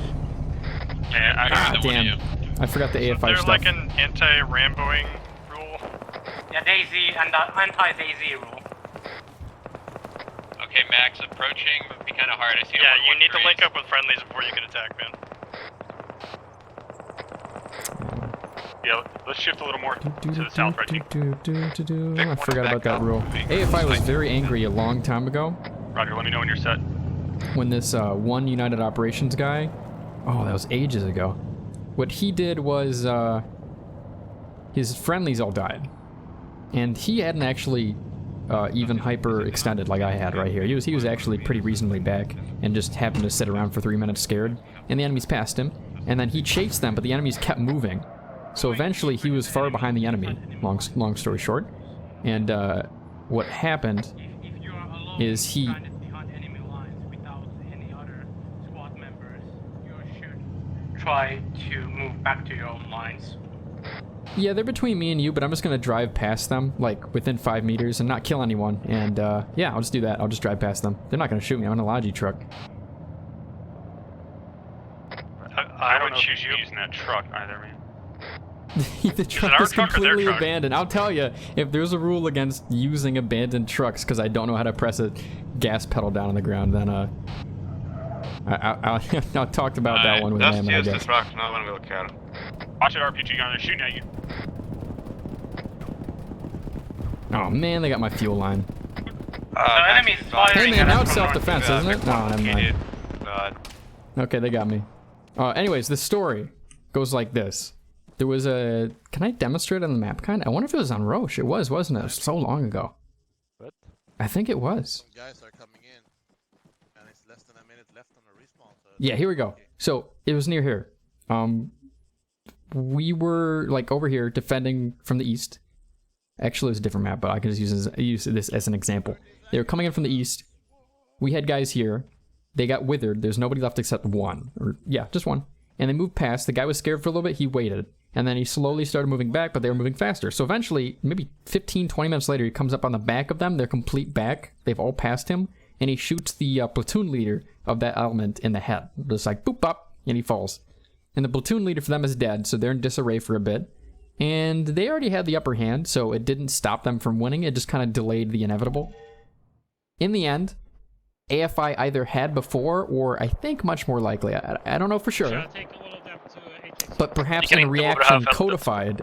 Yeah, damn. I forgot the AFI There's stuff. like an anti-ramboing rule. Yeah, Daisy and the anti-Daisy rule. Okay, Max, approaching would be kind of hard. I see. Yeah, you need to link up with friendlies before you can attack, man. Yeah, let's shift a little more to the south, right? I forgot about that rule. AFI was very angry a long time ago. Roger, let me know when you're set. When this one United Operations guy, oh, that was ages ago. What he did was his friendlies all died, and he hadn't actually even hyper extended like I had right here. He was actually pretty reasonably back and just happened to sit around for 3 minutes scared, and the enemies passed him, and then he chased them, but the enemies kept moving. So eventually he was far behind the enemy, long story short. And what happened is he... Try to move back to your own lines. Yeah, they're between me and you, but I'm just going to drive past them, like, within 5 meters and not kill anyone. And, yeah, I'll just do that. I'll just drive past them. They're not going to shoot me. I'm in a Logi truck. I don't choose you using that truck either, man. The truck is completely abandoned. I'll tell you, if there's a rule against using abandoned trucks because I don't know how to press a gas pedal down on the ground, then I'll talk about that one with Lamb, I guess. Just use the truck, no one will care. Watch it, RPG gun, they're shooting at you. Oh man, they got my fuel line. Hey man, now it's self-defense, isn't it? No, never mind. Okay, they got me. Anyways, the story goes like this. There was a... Can I demonstrate on the map, kind of? I wonder if it was on Roche. It was, wasn't it? It was so long ago. What? I think it was. Some guys are coming in, and it's less than a minute left on the respawn. So Yeah, here we go. So, it was near here. We were, like, over here defending from the east. Actually, it was a different map, but I can just use this as an example. They were coming in from the east. We had guys here. They got withered. There's nobody left except one. Or, yeah, just one. And they moved past. The guy was scared for a little bit. He waited. And then he slowly started moving back, but they were moving faster. So eventually, maybe 15, 20 minutes later, he comes up on the back of them. They're complete back. They've all passed him. And he shoots the platoon leader of that element in the head. Just like, boop, up, and he falls. And the platoon leader for them is dead, so they're in disarray for a bit. And they already had the upper hand, so it didn't stop them from winning. It just kind of delayed the inevitable. In the end, AFI either had before, or I think much more likely. I don't know for sure. But perhaps in reaction codified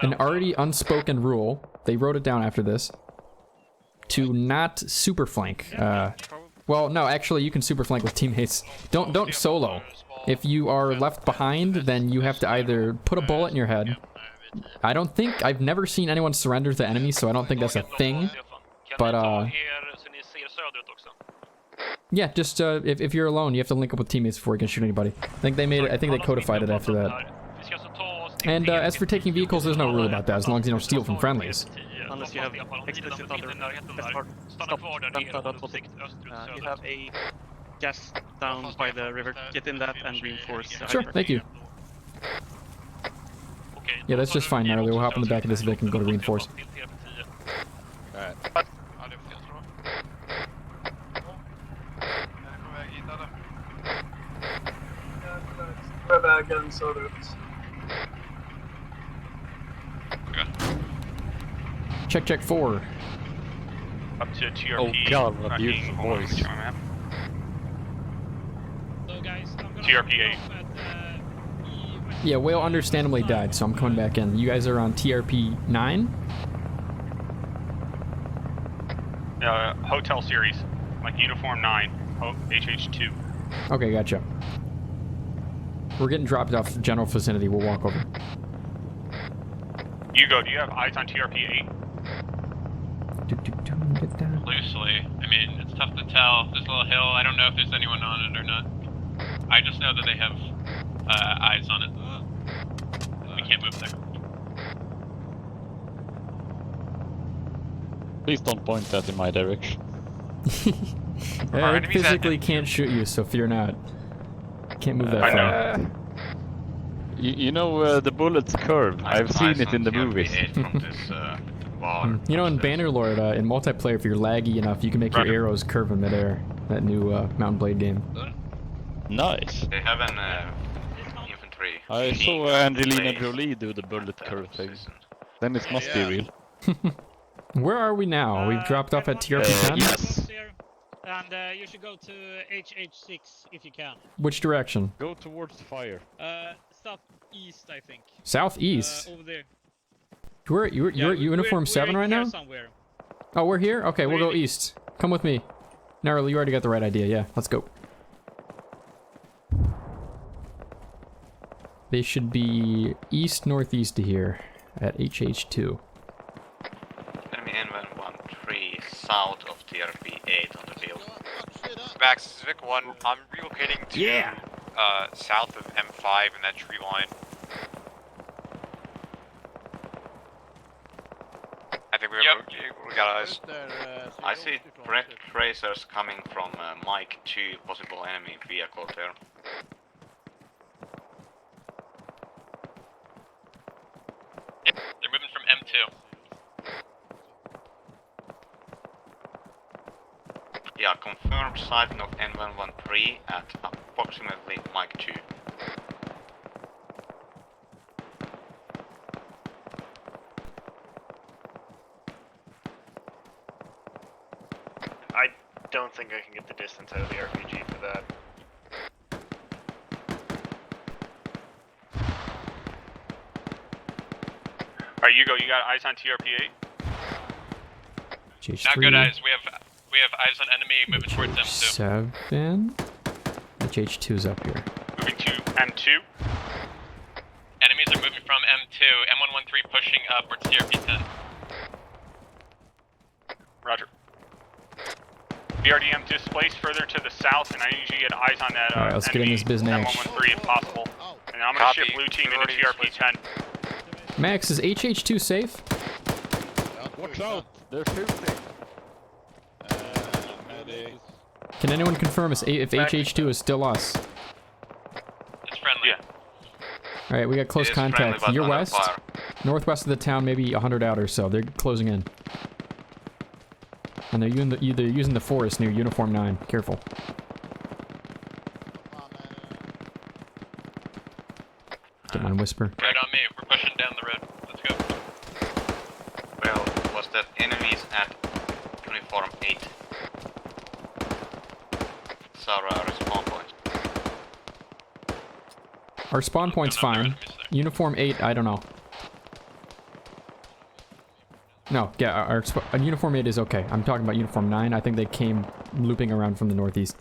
an already unspoken rule, they wrote it down after this, to not super flank. Well, no, actually you can super flank with teammates. Don't solo. If you are left behind, then you have to either put a bullet in your head. I've never seen anyone surrender to the enemy, so I don't think that's a thing. But, yeah, just if you're alone, you have to link up with teammates before you can shoot anybody. I think they codified it after that. And as for taking vehicles, there's no rule about that, as long as you don't steal from friendlies. Unless you have explicit other stop, you have a gas down by the river. Get in that and reinforce. Sure, thank you. Yeah, that's just fine, Gnarly. We'll hop in the back of this Vic and go to reinforce. Alright. Check 4. Up to TRP. Oh god, what a beautiful voice. TRP 8. Yeah, Whale understandably died, so I'm coming back in. You guys are on TRP 9? Hotel series. Like Uniform 9. HH2. Okay, gotcha. We're getting dropped off the general vicinity. We'll walk over. Hugo, do you have eyes on TRP 8? Loosely. I mean, it's tough to tell. There's a little hill. I don't know if there's anyone on it or not. I just know that they have eyes on it. We can't move there. Please don't point that in my direction. It physically can't shoot you, so fear not. Can't move that far. You know the bullets curve. I've seen it in the movies. You know, in Bannerlord, in multiplayer, if you're laggy enough, you can make your arrows curve in midair. That new Mountain Blade game. Nice. They have an infantry. I saw Angelina Jolie do the bullet curve thing. Then it must be real. Where are we now? We've dropped off at TRP 10? Yes. And you should go to HH6 if you can. Which direction? Go towards the fire. Southeast, I think. Southeast? Over there. You're at Uniform 7 right now? Somewhere. Oh, we're here? Okay, we'll go east. Come with me. Narrowly, you already got the right idea. Yeah, let's go. They should be east-northeast of here at HH2. Enemy N113 south of TRP 8 on the field. Max, this is Vic 1. I'm relocating to south of M5 in that tree line. I think we got eyes. I see red tracers coming from Mike 2, possible enemy vehicle there. Yep, they're moving from M2. Yeah, confirmed sighting of N113 at approximately Mike 2. I don't think I can get the distance out of the RPG for that. Alright, Hugo, you got eyes on TRP 8? Not good eyes. We have eyes on enemy moving towards M2. 7. HH2's up here. Moving to M2. Enemies are moving from M2. M113 pushing upwards TRP 10. Roger. BRDM displaced further to the south, and I need you to get eyes on that Alright, let's get in this business. M113 if possible. And I'm going to ship blue team into TRP 10. Max, is HH2 safe? Watch out! They're shooting. Can anyone confirm if HH2 is still us? It's friendly. Yeah. Alright, we got close contact. You're west? Northwest of the town, maybe 100 out or so. They're closing in. And they're using the forest near Uniform 9. Careful. Get my whisper. Right on me. We're pushing down the road. Let's go. Well, was that enemies at Uniform 8? Our spawn point. Our spawn point's fine. Uniform 8, I don't know. No, yeah, our Uniform 8 is okay. I'm talking about Uniform 9. I think they came looping around from the northeast.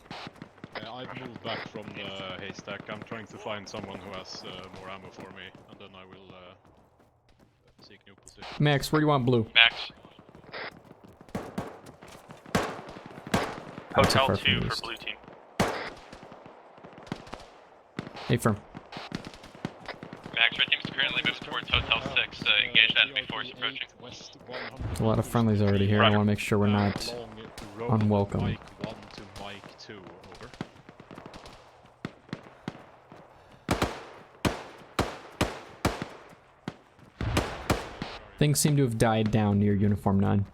I've moved back from the haystack. I'm trying to find someone who has more ammo for me, and then I will seek new position. Max, where do you want blue? Max. Hotel 2 for blue team. Hey, firm. Max, red team's currently moving towards Hotel 6. Engage enemy force approaching. A lot of friendlies already here. I want to make sure we're not unwelcome. Mike 1 to Mike 2, over. Things seem to have died down near Uniform 9.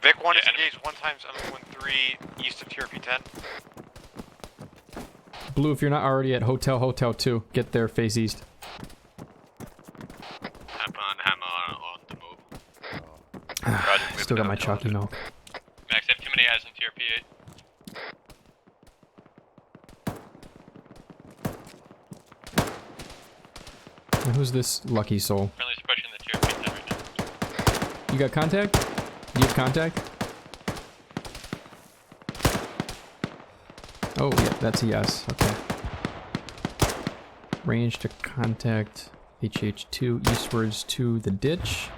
Vic 1 is engaged 1 times M13 east of TRP 10. Blue, if you're not already at Hotel 2, get there, face east. Hammer on the move. Still got my chalky milk. Max, I have too many eyes on TRP 8. Now, who's this lucky soul? Friendly's pushing the TRP 10 right now. You got contact? Do you have contact? Oh, yeah, that's a yes. Okay. Range to contact HH2 eastwards to the ditch.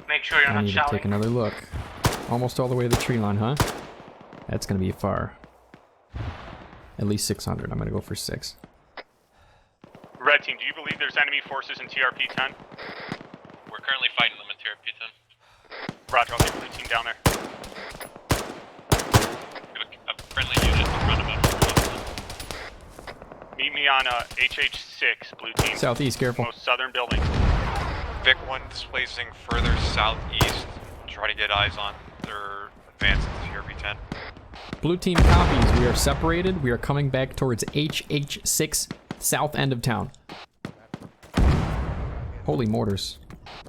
Make sure you're I not need to shouting. take another look. Almost all the way to the tree line, huh? That's gonna be far. At least 600. I'm gonna go for 6. Red team, do you believe there's enemy forces in TRP 10? We're currently fighting them in TRP 10. Roger, I'll get blue team down there. A friendly unit in front of us. Meet me on HH6, blue team. Southeast, careful. Most southern building. Vic 1 displacing further southeast. Try to get eyes on their advance to TRP-10. Blue team copies. We are separated. We are coming back towards HH6, south end of town. Holy mortars.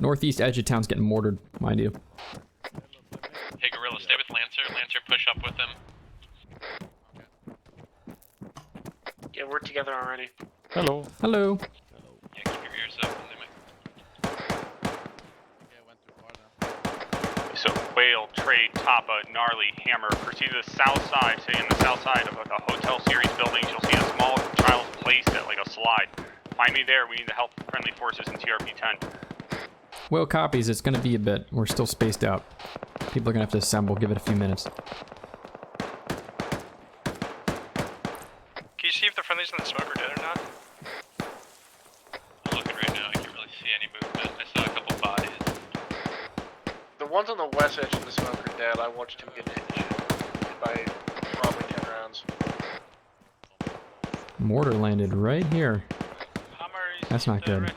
Northeast edge of town's getting mortared, mind you. Hey, Gorilla, stay with Lancer. Lancer, push up with him. Yeah, we're together already. Hello. Hello. Yeah, keep your ears up. So, Whale, Trade, Tapa, Gnarly, Hammer, proceed to the south side. So in the south side of a hotel series buildings, you'll see a small child's place at like a slide. Find me there. We need to help friendly forces in TRP-10. Well, copies. It's going to be a bit. We're still spaced out. People are going to have to assemble. Give it a few minutes. Can you see if the friendlies in the smoke are dead or not? I'm looking right now. I can't really see any movement. I saw a couple bodies. The ones on the west edge of the smoke are dead. I watched him get hit by probably 10 rounds. Mortar landed right here. That's not good.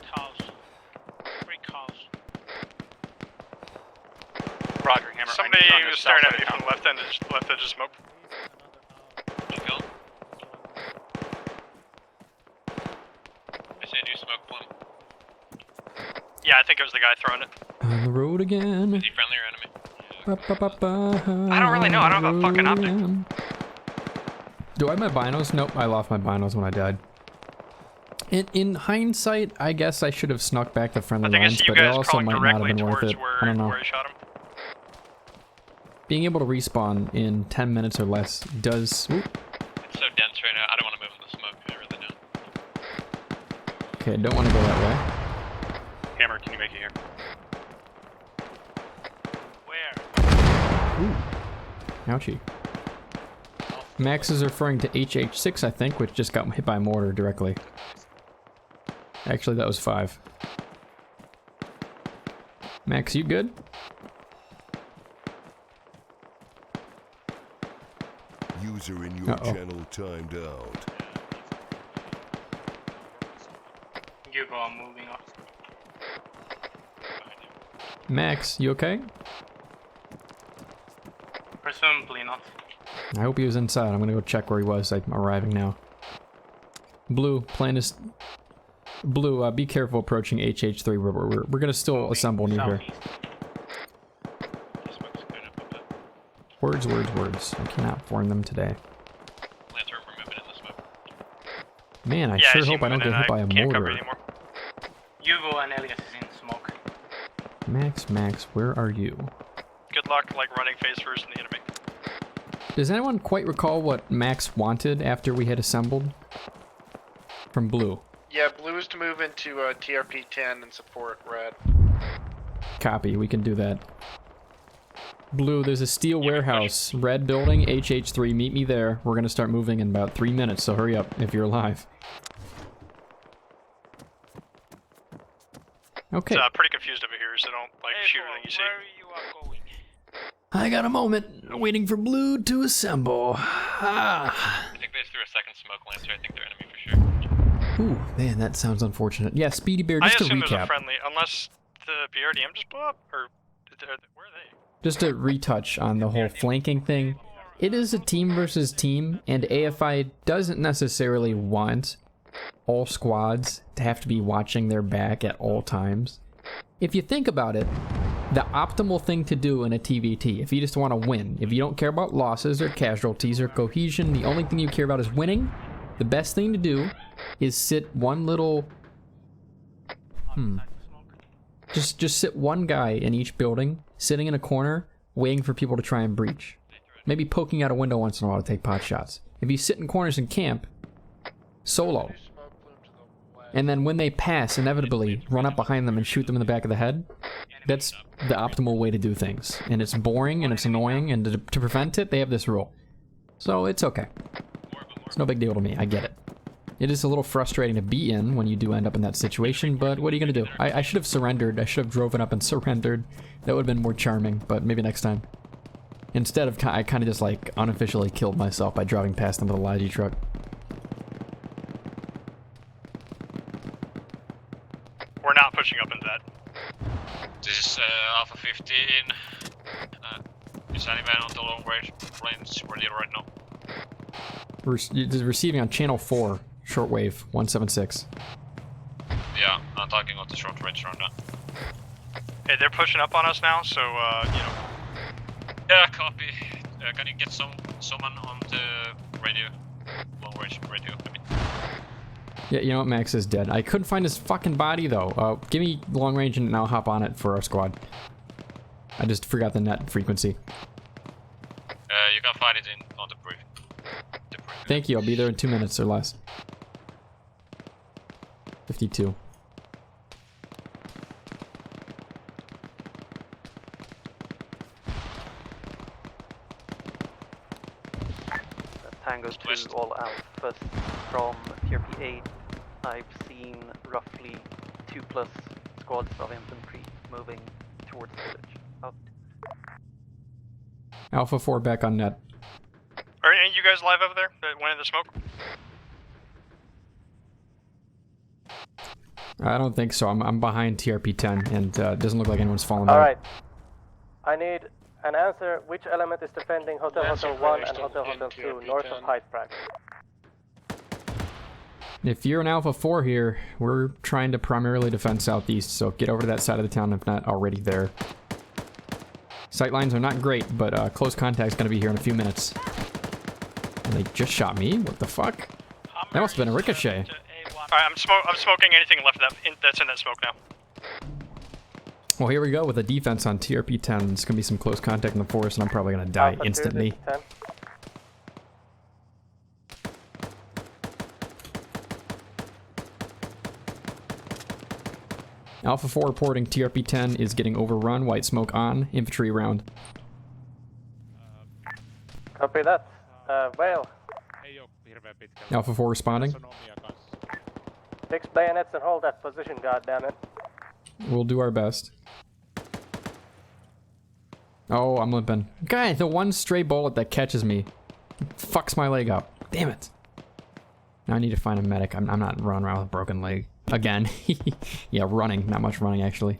Roger, Hammer. Somebody was staring at me from the left edge of smoke. I see a new smoke plume. Yeah, I think it was the guy throwing it. On the road again. Is he friendly or enemy? I don't really know. I don't have a fucking optic. Do I have my binos? Nope, I lost my binos when I died. In hindsight, I guess I should have snuck back the friendly lines, but it also might not have been worth it. I don't know. Where he shot him. Being able to respawn in 10 minutes or less does... Ooh. It's so dense right now. I don't want to move in the smoke. I really don't. Okay, don't want to go that way. Hammer, can you make it here? Where? Ooh. Ouchie. Max is referring to HH6, I think, which just got hit by a mortar directly. Actually, that was 5. Max, you good? User in your channel timed out. You go, I'm moving up. Max, you okay? Presumably not. I hope he was inside. I'm gonna go check where he was. I'm arriving now. Blue, plan is... Blue, be careful approaching HH3. We're gonna still assemble near here. Words, words, words. I cannot form them today. Lancer, we're moving in the smoke. Man, I sure hope I don't get hit by a mortar. Hugo and Elias is in smoke. Max, where are you? Good luck, like running phase first in the enemy. Does anyone quite recall what Max wanted after we had assembled? From Blue. Yeah, blue is to move into TRP-10 and support red. Copy, we can do that. Blue, there's a steel warehouse. Red building, HH3, meet me there. We're gonna start moving in about 3 minutes, so hurry up if you're alive. Okay. It's pretty confused over here, so don't shoot everything you see. Where you are going? I got a moment, waiting for Blue to assemble. I think they just threw a second smoke Lancer. I think they're enemy for sure. Ooh, man, that sounds unfortunate. Yeah, Speedy Bear, I just to assume there's a recap. friendly, unless the BRDM just blew up, or where are they? Just a retouch on the whole flanking thing. It is a team versus team, and AFI doesn't necessarily want all squads to have to be watching their back at all times. If you think about it, the optimal thing to do in a TVT, if you just want to win, if you don't care about losses or casualties or cohesion, the only thing you care about is winning, the best thing to do is sit one little... Just sit one guy in each building, sitting in a corner, waiting for people to try and breach. Maybe poking out a window once in a while to take pot shots. If you sit in corners and camp, solo. And then when they pass, inevitably, run up behind them and shoot them in the back of the head. That's the optimal way to do things. And it's boring and it's annoying, and to prevent it, they have this rule. So it's okay. It's no big deal to me, I get it. It is a little frustrating to be in when you do end up in that situation, but what are you gonna do? I should have surrendered. I should have driven up and surrendered. That would have been more charming, but maybe next time. Instead of, I kind of just like unofficially killed myself by driving past them with a Ligi truck. We're not pushing up into that. This is Alpha 15. Is anyone on the long range ready right now? Receiving on channel 4, shortwave 176. Yeah, I'm talking on the short range right now. Hey, they're pushing up on us now, so you know. Yeah, copy. Can you get someone on the radio? Long range radio, I mean. Yeah, you know what? Max is dead. I couldn't find his fucking body though. Give me long range and I'll hop on it for our squad. I just forgot the net frequency. You can find it on the brief. Thank you. I'll be there in 2 minutes or less. 52. Tango 2, all alphas from TRP 8. I've seen roughly 2+ squads of infantry moving towards the village. Out. Alpha 4 back on net. Are any of you guys live over there that went in the smoke? I don't think so. I'm behind TRP 10 and it doesn't look like anyone's fallen out. Alright. I need an answer. Which element is defending Hotel Hotel 1 and Hotel Hotel 2 north of Hyde Park? If you're an Alpha 4 here, we're trying to primarily defend southeast, so get over to that side of the town if not already there. Sightlines are not great, but close contact's gonna be here in a few minutes. And they just shot me? What the fuck? That must have been a ricochet. Alright, I'm smoking anything left that's in that smoke now. Well, here we go with a defense on TRP 10. There's gonna be some close contact in the forest, and I'm probably gonna die instantly. Alpha 4 reporting TRP 10 is getting overrun. White smoke on. Infantry around. Copy that. Vale. Alpha 4 responding. Fix bayonets and hold that position, goddammit. We'll do our best. Oh, I'm limping. Guy, the one stray bullet that catches me fucks my leg up. Damn it. Now I need to find a medic. I'm not running around with a broken leg. Again. Yeah, running. Not much running, actually.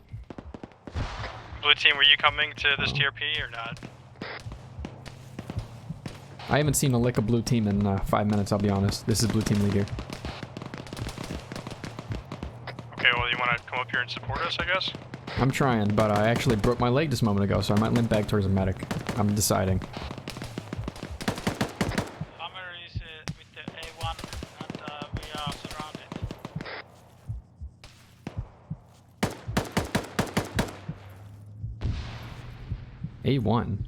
Blue team, were you coming to this TRP or not? I haven't seen a lick of blue team in 5 minutes, I'll be honest. This is blue team lead here. Okay, well, you want to come up here and support us, I guess? I'm trying, but I actually broke my leg just a moment ago, so I might limp back towards a medic. I'm deciding. Hammer is with the A1 and we are surrounded. A1?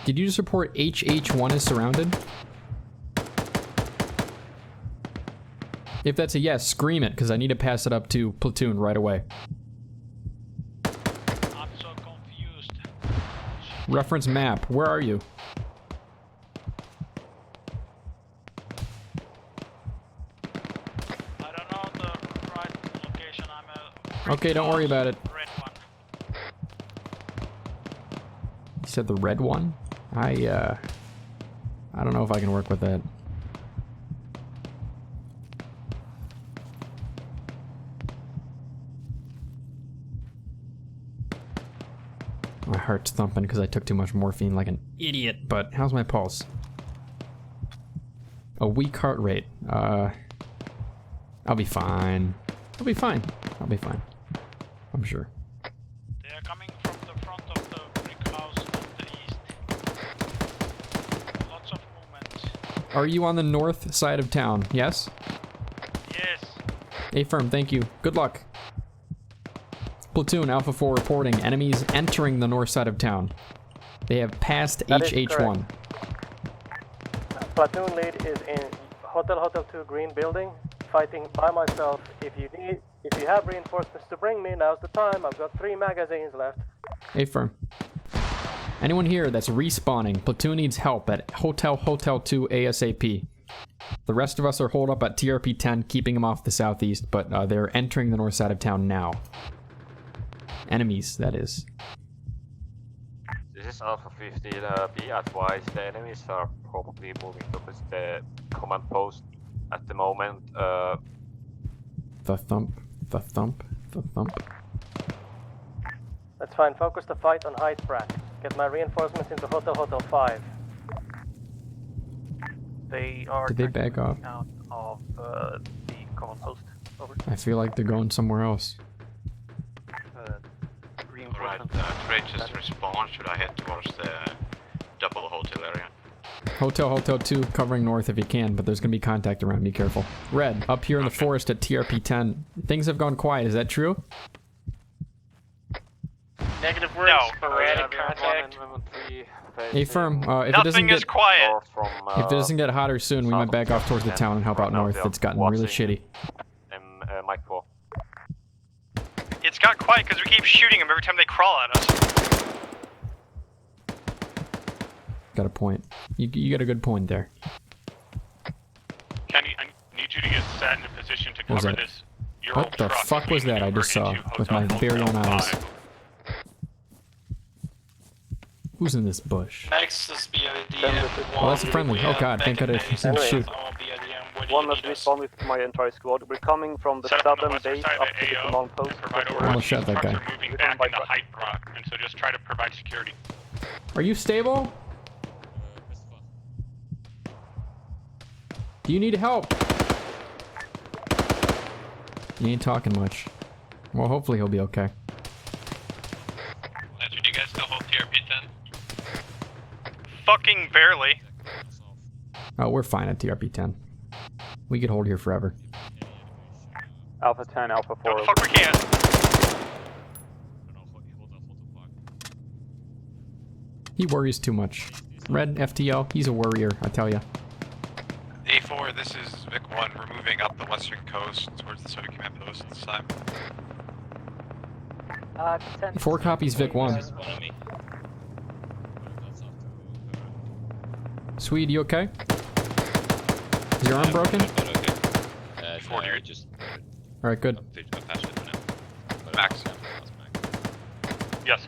Did you just report HH1 is surrounded? If that's a yes, scream it, because I need to pass it up to platoon right away. I'm so confused. Reference map, where are you? I don't know the right location. I'm Okay, don't worry about it. red one. You said the red one? I don't know if I can work with that. My heart's thumping because I took too much morphine like an idiot, but how's my pulse? A weak heart rate. I'll be fine. I'll be fine. I'll be fine. I'm sure. They are coming from the front of the brick house on the east. Lots of movement. Are you on the north side of town? Yes? Yes. Affirm, thank you. Good luck. Platoon Alpha 4 reporting enemies entering the north side of town. They have passed HH1. Platoon lead is in Hotel Hotel 2 green building, fighting by myself. If you have reinforcements to bring me, now's the time. I've got 3 magazines left. Affirm. Anyone here that's respawning, platoon needs help at Hotel Hotel 2 ASAP. The rest of us are holed up at TRP 10, keeping them off the southeast, but they're entering the north side of town now. Enemies, that is. This is Alpha 15. Be advised, the enemies are probably moving towards the command post at the moment. The thump, the thump, the thump. That's fine. Focus the fight on height brack. Get my reinforcements into Hotel 5. They are. Did they back off? Out of the command post. Over. I feel like they're going somewhere else. Alright, great, just respawn. Should I head towards the double hotel area? Hotel 2, covering north if you can, but there's gonna be contact around, be careful. Red, up here in the forest at TRP 10. Things have gone quiet, is that true? Negative words, sporadic contact. Hey, firm, if it doesn't get quiet. if it doesn't get hotter soon, we might back off towards the town and help out north. It's gotten really shitty. Mike 4. It's got quiet because we keep shooting them every time they crawl at us. Got a point. You got a good point there. Kenny, I need you to get set in a position to What was cover that? this. What the fuck was that I just saw with my very own eyes? Who's in this bush? Next is BID. Oh, that's a friendly. Oh god, thank god I didn't shoot. One must respond with my entire squad. We're coming from the southern base up to the command post. I'll shot that guy. Moving back into height rock, and so just try to provide security. Are you stable? Do you need help? You ain't talking much. Well, hopefully he'll be okay. That's what you guys still hold TRP 10? Fucking barely. Oh, we're fine at TRP 10. We could hold here forever. Alpha 10, Alpha 4. No, the fuck we can't. He worries too much. Red FTL, he's a worrier, I tell ya. A4, this is Vic 1. We're moving up the western coast towards the Soviet command post this time. 4 copies Vic 1. Swede, you okay? Is your arm broken? Alright, good. Max. Yes.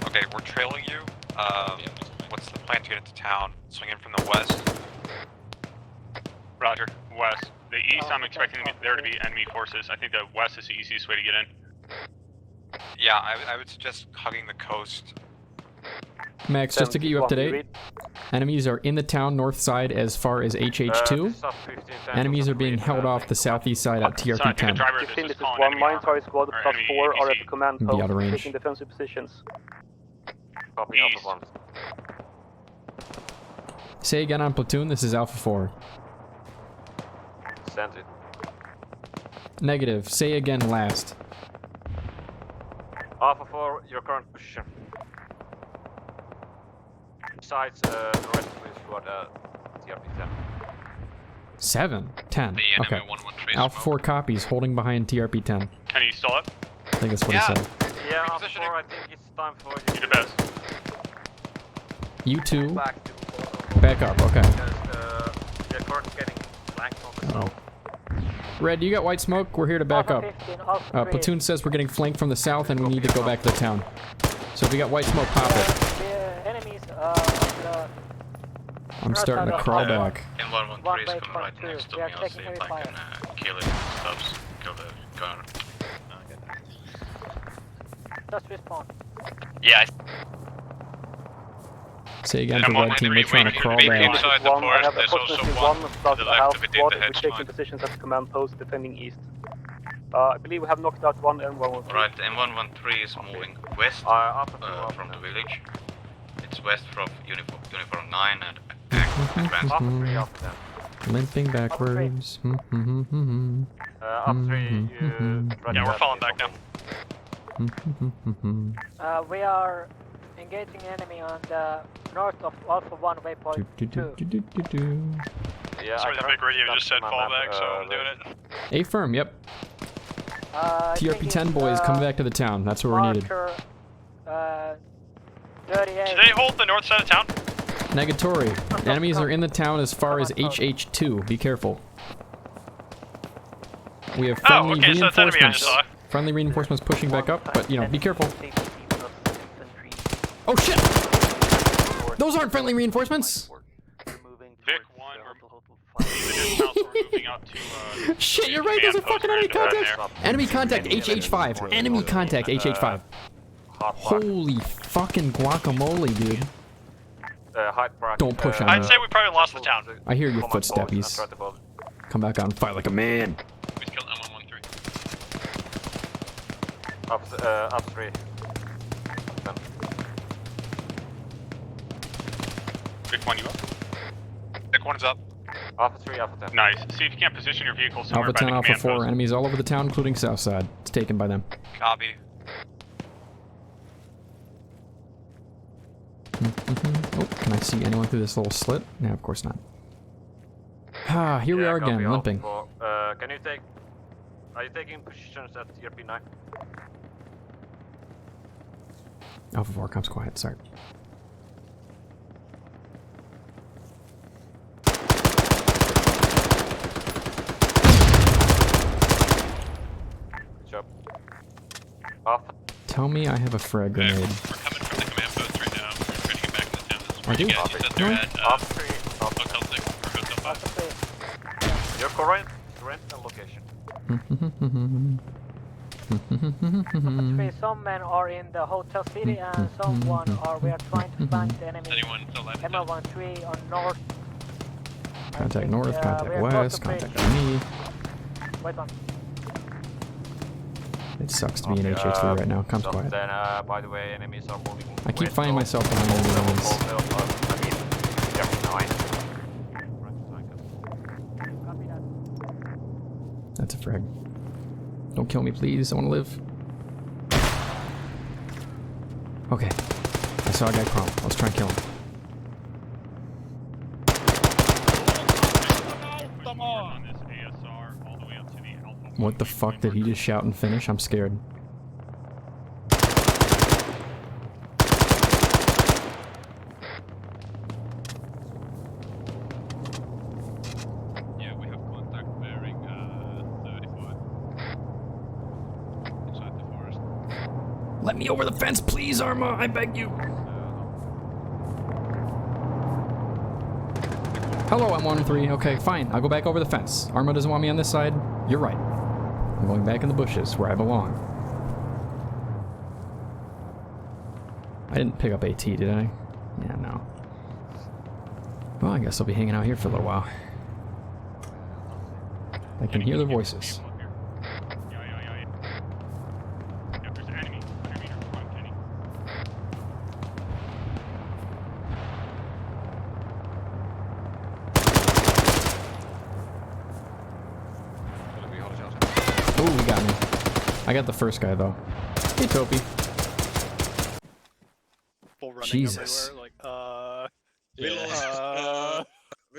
Okay, we're trailing you. What's the plan to get into town? Swing in from the west? Roger. West. The east, I'm expecting there to be enemy forces. I think the west is the easiest way to get in. Yeah, I would suggest hugging the coast. Max, just to get you up to date, enemies are in the town north side as far as HH2. Enemies are being held off the southeast side at TRP 10. 15, this is 1. My entire squad plus 4 are at the command Be post, out of range. taking defensive positions. Copy, Alpha 1. Say again on platoon, this is Alpha 4. Sent it. Negative, say again last. Alpha 4, your current position. Besides the rest of the squad, TRP 10. 7? 10. Okay. Alpha 4 copies, holding behind TRP 10. Kenny, you still up? I think that's what he said. Yeah, Alpha 4, I think it's time for you. Do the best. You two, back up, okay. They're currently getting flanked on the south. Red, you got white smoke? We're here to back up. Platoon says we're getting flanked from the south and we need to go back to the town. So if you got white smoke, pop it. Enemies, I'm starting to crawl back. M113 is coming right next to me. I'll see if I can kill it. Stops. Kill the car. Just respawn. Yeah. Say again to red team, we're trying to crawl back. Inside the I have forest, there's also approximately one plus to the a half left of it in squad. the We're hedge taking line. positions at the command post, defending east. I believe we have knocked out one M113. Right, M113 is moving west from the village. It's west from uniform 9 and Limping backwards. Up 3, yeah, we're falling back now. We are engaging enemy on the north of Alpha 1 waypoint 2. Yeah, sorry, the big radio just said fall back, so I'm doing it. A firm, yep. TRP 10 boys, come back to the town. That's where we're needed. 38. Do they hold the north side of town? Negatory. Enemies are in the town as far as HH2. Be careful. We have friendly reinforcements. Friendly reinforcements pushing back up, but you know, be careful. Oh shit! Those aren't friendly reinforcements! Vic 1, we're moving out to, shit, you're right, those are fucking enemy contact! Enemy contact HH5. Enemy contact HH5. Holy fucking guacamole, dude. Don't push on me. I'd say we probably lost the town. I hear your footsteppies. Come back out and fight like a man. We killed M113. Up 3. Vic 1, you up? Vic 1 is up. Alpha 3, Alpha 10. Nice. See if you can't position your vehicle somewhere Alpha 10, by the Alpha command 4, post. enemies all over the town, including south side. It's taken by them. Copy. Oh, can I see anyone through this little slit? No, of course not. Ah, here we are again, limping. Can you take... Are you taking positions at TRP 9? Alpha 4 comes quiet, sorry. Good job. Alpha. Tell me I have a frag grenade. We're coming from the command post right now. We're trying to get back in the town. This is I where do? you guys said they're at Alpha 3, Hotel 6 or Hotel 5. Your current and location. Some men are in the hotel city and someone are we are trying to find the enemy. Anyone still alive? M13 on north. Contact north, contact west, contact me. Wait on. It sucks to be in HH3 right now. Comes so quiet. Then, by the way, enemies are moving. I keep finding myself behind enemy lines. That's a frag. Don't kill me, please. I want to live. Okay. I saw a guy crawl. Let's try and kill him. What the fuck did he just shout and finish? I'm scared. Yeah, we have contact bearing 35 inside the forest. Let me over the fence, please, Arma. I beg you. Hello, M13. Okay, fine. I'll go back over the fence. Arma doesn't want me on this side. You're right. I'm going back in the bushes where I belong. I didn't pick up AT, did I? Yeah, no. Well, I guess I'll be hanging out here for a little while. I can hear their voices. Oh, he got me. I got the first guy, though. Hey, Topi. Jesus. Like, we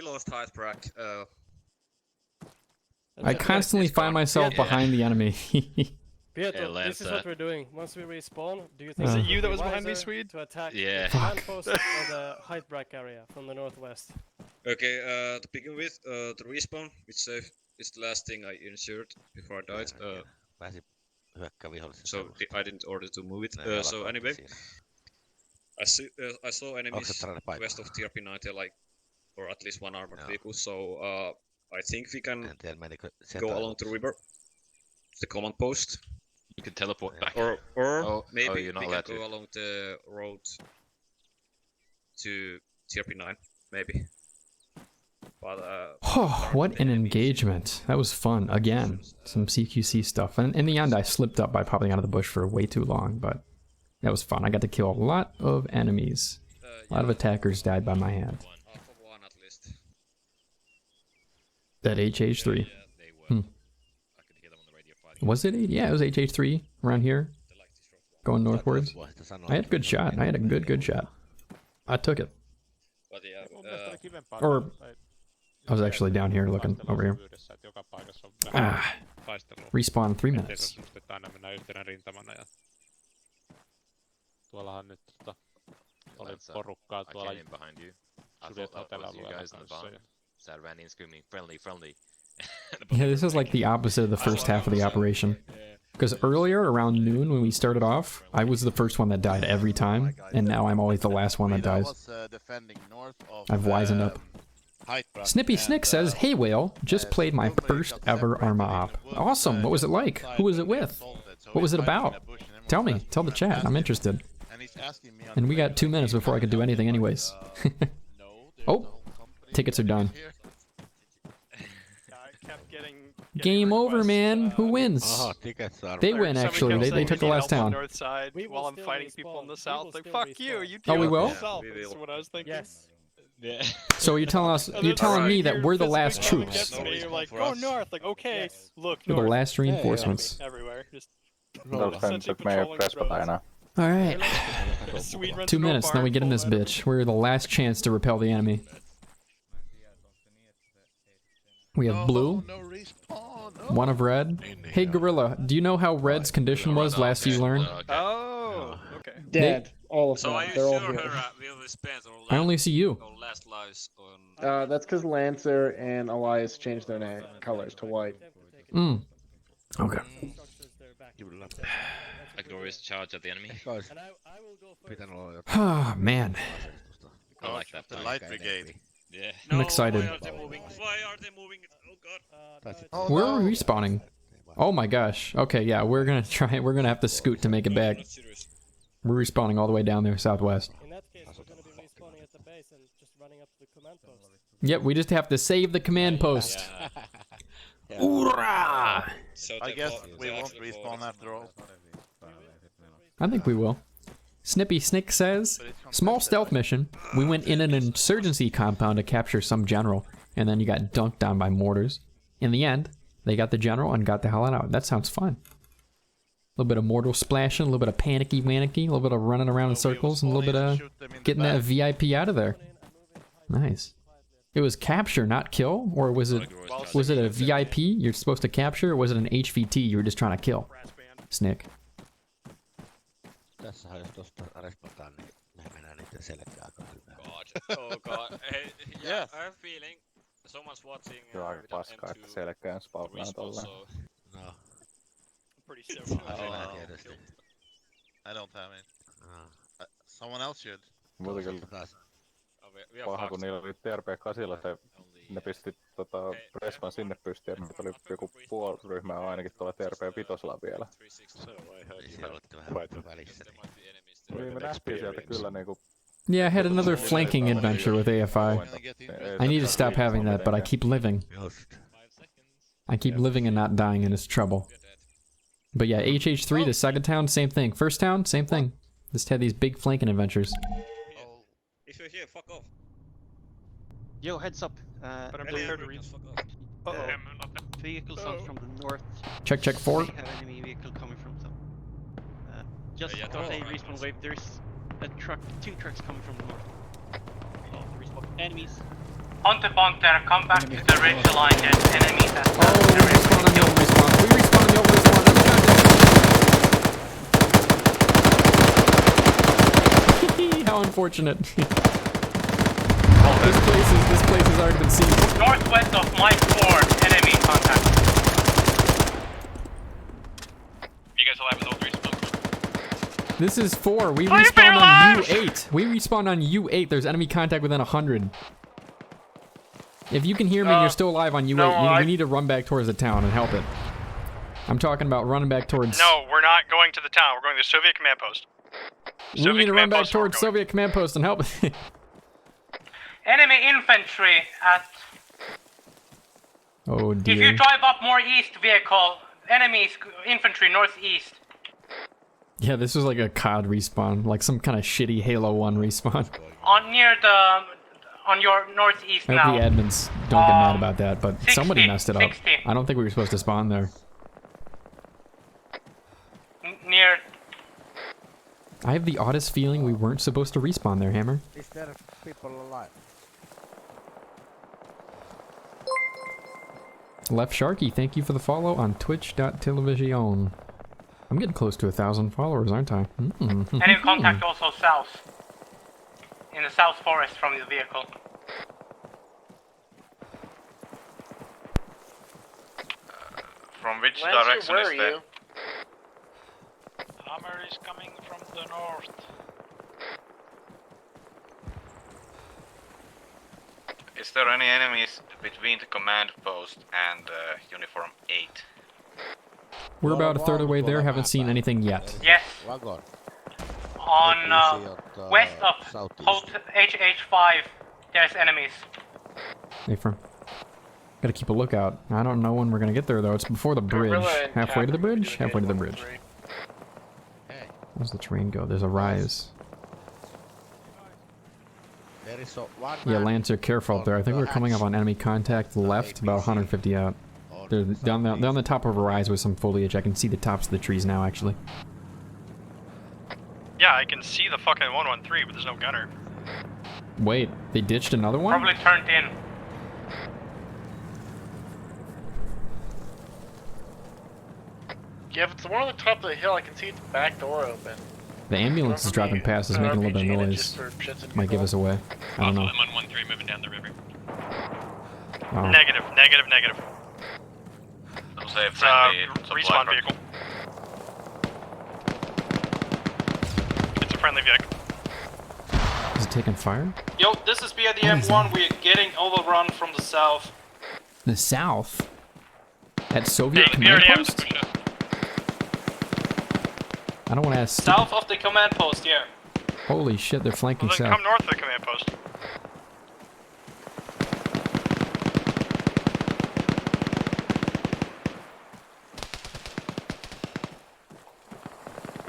lost high track. I constantly find myself behind the enemy. Pietro, this is what we're doing. Once we respawn, do you think Is it it you would that be was behind me, wiser Swede? to attack Yeah. the command post or the height brack area from the northwest? Okay, to begin with, the respawn, it's the last thing I inserted before I died. So I didn't order to move it. So anyway, I saw enemies west of TRP 90, like, or at least one armored vehicle. So I think we can go along the river, the command post. You can teleport back. Or maybe you're not we allowed can go along the road to TRP 9, maybe. But, Oh, what an engagement. That was fun. Again, some CQC stuff. And in the end, I slipped up by popping out of the bush for way too long, but that was fun. I got to kill a lot of enemies. A lot of attackers died by my hand. That HH3. Was it 8? Yeah, it was HH3 around here. Going northwards. I had a good shot. I had a good shot. I took it. Or I was actually down here looking over here. Ah. Respawn in 3 minutes. Tuollahan nyt oli porukkaa tuolla I thought that was you guys in the barn. So I ran in screaming, friendly, friendly. Yeah, this is like the opposite of the first half of the operation. Because earlier, around noon when we started off, I was the first one that died every time, and now I'm always the last one that dies. I've wisened up. Snippy Snick says, "Hey Whale, just played my first ever Arma op. Awesome, what was it like? Who was it with? What was it about? Tell me, tell the chat, I'm interested." And we got 2 minutes before I could do anything anyways. Oh, tickets are done. Game over, man. Who wins? They win, actually. They took the last town. North side while I'm fighting people in the south. Like, fuck you. You Oh, we will? That's what I was thinking. Yes. Yeah. So you're telling me that we're the last troops. You're like, go north. Like, okay, look, We're the north. last reinforcements. Everywhere. Just Alright. 2 2 minutes, then we get in this bitch. We're the last chance to repel the enemy. We have blue. One of red. Hey Gorilla, do you know how red's condition was last you learned? Oh, okay. Dead. All of them. So are you They're all sure here. her will be spent or I only see you. last lives on... That's because Lancer and Elias changed their colors to white. Mm. Okay. A glorious charge at the enemy. Oh, man. I like that. The light brigade. Yeah. I'm excited. Why are they moving? Why are they moving? Oh god. Where are we respawning? Oh my gosh. Okay, yeah, we're gonna try. We're gonna have to scoot to make it back. We're respawning all the way down there, southwest. In that case, we're gonna be respawning at the base and just running up to the command post. Yep, we just have to save the command post. Hoorah! I guess we won't respawn after all. I think we will. Snippy Snick says, "Small stealth mission. We went in an insurgency compound to capture some general, and then you got dunked on by mortars. In the end, they got the general and got the hell out. That sounds fun. A little bit of mortar splashing, a little bit of panicky-wanicky, a little bit of running around in circles, and a little bit of getting that VIP out of there. Nice. It was capture, not kill? Or was it a VIP you're supposed to capture, or was it an HVT you were just trying to kill? Snick. Tässähän jos tosta respataan, niin me mennään niiden selkään aika hyvää. God. Oh god. Hey, yeah, I have a feeling someone's watching paskaa, että selkään spawnaa tolleen. No. Pretty sure. I don't have it. Someone else should. Muuta kyllä. Paha kun niillä oli TRP-8, ne pisti respan sinne pystyyn, ja meitä oli joku puoli ryhmää ainakin tuolla TRP-5 vielä. Niin me nähtiin sieltä kyllä niinku... Yeah, I had another flanking adventure with AFI. I need to stop having that, but I keep living. I keep living and not dying, and it's trouble. But yeah, HH3, the second town, same thing. First town, same thing. Just had these big flanking adventures. If you're here, fuck off. Yo, heads up. But I'm prepared to read. Vehicles out from the north. Check 4. We have enemy vehicle coming from some. Just got a respawn wave. There's a truck, 2 trucks coming from the north. Oh, the respawn. Enemies. Hunter Bunter, come back to the ridge line. There's enemies at Oh, we respawn on the old respawn. We respawn on the old respawn. How unfortunate. This place has already been seen. Northwest of Mike Ford, enemy contact. You guys alive with all 3 spawns? This is 4. We respawned on U8. We respawned on U8. There's enemy contact within 100. If you can hear me and you're still alive on U8, you need to run back towards the town and help it. I'm talking about running back towards... No, we're not going to the town. We're going to the Soviet command post. We need to run back towards Soviet command post and help. Enemy infantry at... Oh dear. If you drive up more east vehicle, enemies infantry northeast. Yeah, this was like a COD respawn, like some kind of shitty Halo 1 respawn. On your northeast I now. hope the admins don't get mad about that, but 60, somebody messed it up. 60. I don't think we were supposed to spawn there. Near. I have the oddest feeling we weren't supposed to respawn there, Hammer. Is there people alive? Left Sharky, thank you for the follow on twitch.television. I'm getting close to 1,000 followers, aren't I? Enemy contact also south. In the south forest from the vehicle. From which Lancer, direction where is are that? you? Hammer is coming from the north. Is there any enemies between the command post and uniform 8? We're about a third of the way there, haven't seen anything yet. Yes. Wagon. On west of HH5, there's enemies. Hey, firm. Gotta keep a lookout. I don't know when we're gonna get there though. It's before the bridge. Halfway to the bridge? Halfway to the bridge. Where's the train go? There's a rise. There is one Yeah, man Lancer, careful up there. I think we're coming up on enemy contact left, about 150 out. They're down the top of a rise with some foliage. I can see the tops of the trees now, actually. Yeah, I can see the fucking 113, but there's no gunner. Wait, they ditched another one? Probably turned in. Yeah, if it's the one on the top of the hill, I can see its back door open. The ambulance is driving past us, making a little bit of noise. Might give us away. I don't know. M113 moving down the river. Oh. Negative. Don't say It's a respawn vehicle. It's a friendly vehicle. Is it taking fire? Yo, this is via the M1. We're getting overrun from the south. The south? At Soviet command post? I don't want to ask. South of the command post, yeah. Holy shit, they're flanking Well, then south. come north of the command post.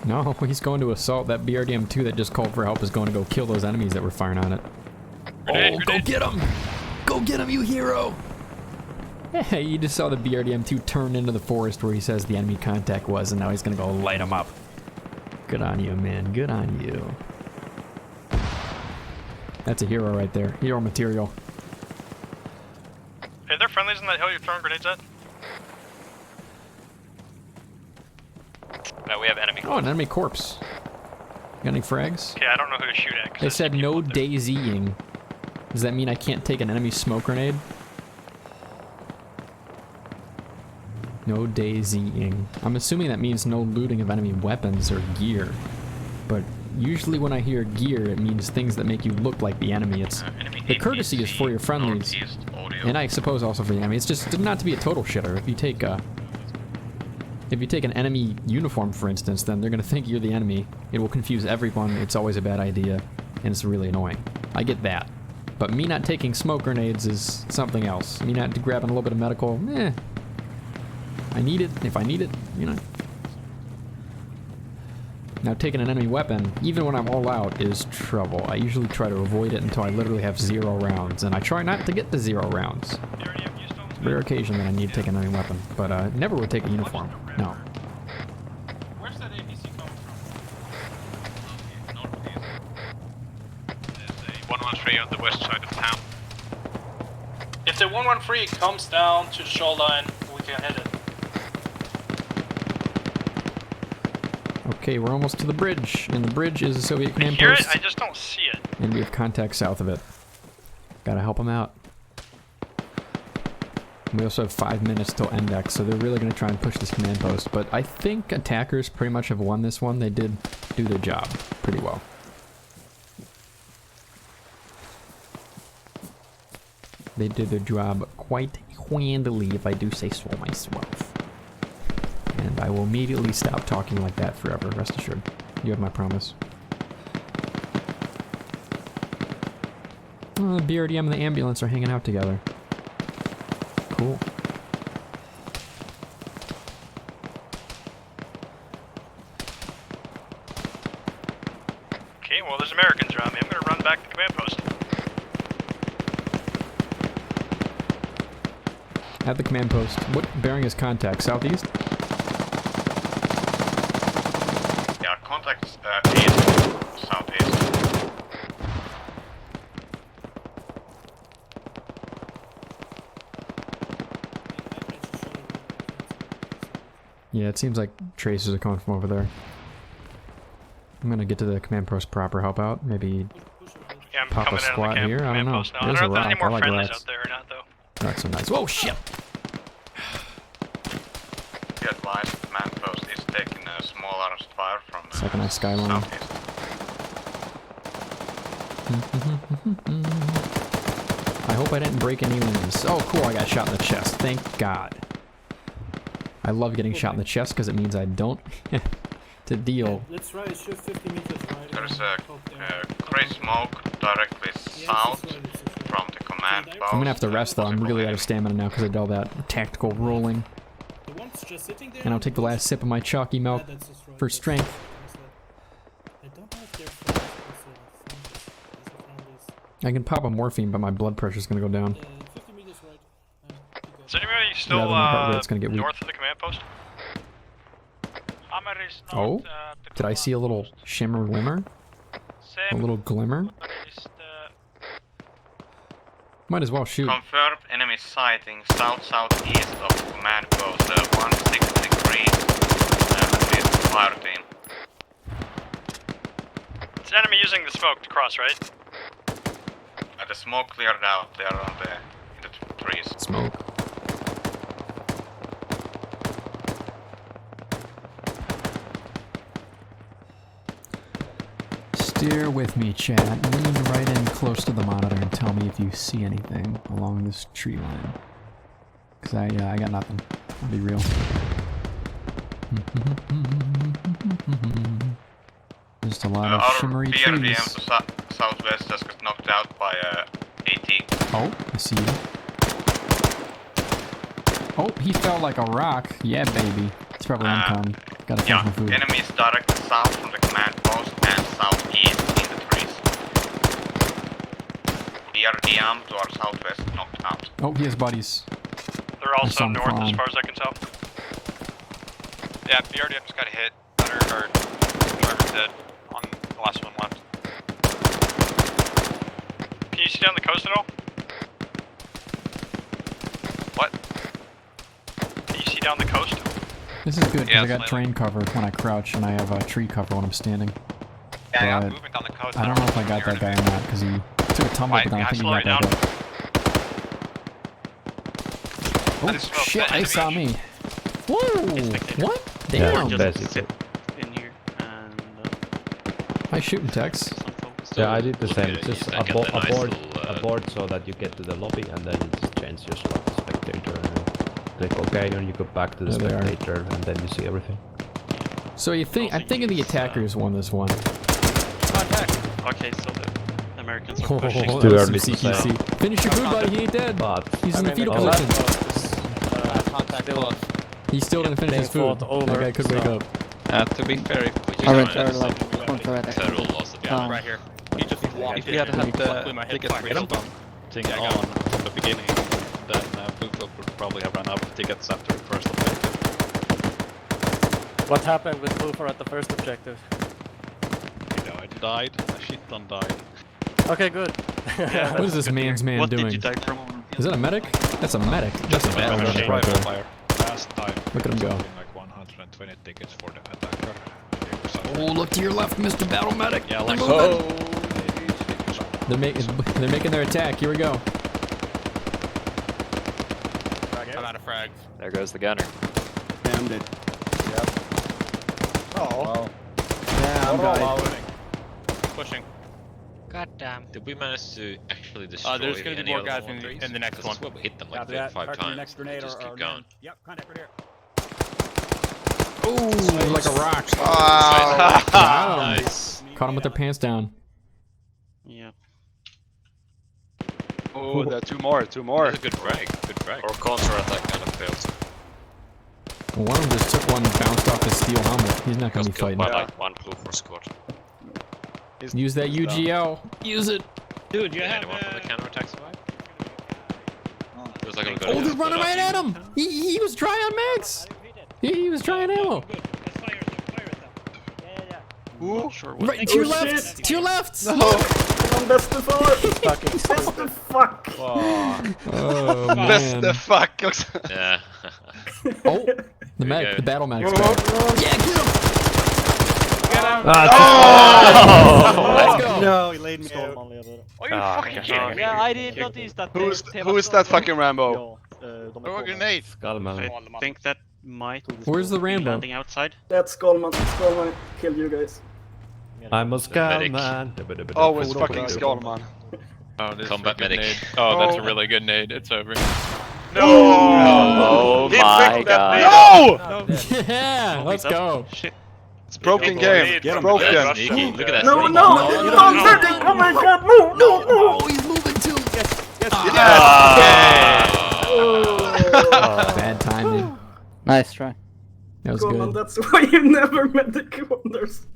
No, he's going to assault. That BRDM-2 that just called for help is going to go kill those enemies that were firing on it. Oh, go get him! Go get him, you hero! Hey, you just saw the BRDM-2 turn into the forest where he says the enemy contact was, and now he's gonna go light him up. Good on you, man. Good on you. That's a hero right there. Hero material. Hey, there friendlies in that hill you're throwing grenades at? No, we have enemy. Oh, an enemy corpse. Got any frags? Okay, I don't know who to shoot at. 'Cause They said no daisying. Does that mean I can't take an enemy smoke grenade? No daisying. I'm assuming that means no looting of enemy weapons or gear. But usually when I hear gear, it means things that make you look like the enemy. It's the courtesy is for your friendlies, and I suppose also for the enemy. It's just not to be a total shitter. If you take an enemy uniform, for instance, then they're gonna think you're the enemy. It will confuse everyone. It's always a bad idea, and it's really annoying. I get that. But me not taking smoke grenades is something else. Me not grabbing a little bit of medical, I need it, if I need it, you know. Now taking an enemy weapon, even when I'm all out, is trouble. I usually try to avoid it until I literally have 0 rounds, and I try not to get to 0 rounds. Rare occasion that I need to take an enemy weapon, but never would take a uniform, no. Where's that APC coming from? There's a 113 on the west side of town. If the 113 comes down to the shoreline, we can hit it. Okay, we're almost to the bridge, and the bridge is a Soviet command I hear post. it, I just don't see it. And we have contact south of it. Gotta help them out. We also have 5 minutes till index, so they're really gonna try and push this command post. But I think attackers pretty much have won this one. They did do their job pretty well. They did their job quite handily, if I do say so myself. And I will immediately stop talking like that forever, rest assured. You have my promise. Oh, the BRDM and the ambulance are hanging out together. Cool. Okay, well there's Americans around me. I'm gonna run back to command post. At the command post. What bearing is contact? Southeast? Yeah, contacts east, southeast. Yeah, it seems like tracers are coming from over there. I'm gonna get to the command post proper, help out. Maybe Yeah, I'm pop a coming in on squat the here. I don't know. post now. I There's don't a know if there's any rock. I more like friendlies rats. out there or not though. Rats are nice. Whoa, shit! be advised, command post is taking a small arms fire from Second eye skyline. southeast. I hope I didn't break any limbs. Oh, cool, I got shot in the chest. Thank God. I love getting shot in the chest because it means I don't to deal. Let's try shoot 50 meters right. There's a grey smoke directly south from the command post. I'm gonna have to rest though. I'm really out of stamina now because I did all that tactical rolling. And I'll take the last sip of my chalky milk for strength. I can pop a morphine, but my blood pressure's gonna go down. Is anybody still it's gonna get weak. north of the command post? Oh, did I see a little shimmer glimmer? A little glimmer? Might as well shoot. Confirmed enemy sighting south-southeast of command post 160 degrees at least fire team. It's enemy using the smoke to cross, right? The smoke cleared out, they are on in the trees. Smoke. Steer with me, chat. Lean right in close to the monitor and tell me if you see anything along this tree line. Cause I got nothing. I'll be real. Just a lot of shimmery trees. Our BRDM to southwest just got knocked out by AT. Oh, I see you. Oh, he fell like a rock. Yeah, baby. It's probably income. Gotta find some food. Enemies directly south from the command post and southeast in the trees. BRDM to our southwest knocked out. Oh, he has buddies. They're also north as far as I can tell. Yeah, BRDM just got hit. Hunter, or Charmer's dead on the last one left. Can you see down the coast at all? What? Can you see down the coast? This is good because I got train cover when I crouch and I have tree cover when I'm standing. Yeah, I'm moving down the coast. I don't know if I got that guy or not because he took a tumble, but I think he got that guy. Oh shit, they saw me. Whoa! What? Damn! Just sit in here and I shooting text. Yeah, I did the same. Just abort so that you get to the lobby and then you just change your slot to spectator and click OK and you go back to the spectator and then you see everything. So you think I'm thinking the attackers won this one. Okay, so the Americans are pushing. It's too early to say. Finish your food, buddy. He ain't dead. He's in the fetal position. He still didn't finish his food. That guy could wake up. To be fair, if we right here. If you had had the ticket real thing on from the beginning, then Booth would probably have run out of tickets after the first objective. What happened with Boofer at the first objective? He died. A shit ton died. Okay, good. What is this man's man What doing? did you die from? Is that a medic? That's a medic. That's a battle medic right there. Last time, look at him go. Like 120 tickets for the attacker. Oh, look to your left, Mr. Battle Medic. Yeah, like They're making their attack. Here we go. I'm out of frags. There goes the gunner. Damned it. Yep. Oh. Wow. Yeah, I'm dying. Pushing. God damn. Did we manage to actually destroy there's gonna be any more of the guys Walkers? in the next one. We hit them like 5 times. Just keep going. Yep, contact right here. Ooh, like a rock. Oh, nice. Caught him with their pants down. Yeah. Oh, there are two more. That's a good frag. Good frag. Or counter-attack kind of failed. Well, one of them just took one and bounced off his steel helmet. He's not gonna be fighting. Like one blue for squad. Use that UGL. Use it. Dude, you have anyone from the counter-attack survive? Oh, they're running right at him! He was dry on mags! He was dry on ammo! Ooh. Sure right, to your left! To your left! No! I'm best of all! Fucking best the fuck! Oh, man. Best the fuck! Yeah. Oh, the medic, the battle medic's back. Yeah, get him! Let's go! No, he laid me out. Are you fucking kidding me? Yeah, I did notice that. Who is that fucking Rambo? Throw a grenade! I think that might Where's the be Rambo? landing outside. That's Skullman. Skullman killed you guys. I'm a Skullman. Always fucking Skullman. Oh, this Combat is a good medic. nade. Oh, that's a really good nade. It's over. No! Oh my god. No! Yeah, let's go. Shit. It's broken game. It's broken. Sneaky. Look at that. No, sneaky. no, you don't hurt it. Oh my god, no, no, no. Oh, he's moving too. Bad timing. Nice try. That was Skullman, good. that's why you never medic when there's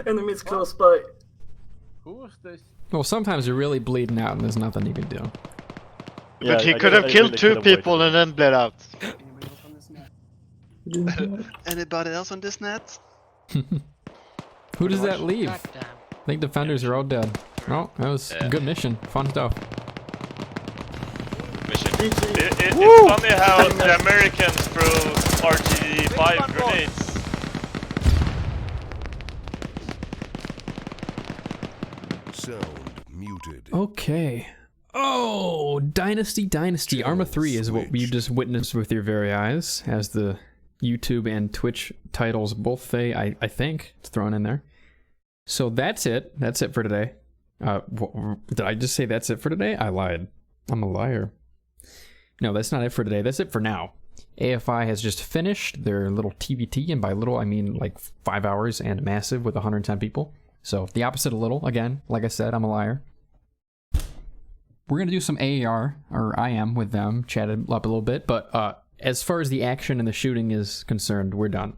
enemies close by. Who was this? Well, sometimes you're really bleeding out and there's nothing you can do. But he could have killed two people and then bled out. Anybody else on this net? Who does that leave? I think defenders are all dead. Oh, that was a good mission. Fun stuff. It's funny how the Americans throw RG5 grenades. Sound muted. Okay. Oh, Dynasty. Arma 3 is what you just witnessed with your very eyes, as the YouTube and Twitch titles both say, I think. It's thrown in there. So that's it. That's it for today. Did I just say that's it for today? I lied. I'm a liar. No, that's not it for today. That's it for now. AFI has just finished their little TVT, and by little I mean like 5 hours and massive with 110 people. So the opposite of little, again, like I said, I'm a liar. We're going to do some AAR, or I am with them, chatted up a little bit, but as far as the action and the shooting is concerned, we're done.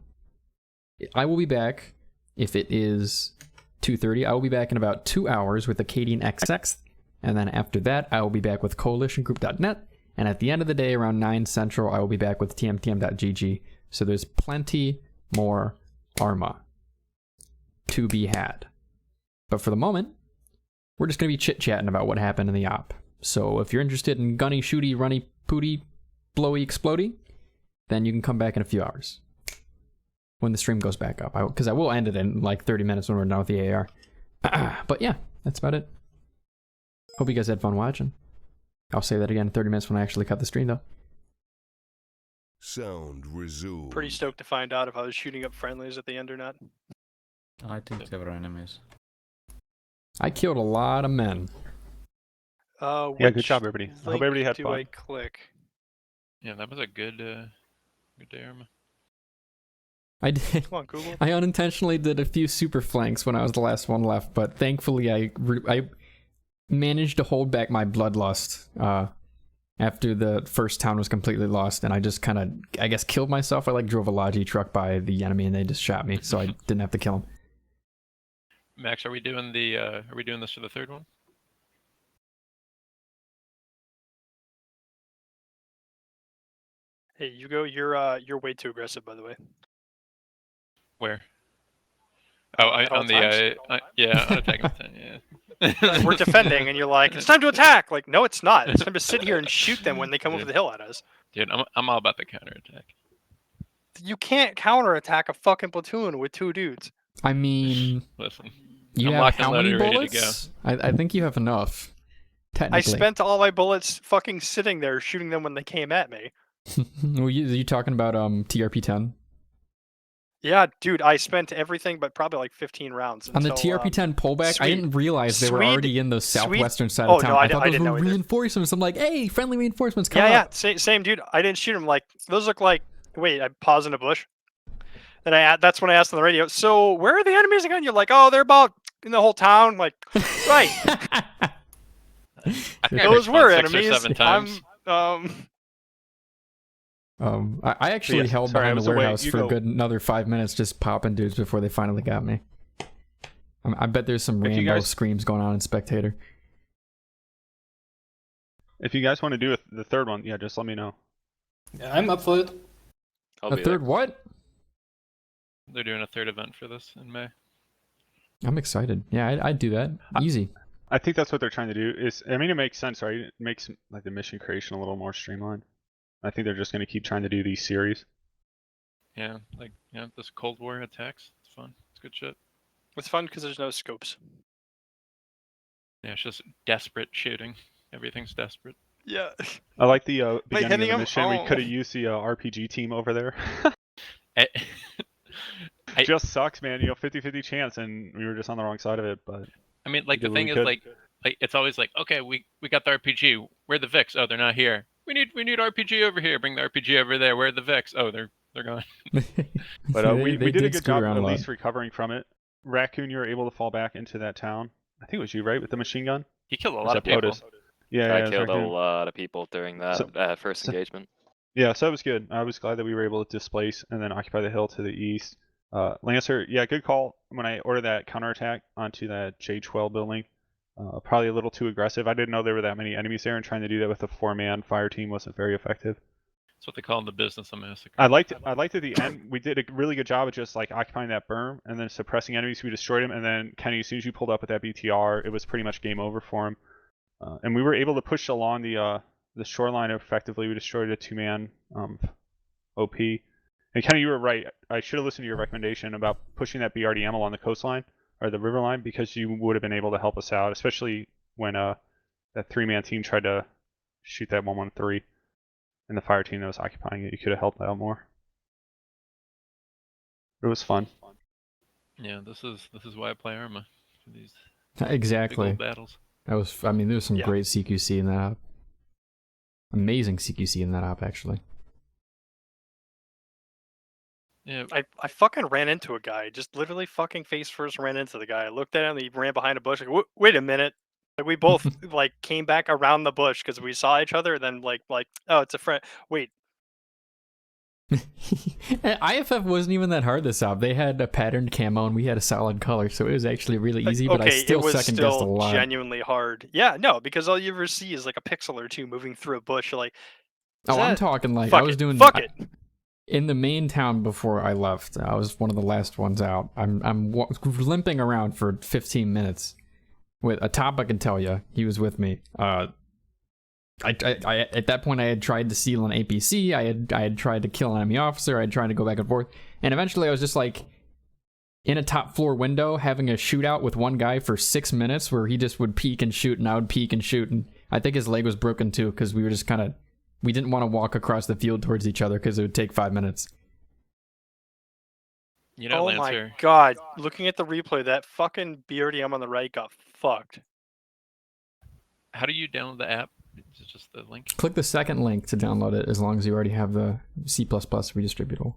I will be back, if it is 2:30, I will be back in about 2 hours with Acadian XX, and then after that, I will be back with coalitiongroup.net, and at the end of the day, around 9 Central, I will be back with tmtm.gg, so there's plenty more Arma to be had. But for the moment, we're just going to be chit-chatting about what happened in the op. So if you're interested in gunny, shooty, runny, pooty, blowy, explodey, then you can come back in a few hours when the stream goes back up. Because I will end it in like 30 minutes when we're done with the AR. But yeah, that's about it. Hope you guys had fun watching. I'll say that again in 30 minutes when I actually cut the stream, though. Sound resumed. Pretty stoked to find out if I was shooting up friendlies at the end or not. I think there were enemies. I killed a lot of men. Yeah, good job, everybody. I hope everybody had fun. I click? Yeah, that was a good day, Arma. I did. Come on, Google. I unintentionally did a few super flanks when I was the last one left, but thankfully I managed to hold back my bloodlust after the first town was completely lost, and I just kind of, I guess, killed myself. I like drove a Logi truck by the enemy, and they just shot me, so I didn't have to kill him. Max, are we doing this for the third one? Hey, you go. You're way too aggressive, by the way. Where? Oh, on the yeah, on attacking the thing, yeah. We're defending, and you're like, it's time to attack. Like, no, it's not. It's time to sit here and shoot them when they come over the hill at us. Dude, I'm all about the counterattack. You can't counterattack a fucking platoon with 2 dudes. I mean, listen, you have how many bullets? I think you have enough. Technically, I spent all my bullets fucking sitting there shooting them when they came at me. Were you talking about TRP-10? Yeah, dude, I spent everything but probably like 15 rounds. On the TRP-10 pullback, I didn't realize they were already in the southwestern side of town. No, I thought those didn't were know either. reinforcements. I'm like, hey, friendly reinforcements coming up. Yeah, same dude. I didn't shoot them. Like, those look like... Wait, I paused in a bush. Then that's when I asked on the radio, so where are the enemies again? You're like, oh, they're about in the whole town. Like, right. Those were enemies. 6 or 7 times. I actually held behind the warehouse for a good another 5 minutes, just popping dudes before they finally got me. I bet there's some Rambo screams going on in Spectator. If you guys want to do the third one, yeah, just let me know. Yeah, I'm up for it. A third what? They're doing a third event for this in May. I'm excited. Yeah, I'd do that. Easy. I think that's what they're trying to do. I mean, it makes sense, right? It makes like the mission creation a little more streamlined. I think they're just going to keep trying to do these series. Yeah, like this Cold War attacks. It's fun. It's good shit. It's fun because there's no scopes. Yeah, it's just desperate shooting. Everything's desperate. Yeah. I like the beginning of the hitting mission. him? We could have used the RPG team over there. It just sucks, man. 50-50 chance, and we were just on the wrong side of it. But I mean, like the thing is, like it's always like, okay, we got the RPG. Where are the Vics? Oh, they're not here. We need RPG over here. Bring the RPG over there. Where are the Vics? Oh, they're gone. But we did a good job at least recovering from it. Raccoon, you were able to fall back into that town. I think it was you, right, with the machine gun? He killed a lot of people. Yeah, I killed a lot of people during that first engagement. Yeah, so that was good. I was glad that we were able to displace and then occupy the hill to the east. Lancer, yeah, good call when I ordered that counterattack onto that J12 building. Probably a little too aggressive. I didn't know there were that many enemies there, and trying to do that with a 4-man fire team wasn't very effective. That's what they call in the business a massacre. I liked at the end, we did a really good job of just like occupying that berm and then suppressing enemies. We destroyed him, and then Kenny, as soon as you pulled up with that BTR, it was pretty much game over for him. And we were able to push along the shoreline effectively. We destroyed a 2-man OP. And Kenny, you were right. I should have listened to your recommendation about pushing that BRDM along the coastline or the river line, because you would have been able to help us out, especially when that 3-man team tried to shoot that 113 and the fire team that was occupying it. You could have helped out more. It was fun. Yeah, this is why I play Arma. For these Exactly. big old battles. There was some great CQC in that op. Amazing CQC in that op, actually. Yeah, I fucking ran into a guy. Just literally fucking face first ran into the guy. I looked at him, he ran behind a bush. Like, wait a minute. Like, we both like came back around the bush because we saw each other. Then like, oh, it's a friend. Wait. IFF wasn't even that hard this op. They had a patterned camo and we had a solid color, so it was actually really easy. But I still second guessed a lot. Genuinely hard. Yeah, no, because all you ever see is like a pixel or two moving through a bush. You're like, I'm talking like I was doing. Fuck it. In the main town before I left, I was one of the last ones out. I'm limping around for 15 minutes with a top. I can tell you, he was with me. I at that point I had tried to steal an APC. I had tried to kill an enemy officer. I had tried to go back and forth, and eventually I was just like in a top floor window having a shootout with one guy for 6 minutes, where he just would peek and shoot, and I would peek and shoot, and I think his leg was broken too because we were just kind of. We didn't want to walk across the field towards each other because it would take 5 minutes. You know, oh Lancer. My god! Looking at the replay, that fucking BRDM on the right got fucked. How do you download the app? Is it just the link? Click the second link to download it, as long as you already have the C++ redistributable.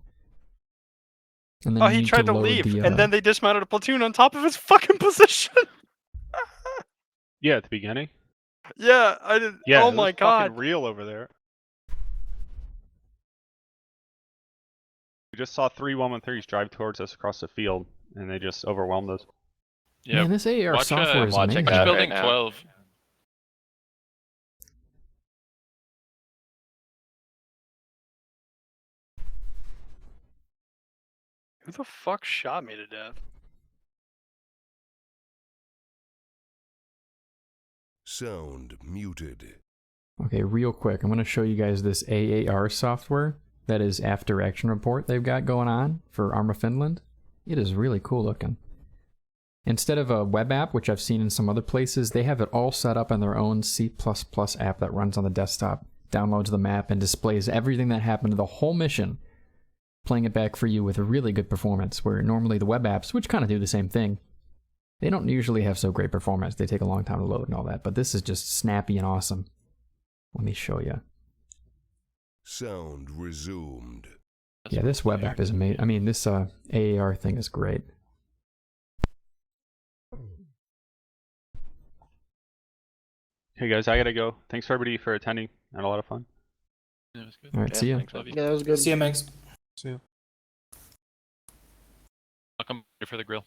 And then he tried to leave, and then they dismounted a platoon on top of his fucking position. Yeah, at the beginning. Yeah, I did. Yeah, oh my god! Fucking real over there. We just saw 3 113s drive towards us across the field, and they just overwhelmed us. Yeah, man, this AR software is amazing. Watch building 12. Who the fuck shot me to death? Sound muted. Okay, real quick, I'm going to show you guys this AAR software. That is After Action Report they've got going on for Arma Finland. It is really cool looking. Instead of a web app, which I've seen in some other places, they have it all set up in their own C++ app that runs on the desktop, downloads the map, and displays everything that happened to the whole mission, playing it back for you with a really good performance, where normally the web apps, which kind of do the same thing, they don't usually have so great performance. They take a long time to load and all that, but this is just snappy and awesome. Let me show you. Sound resumed. Yeah, this web app is amazing. I mean, this AAR thing is great. Hey guys, I gotta go. Thanks for everybody for attending. Had a lot of fun. Yeah, it was good. All right, see ya. Yeah, that was good. See you, Max. See you. I'll come here for the grill.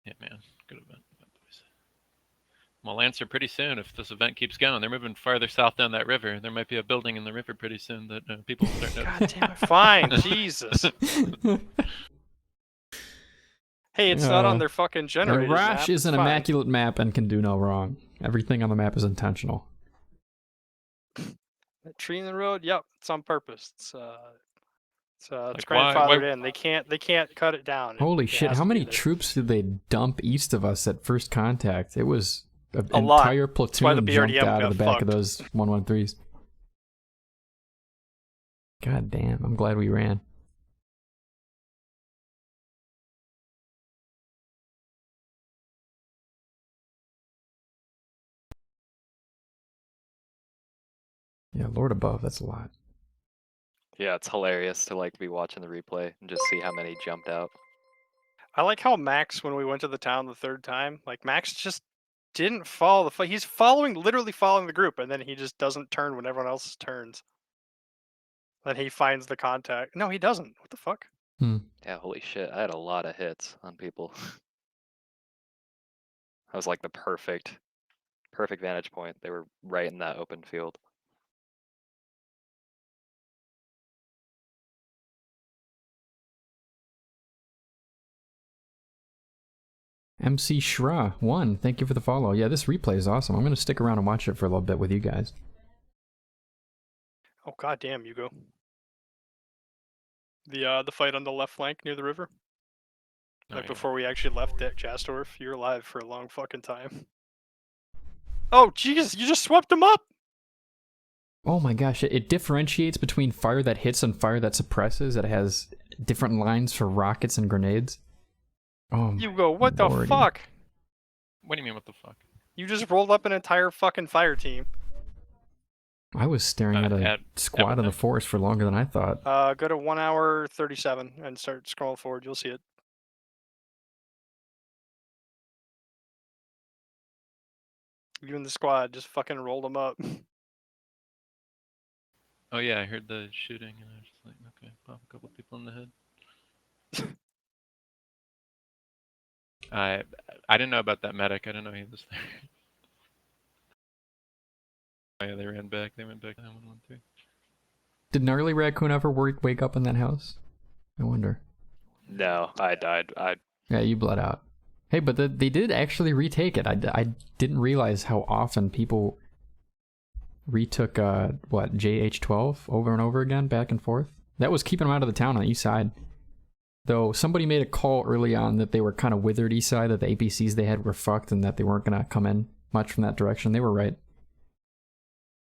Yeah, man, good event. Well, Lancer, pretty soon, if this event keeps going, they're moving farther south down that river. There might be a building in the river pretty soon that people will start noticing. God damn it, fine, Jesus. Hey, it's not on their fucking generator. Rash is an immaculate map and can do no wrong. Everything on the map is intentional. That tree in the road, yep, it's on purpose. It's grandfathered in. They can't cut it down. Holy shit! How many troops did they dump east of us at first contact? It was an A lot. entire That's why the platoon jumped BRDM out of got the back of fucked. those 113s. God damn, I'm glad we ran. Yeah, Lord above, that's a lot. Yeah, it's hilarious to like be watching the replay and just see how many jumped out. I like how Max, when we went to the town the third time, like Max just didn't follow the he's literally following the group, and then he just doesn't turn when everyone else turns. Then he finds the contact. No, he doesn't. What the fuck? Yeah, holy shit, I had a lot of hits on people. That was like the perfect vantage point. They were right in that open field. MC Shra 1, thank you for the follow. Yeah, this replay is awesome. I'm gonna stick around and watch it for a little bit with you guys. Oh goddamn, Hugo. The fight on the left flank near the river. Like before we actually left at Jastorf, you're alive for a long fucking time. Oh Jesus, you just swept him up! Oh my gosh, it differentiates between fire that hits and fire that suppresses. It has different lines for rockets and grenades. Oh, Hugo, what the lordy. fuck? What do you mean, what the fuck? You just rolled up an entire fucking fire team. I was staring at a squad in the forest for longer than I thought. Go to 1 hour 37 and start scrolling forward. You'll see it. You and the squad just fucking rolled them up. Oh yeah, I heard the shooting and I was just like, okay, pop a couple people in the head. I didn't know about that medic. I didn't know he was there. Oh yeah, they ran back. They went back to 113. Did Gnarly Raccoon ever wake up in that house? I wonder. No, I died. Yeah, you bled out. Hey, but they did actually retake it. I didn't realize how often people retook, JH-12 over and over again, back and forth. That was keeping them out of the town on the east side. Though somebody made a call early on that they were kind of withered east side, that the APCs they had were fucked and that they weren't going to come in much from that direction. They were right.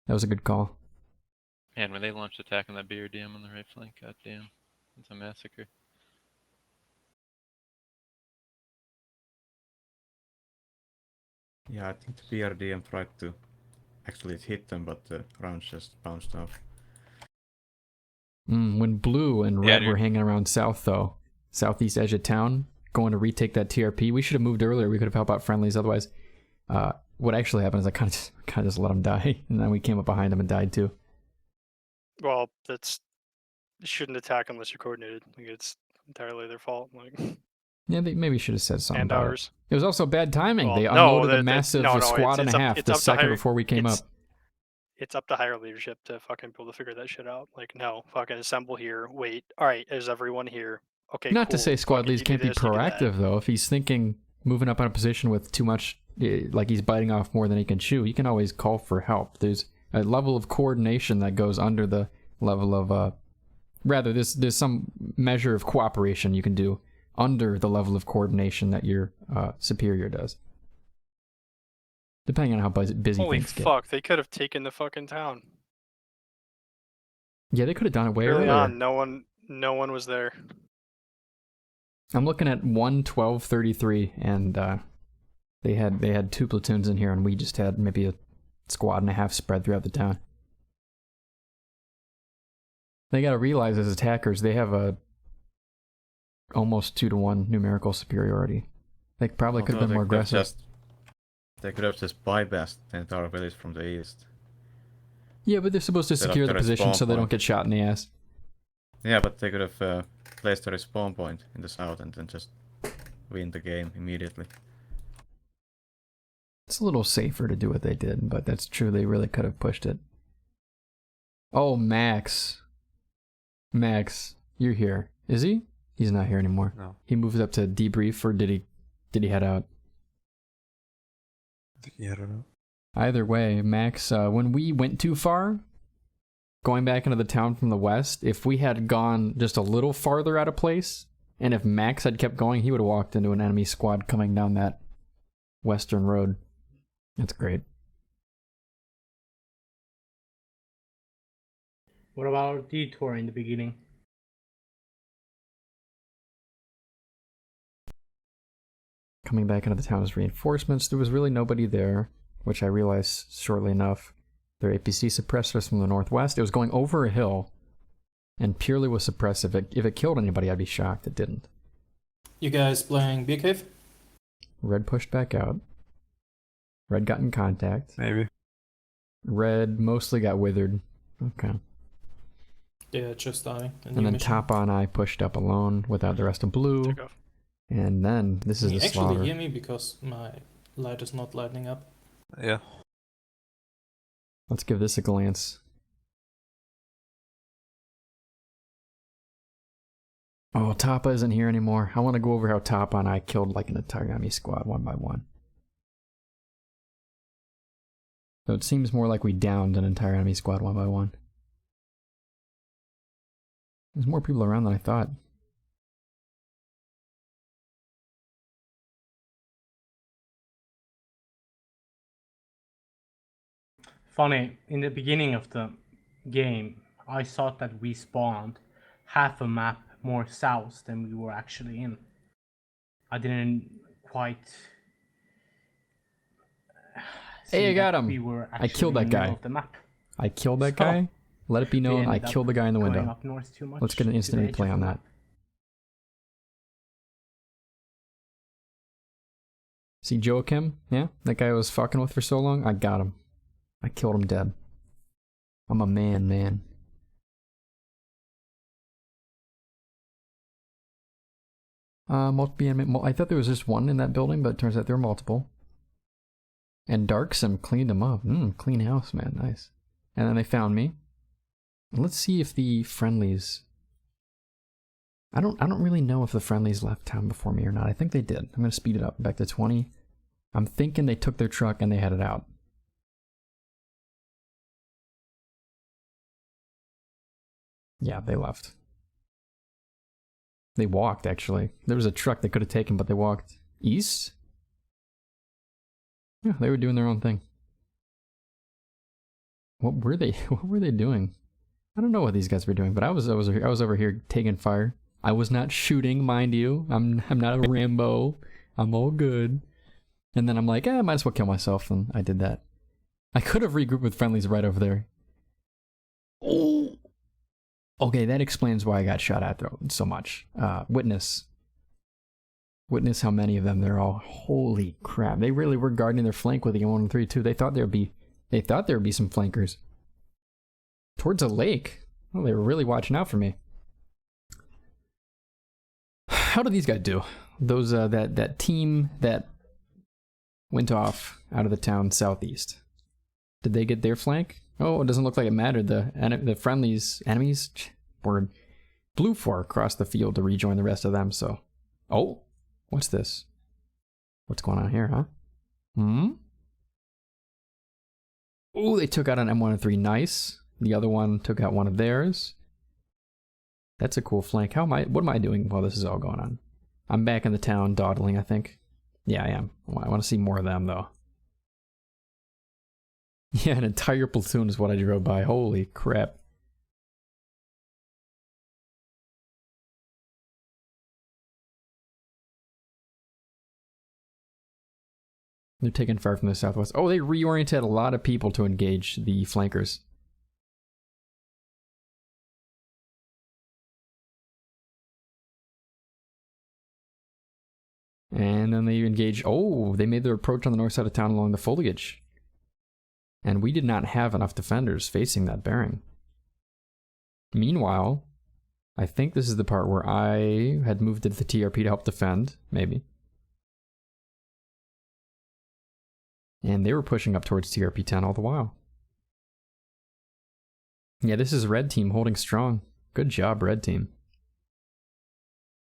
That was a good call. Man, when they launched attack on that BRDM on the right flank, goddamn, it's a massacre. Yeah, I think the BRDM tried to actually hit them, but the rounds just bounced off. When blue and red were hanging around south, though, southeast edge of town, going to retake that TRP, we should have moved earlier. We could have helped out friendlies. Otherwise, what actually happened is I kind of just let them die, and then we came up behind them and died too. Well, you shouldn't attack unless you're coordinated. Like, it's entirely their fault. Like. Yeah, they maybe should have said something And about ours. it. It was also bad timing. Well, they no, unloaded a massive squad and a half the second before we came up. It's up to higher leadership to fucking be able to figure that shit out. Like, no, fucking assemble here. Wait, all right, is everyone here? Okay, Not to cool. say squad Fucking leads you can't do be this, you do that. proactive, though. If he's thinking moving up on a position with too much, like he's biting off more than he can chew, you can always call for help. There's a level of coordination that goes under the level of, there's some measure of cooperation you can do under the level of coordination that your superior does. Depending on how busy Holy things get. fuck, they could have taken the fucking town. Yeah, they could have done it way Early earlier. on, no one was there. I'm looking at 1-12-33, and they had 2 platoons in here, and we just had maybe a squad and a half spread throughout the town. They gotta realize as attackers, they have a almost 2-to-1 numerical superiority. They probably could have been more aggressive. They could have just bypassed the entire village from the east. Yeah, but they're supposed to secure the position so they don't get shot in the ass. Yeah, but they could have placed a respawn point in the south and then just win the game immediately. It's a little safer to do what they did, but that's true. They really could have pushed it. Oh, Max. Max, you're here. Is he? He's not here anymore. No. He moved up to debrief, or did he head out? Yeah, I don't know. Either way, Max, when we went too far, going back into the town from the west, if we had gone just a little farther out of place, and if Max had kept going, he would have walked into an enemy squad coming down that western road. That's great. What about detour in the beginning? Coming back into the town as reinforcements, there was really nobody there, which I realized shortly enough. Their APC suppressed us from the northwest. It was going over a hill, and purely was suppressive. If it killed anybody, I'd be shocked. It didn't. You guys playing Big Cave? Red pushed back out. Red got in contact. Maybe. Red mostly got withered. Okay. Yeah, just dying. And then Top on I pushed up alone without the rest of blue. And then this is Can the you slaughter. actually hear me because my light is not lighting up? Yeah. Let's give this a glance. Oh, Tapa isn't here anymore. I want to go over how Tapa and I killed like an entire enemy squad one by one. So it seems more like we downed an entire enemy squad one by one. There's more people around than I thought. Funny, in the beginning of the game, I thought that we spawned half a map more south than we were actually in. I didn't quite. Hey, I got him! We were I killed that in the middle guy. of the map. I killed that So, guy. Let it be we known, I ended up killed the guy in the going window. up north too much Let's get an to instant the edge replay of on the that. map. See Joachim? Yeah? That guy I was fucking with for so long? I got him. I killed him dead. I'm a man. I thought there was just one in that building, but it turns out there were multiple. And Darksim cleaned them up. Clean house, man. Nice. And then they found me. Let's see if the friendlies... I don't really know if the friendlies left town before me or not. I think they did. I'm gonna speed it up back to 20. I'm thinking they took their truck and they headed out. Yeah, they left. They walked, actually. There was a truck they could have taken, but they walked east? Yeah, they were doing their own thing. What were they doing? I don't know what these guys were doing, but I was over here taking fire. I was not shooting, mind you. I'm not a Rambo. I'm all good. And then I'm like, I might as well kill myself, and I did that. I could have regrouped with friendlies right over there. Oh! Okay, that explains why I got shot at so much. Witness. Witness how many of them there are. Holy crap. They really were guarding their flank with the M113 too. They thought there would be some flankers. Towards a lake. Well, they were really watching out for me. How did these guys do? Those that team that went off out of the town southeast. Did they get their flank? Oh, it doesn't look like it mattered. The friendlies, enemies, were blue for across the field to rejoin the rest of them, so... Oh, what's this? What's going on here, huh? Oh, they took out an M103, nice. The other one took out one of theirs. That's a cool flank. What am I doing while this is all going on? I'm back in the town dawdling, I think. Yeah, I am. I want to see more of them, though. Yeah, an entire platoon is what I drove by. Holy crap. They're taking fire from the southwest. Oh, they reoriented a lot of people to engage the flankers. And then they engaged... Oh, they made their approach on the north side of town along the foliage. And we did not have enough defenders facing that bearing. Meanwhile, I think this is the part where I had moved to the TRP to help defend, maybe. And they were pushing up towards TRP 10 all the while. Yeah, this is Red Team holding strong. Good job, Red Team.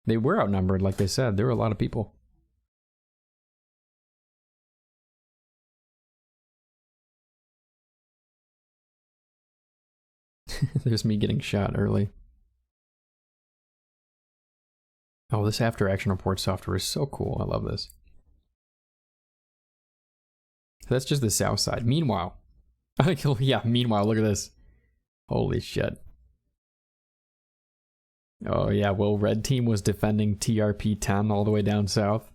They were outnumbered, like they said. There were a lot of people. There's me getting shot early. Oh, this after action report software is so cool. I love this. That's just the south side. Meanwhile, yeah, meanwhile, look at this. Holy shit. Oh yeah, well, red team was defending TRP-10 all the way down south.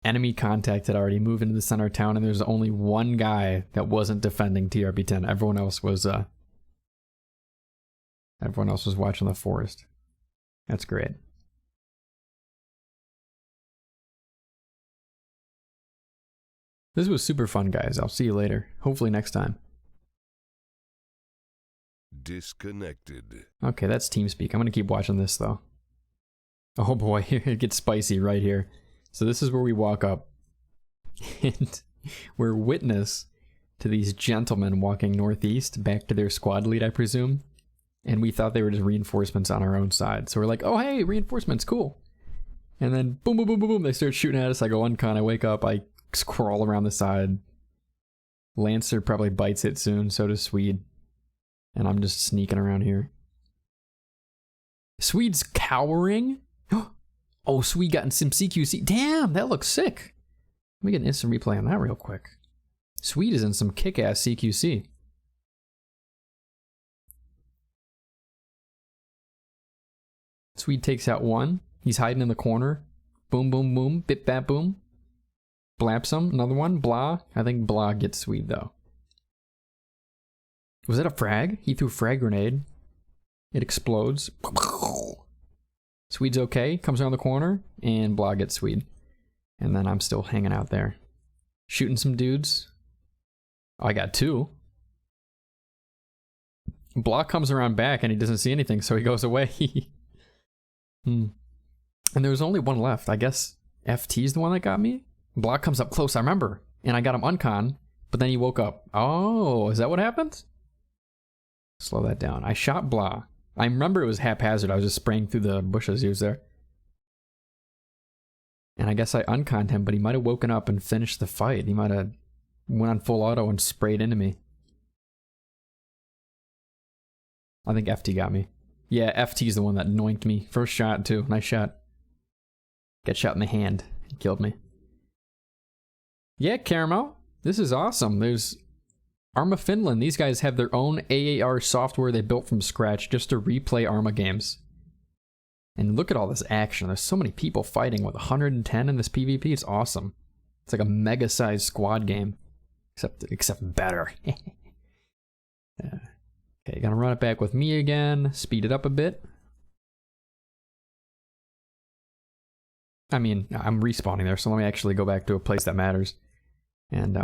Enemy contact had already moved into the center of town, and there's only one guy that wasn't defending TRP-10. Everyone else was watching the forest. That's great. This was super fun, guys. I'll see you later. Hopefully next time. Disconnected. Okay, that's TeamSpeak. I'm gonna keep watching this though. Oh boy, it gets spicy right here. So this is where we walk up, and we're witness to these gentlemen walking northeast back to their squad lead, I presume. And we thought they were just reinforcements on our own side. So we're like, oh hey, reinforcements, cool. And then boom, boom, boom, boom, boom, they start shooting at us. I go uncon, I wake up, I crawl around the side. Lancer probably bites it soon, so does Swede. And I'm just sneaking around here. Swede's cowering? Oh, Swede got in some CQC. Damn, that looks sick. Let me get an instant replay on that real quick. Swede is in some kick-ass CQC. Swede takes out one. He's hiding in the corner. Boom, boom, boom. Bip, bap, boom. Blaps him. Another one. Blah. I think Blah gets Swede, though. Was that a frag? He threw a frag grenade. It explodes. Swede's okay. Comes around the corner. And Blah gets Swede. And then I'm still hanging out there. Shooting some dudes. Oh, I got two. Blah comes around back and he doesn't see anything, so he goes away. And there was only one left. I guess FT's the one that got me? Blah comes up close, I remember. And I got him uncon, but then he woke up. Oh, is that what happened? Slow that down. I shot Blah. I remember it was haphazard. I was just spraying through the bushes he was there. And I guess I unconned him, but he might have woken up and finished the fight. He might have went on full auto and sprayed into me. I think FT got me. Yeah, FT's the one that noinked me. First shot, too. Nice shot. Got shot in the hand. He killed me. Yeah, Caramel. This is awesome. There's Arma Finland. These guys have their own AAR software they built from scratch just to replay Arma games. And look at all this action. There's so many people fighting with 110 in this PvP. It's awesome. It's like a mega-sized squad game. Except better. Yeah. Okay, gonna run it back with me again. Speed it up a bit. I mean, I'm respawning there, so let me actually go back to a place that matters. And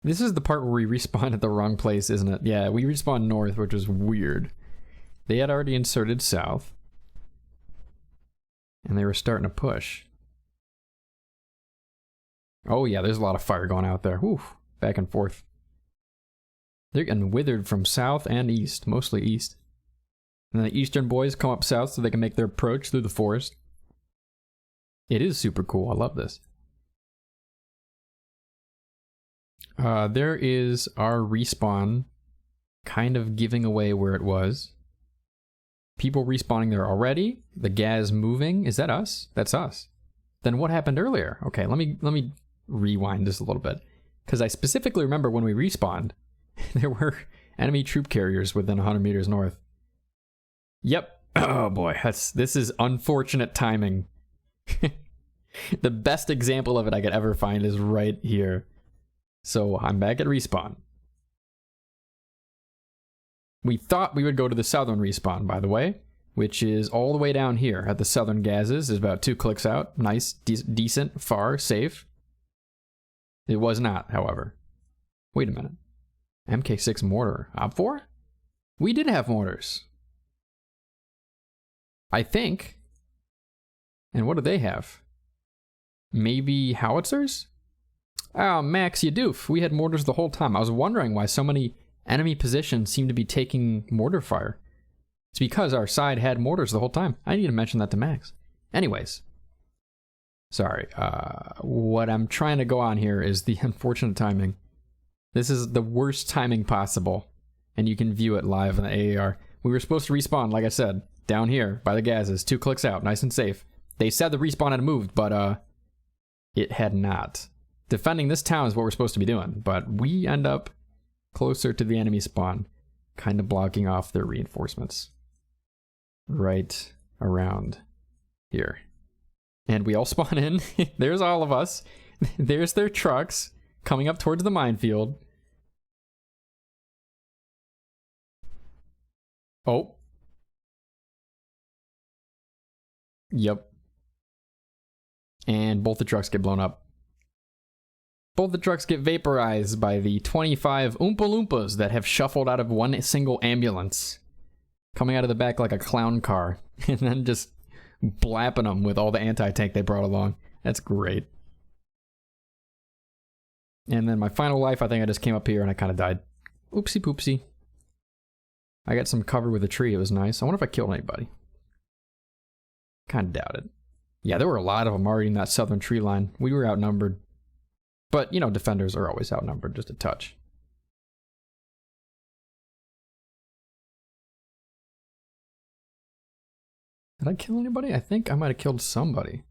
this is the part where we respawn at the wrong place, isn't it? Yeah, we respawned north, which was weird. They had already inserted south. And they were starting to push. Oh yeah, there's a lot of fire going out there. Whew, back and forth. They're getting withered from south and east, mostly east. And the eastern boys come up south so they can make their approach through the forest. It is super cool, I love this. There is our respawn kind of giving away where it was. People respawning there already. The gas moving. Is that us? That's us. Then what happened earlier? Okay, let me rewind this a little bit. Because I specifically remember when we respawned, there were enemy troop carriers within 100 meters north. Yep. Oh boy, this is unfortunate timing. The best example of it I could ever find is right here. So I'm back at respawn. We thought we would go to the southern respawn, by the way, which is all the way down here at the southern gazes. Is about 2 clicks out. Nice, decent, far, safe. It was not, however. Wait a minute. MK6 mortar. OP4? We did have mortars. I think. And what do they have? Maybe howitzers? Oh, Max, you doof. We had mortars the whole time. I was wondering why so many enemy positions seem to be taking mortar fire. It's because our side had mortars the whole time. I need to mention that to Max. Anyways. Sorry. What I'm trying to go on here is the unfortunate timing. This is the worst timing possible. And you can view it live on the AAR. We were supposed to respawn, like I said, down here by the gazes. 2 clicks out, nice and safe. They said the respawn had moved, but it had not. defending this town is what we're supposed to be doing, but we end up closer to the enemy spawn, kind of blocking off their reinforcements. Right around here. And we all spawn in. There's all of us. There's their trucks coming up towards the minefield. Oh. Yep. And both the trucks get blown up. Both the trucks get vaporized by the 25 Oompa Loompas that have shuffled out of one single ambulance. Coming out of the back like a clown car. And then just blapping them with all the anti-tank they brought along. That's great. And then my final life, I think I just came up here and I kind of died. Oopsie poopsie. I got some cover with a tree. It was nice. I wonder if I killed anybody. Kind of doubt it. Yeah, there were a lot of them already in that southern tree line. We were outnumbered. But, you know, defenders are always outnumbered, just a touch. Did I kill anybody? I think I might have killed somebody.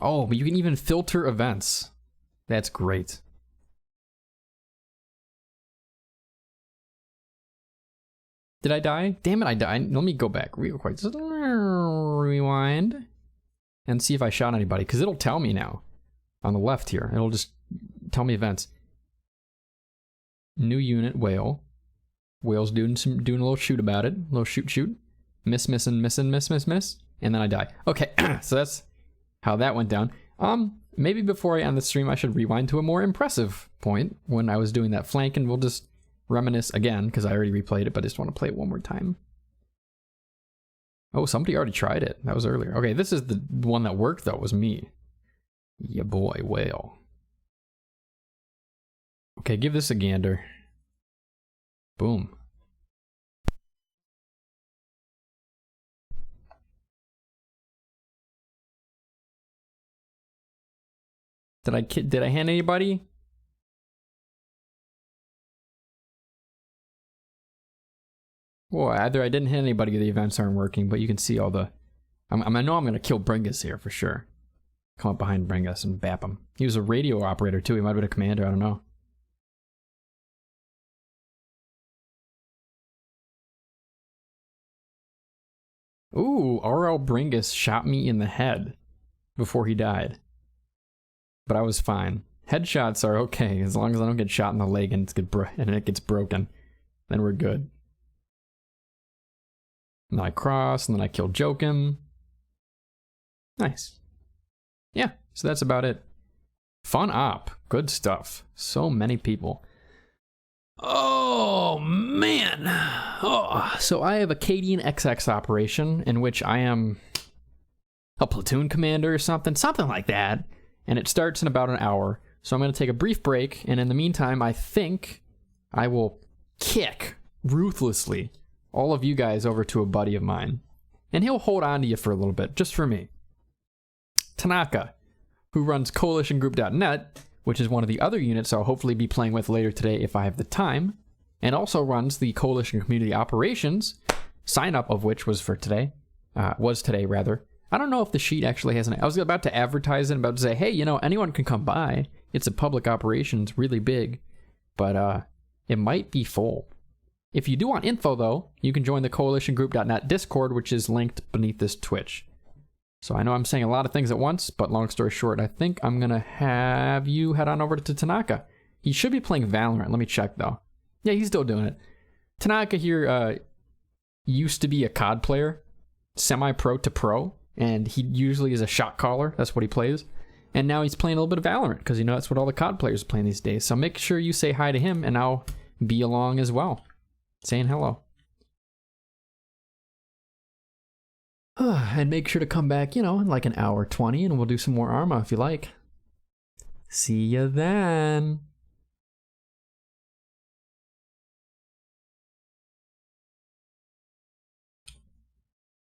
Oh, but you can even filter events. That's great. Did I die? Damn it, I died. Let me go back real quick. Just rewind. And see if I shot anybody, because it'll tell me now. On the left here. It'll just tell me events. New unit, whale. Whale's doing a little shoot about it. A little shoot. Miss. And then I die. Okay, so that's how that went down. Maybe before I end the stream, I should rewind to a more impressive point when I was doing that flank, and we'll just reminisce again, because I already replayed it, but I just want to play it one more time. Oh, somebody already tried it. That was earlier. Okay, this is the one that worked, though. It was me. Yeah, boy, whale. Okay, give this a gander. Boom. Did I hand anybody? Well, either I didn't hit anybody or the events aren't working, but you can see all the... I know I'm going to kill Bringus here for sure. Come up behind Bringus and bap him. He was a radio operator too. He might have been a commander. I don't know. Ooh, RL Bringus shot me in the head before he died. But I was fine. Headshots are okay as long as I don't get shot in the leg and it gets broken. Then we're good. And then I cross, and then I kill Jokim. Nice. Yeah, so that's about it. Fun op. Good stuff. So many people. Oh, man. Oh, so I have a Cadian XX operation in which I am a platoon commander or something like that. And it starts in about an hour. So I'm going to take a brief break, and in the meantime, I think I will kick ruthlessly all of you guys over to a buddy of mine. And he'll hold on to you for a little bit, just for me. Tanaka, who runs coalitiongroup.net, which is one of the other units I'll hopefully be playing with later today if I have the time, and also runs the Coalition Community Operations, sign up of which was for today. Was today, rather. I don't know if the sheet actually has I was about to advertise it, about to say, hey, you know, anyone can come by. It's a public operation, it's really big. But it might be full. If you do want info, though, you can join the coalitiongroup.net Discord, which is linked beneath this Twitch. So I know I'm saying a lot of things at once, but long story short, I think I'm going to have you head on over to Tanaka. He should be playing Valorant. Let me check, though. Yeah, he's still doing it. Tanaka here used to be a COD player, semi-pro to pro, and he usually is a shot caller. That's what he plays. And now he's playing a little bit of Valorant, because you know that's what all the COD players are playing these days. So make sure you say hi to him, and I'll be along as well. Saying hello. And make sure to come back, you know, in like an hour 20, and we'll do some more Arma if you like. See ya then.